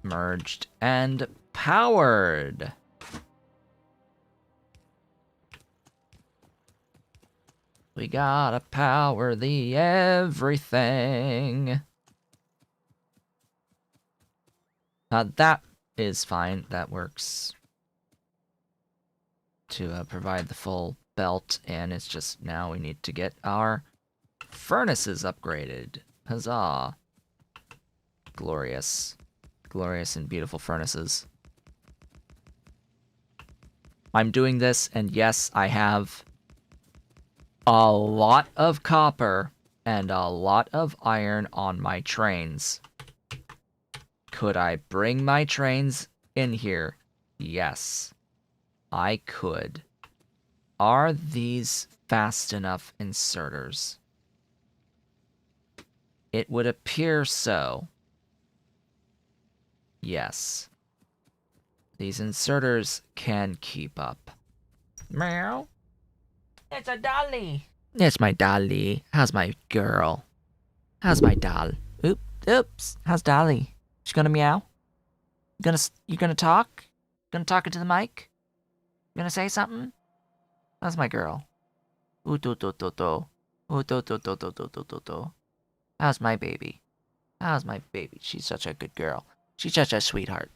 merged, and powered. We gotta power the everything. That is fine. That works to provide the full belt, and it's just now we need to get our furnaces upgraded. Huzzah. Glorious. Glorious and beautiful furnaces. I'm doing this, and yes, I have a lot of copper and a lot of iron on my trains. Could I bring my trains in here? Yes, I could. Are these fast enough inserters? It would appear so. Yes. These inserters can keep up. Meow. It's a dolly. It's my dolly. How's my girl? How's my doll? Oops. How's Dolly? She gonna meow? You gonna talk? Gonna talk into the mic? Gonna say something? How's my girl? Ooh do do do do. Ooh do do do do do do do do. How's my baby? How's my baby? She's such a good girl. She's such a sweetheart.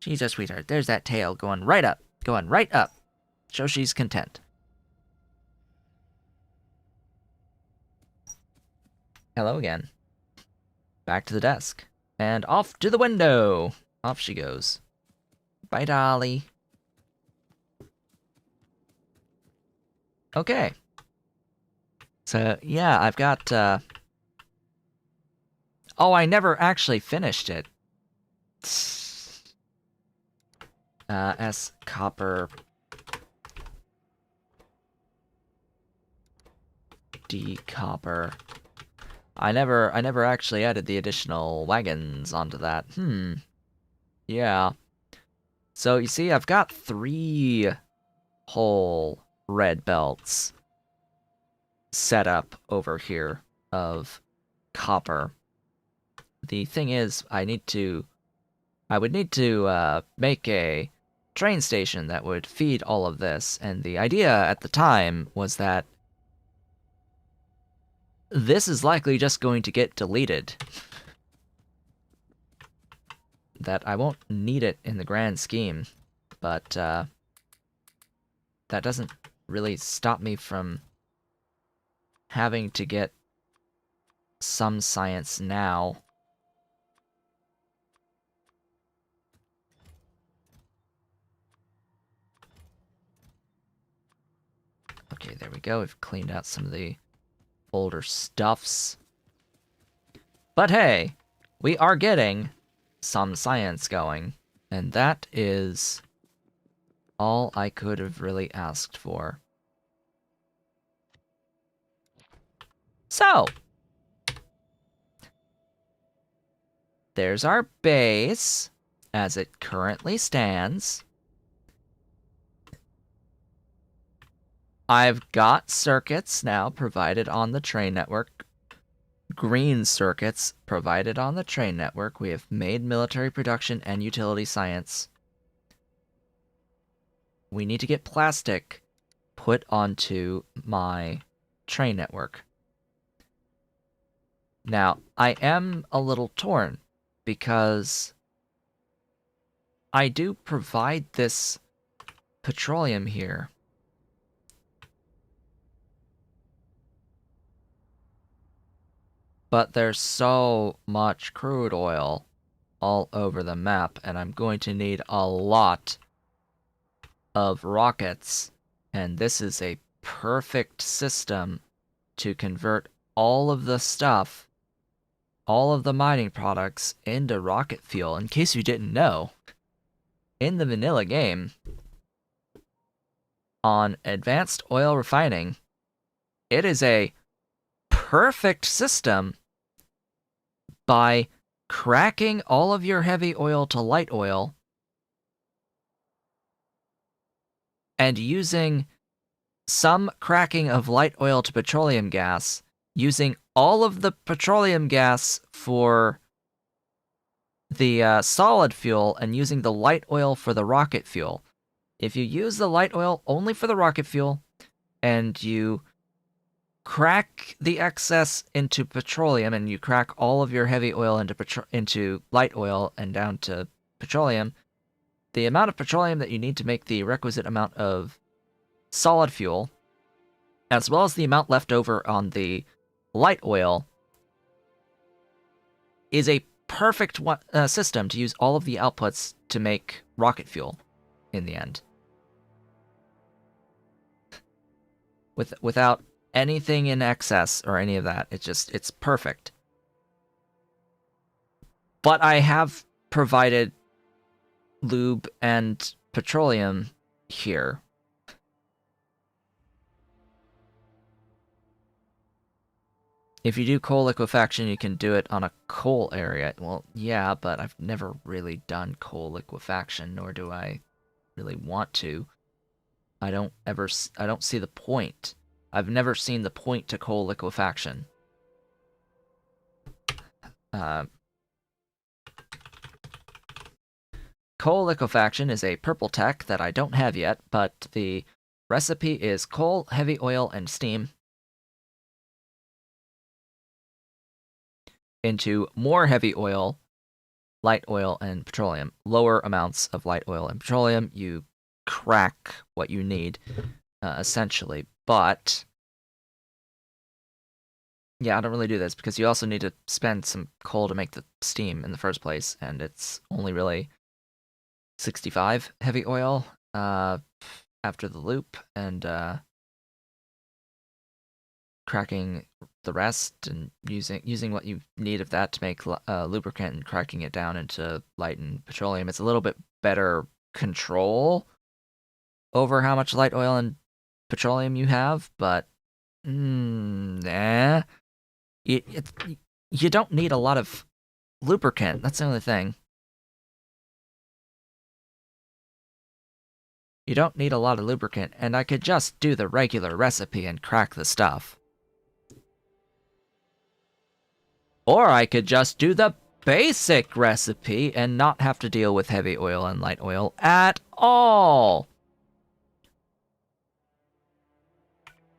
She's a sweetheart. There's that tail going right up. Going right up. So she's content. Hello again. Back to the desk. And off to the window. Off she goes. Bye, Dolly. Okay. So, yeah, I've got, Oh, I never actually finished it. S copper. D copper. I never actually added the additional wagons onto that. Yeah. So, you see, I've got 3 whole red belts set up over here of copper. The thing is, I would need to make a train station that would feed all of this, and the idea at the time was that this is likely just going to get deleted. That I won't need it in the grand scheme, but that doesn't really stop me from having to get some science now. Okay, there we go. We've cleaned out some of the older stuffs. But hey, we are getting some science going, and that is all I could have really asked for. So, there's our base as it currently stands. I've got circuits now provided on the train network. Green circuits provided on the train network. We have made military production and utility science. We need to get plastic put onto my train network. Now, I am a little torn because I do provide this petroleum here. But there's so much crude oil all over the map, and I'm going to need a lot of rockets, and this is a perfect system to convert all of the stuff, all of the mining products, into rocket fuel. In case you didn't know, in the vanilla game, on advanced oil refining, it is a perfect system by cracking all of your heavy oil to light oil and using some cracking of light oil to petroleum gas, using all of the petroleum gas for the solid fuel and using the light oil for the rocket fuel. If you use the light oil only for the rocket fuel and you crack the excess into petroleum and you crack all of your heavy oil into light oil and down to petroleum, the amount of petroleum that you need to make the requisite amount of solid fuel, as well as the amount left over on the light oil, is a perfect system to use all of the outputs to make rocket fuel in the end. Without anything in excess or any of that, it's perfect. But I have provided lube and petroleum here. If you do coal liquefaction, you can do it on a coal area. Well, yeah, but I've never really done coal liquefaction, nor do I really want to. I don't see the point. I've never seen the point to coal liquefaction. Coal liquefaction is a purple tech that I don't have yet, but the recipe is coal, heavy oil, and steam into more heavy oil, light oil and petroleum. Lower amounts of light oil and petroleum, you crack what you need, essentially. But yeah, I don't really do this because you also need to spend some coal to make the steam in the first place, and it's only really 65 heavy oil after the loop, and cracking the rest and using what you need of that to make lubricant and cracking it down into light and petroleum. It's a little bit better control over how much light oil and petroleum you have, but nah. You don't need a lot of lubricant. That's the only thing. You don't need a lot of lubricant, and I could just do the regular recipe and crack the stuff. Or I could just do the basic recipe and not have to deal with heavy oil and light oil at all.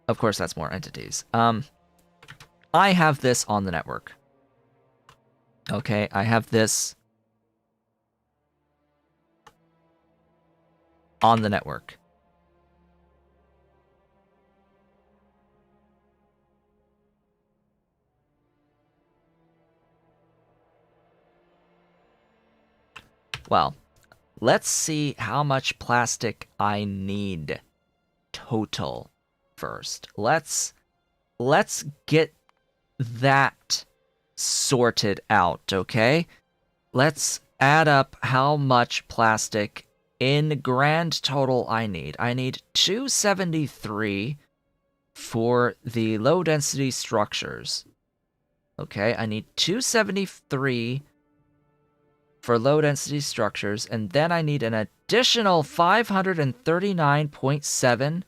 Of course, that's more entities. I have this on the network. Okay, I have this on the network. Well, let's see how much plastic I need total first. Let's get that sorted out, okay? Let's add up how much plastic in grand total I need. I need 273 for the low density structures. Okay, I need 273 for low density structures, and then I need an additional 539.7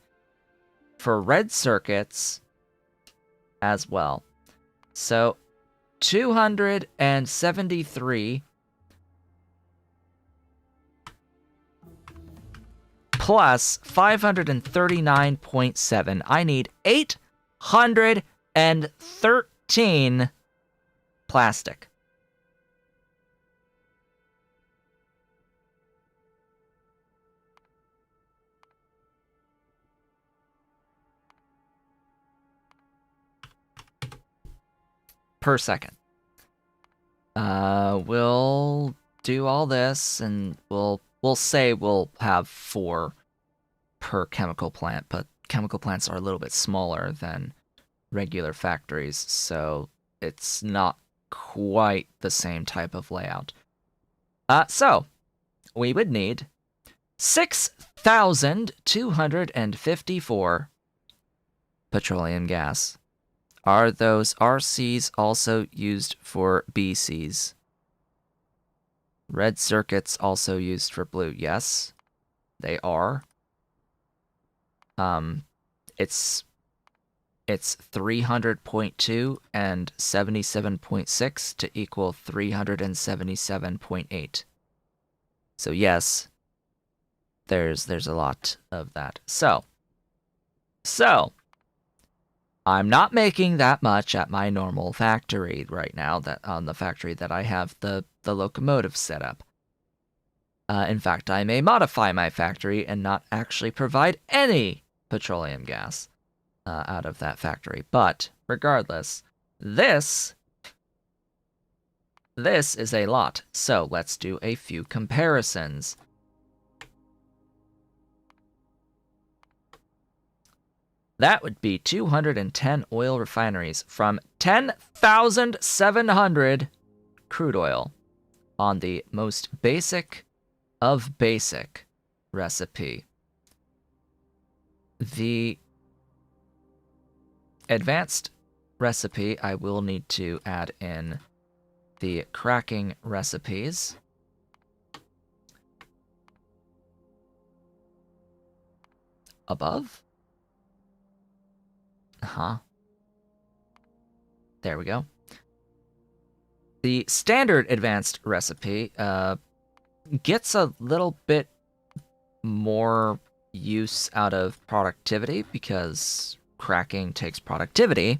for red circuits as well. So 273 plus 539.7. I need 813 plastic. Per second. We'll do all this, and we'll say we'll have 4 per chemical plant, but chemical plants are a little bit smaller than regular factories, so it's not quite the same type of layout. So we would need 6,254 petroleum gas. Are those RCs also used for BCs? Red circuits also used for blue. Yes, they are. It's 300.2 and 77.6 to equal 377.8. So yes, there's a lot of that. So I'm not making that much at my normal factory right now, that on the factory that I have the locomotive set up. In fact, I may modify my factory and not actually provide any petroleum gas out of that factory. But regardless, this is a lot. So let's do a few comparisons. That would be 210 oil refineries from 10,700 crude oil on the most basic of basic recipe. The advanced recipe, I will need to add in the cracking recipes. Above? There we go. The standard advanced recipe gets a little bit more use out of productivity because cracking takes productivity.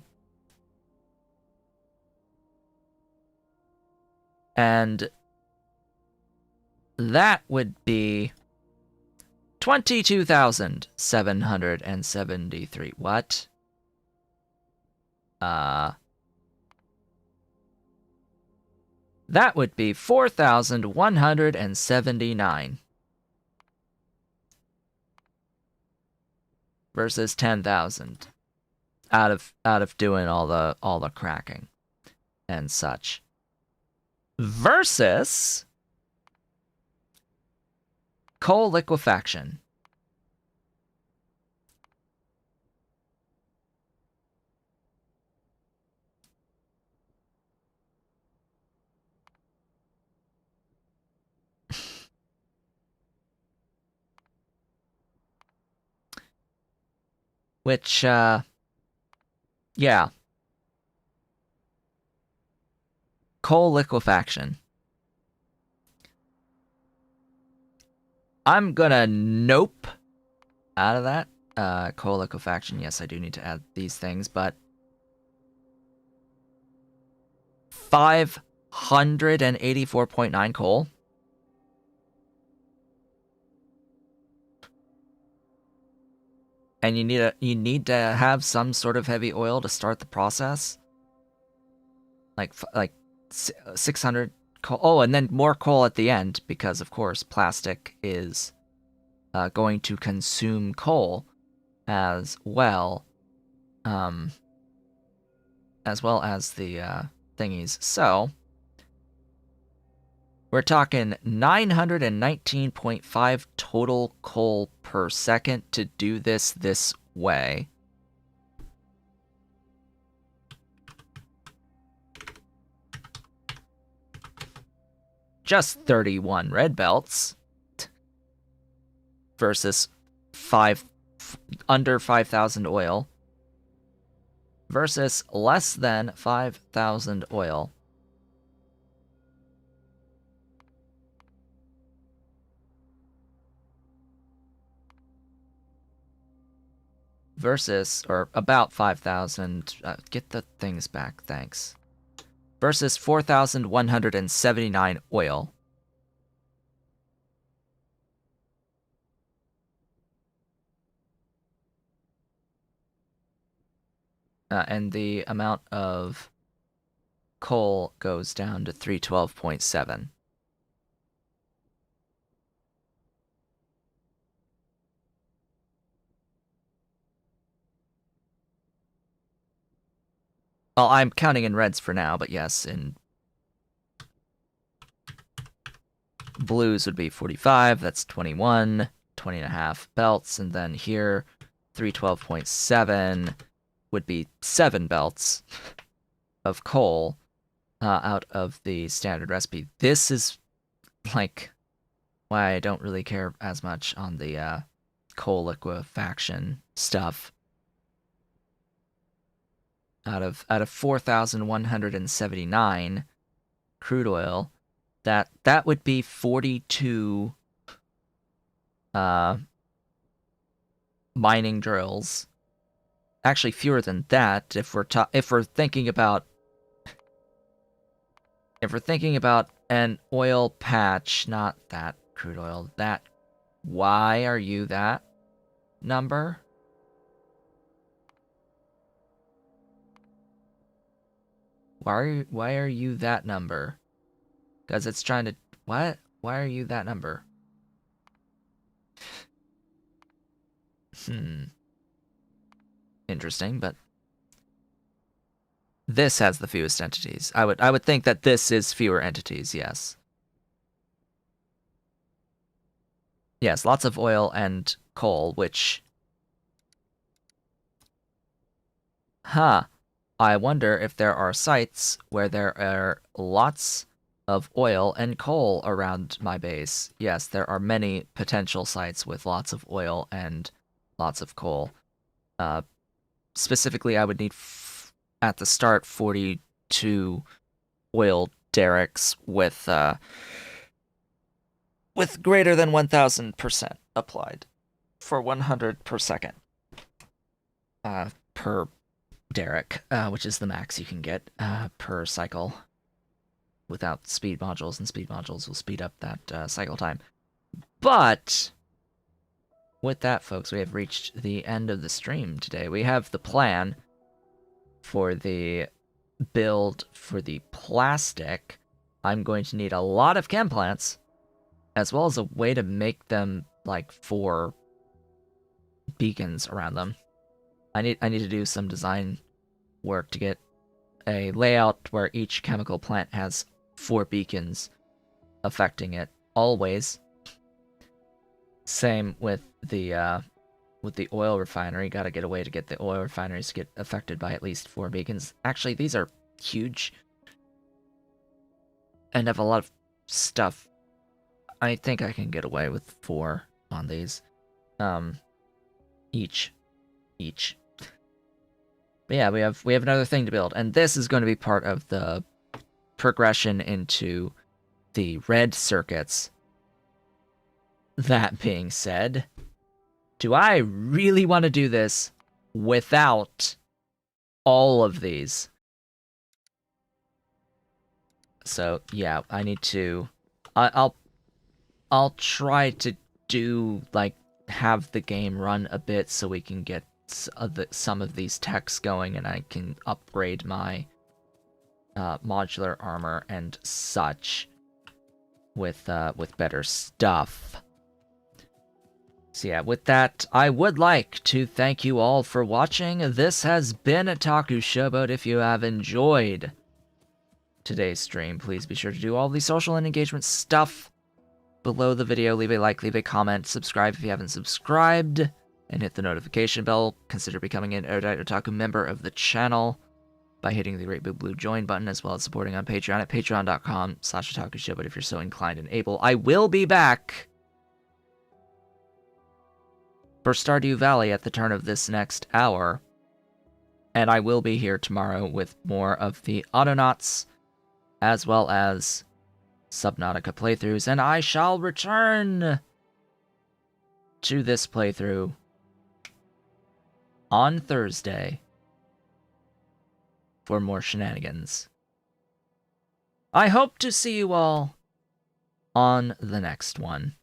And that would be 22,773. What? That would be 4,179 versus 10,000 out of doing all the cracking and such. Versus coal liquefaction. Which, yeah. Coal liquefaction. I'm gonna nope out of that. Coal liquefaction, yes, I do need to add these things, but 584.9 coal. And you need to have some sort of heavy oil to start the process. Like 600 coal. Oh, and then more coal at the end because of course plastic is going to consume coal as well as the thingies. So we're talking 919.5 total coal per second to do this way. Just 31 red belts versus under 5,000 oil versus less than 5,000 oil. Versus, or about 5,000, get the things back, thanks. Versus 4,179 oil. And the amount of coal goes down to 312.7. Well, I'm counting in reds for now, but yes, in blues would be 45, that's 21, 20 and a half belts, and then here, 312.7 would be 7 belts of coal out of the standard recipe. This is, like, why I don't really care as much on the coal liquefaction stuff. Out of 4,179 crude oil, that would be 42 mining drills. Actually, fewer than that if we're thinking about an oil patch, not that crude oil. That, why are you that number? Why are you that number? Because it's trying to... What? Why are you that number? Interesting, but... This has the fewest entities. I would think that this is fewer entities, yes. Yes, lots of oil and coal, which... Huh. I wonder if there are sites where there are lots of oil and coal around my base. Yes, there are many potential sites with lots of oil and lots of coal. Specifically, I would need, at the start, 42 oil derricks with greater than 1,000% applied for 100 per second per derrick, which is the max you can get per cycle. without speed modules, and speed modules will speed up that cycle time. But with that, folks, we have reached the end of the stream today. We have the plan for the build for the plastic. I'm going to need a lot of chem plants, as well as a way to make them like 4 beacons around them. I need to do some design work to get a layout where each chemical plant has 4 beacons affecting it always. Same with the oil refinery. Gotta get a way to get the oil refineries to get affected by at least 4 beacons. Actually, these are huge and have a lot of stuff. I think I can get away with 4 on these. Each. But yeah, we have another thing to build, and this is going to be part of the progression into the red circuits. That being said, do I really want to do this without all of these? So yeah, I need to. I'll try to do like have the game run a bit so we can get some of these techs going, and I can upgrade my modular armor and such with better stuff. So yeah, with that, I would like to thank you all for watching. This has been Taku Showboat. If you have enjoyed today's stream, please be sure to do all the social and engagement stuff below the video. Leave a like, leave a comment, subscribe if you haven't subscribed, and hit the notification bell. Consider becoming an Erudite Otaku member of the channel by hitting the great big blue join button, as well as supporting on Patreon at patreon.com/otakushowboat if you're so inclined and able. I will be back for Stardew Valley at the turn of this next hour, and I will be here tomorrow with more of the Autonauts, as well as Subnautica playthroughs, and I shall return to this playthrough on Thursday for more shenanigans. I hope to see you all on the next one.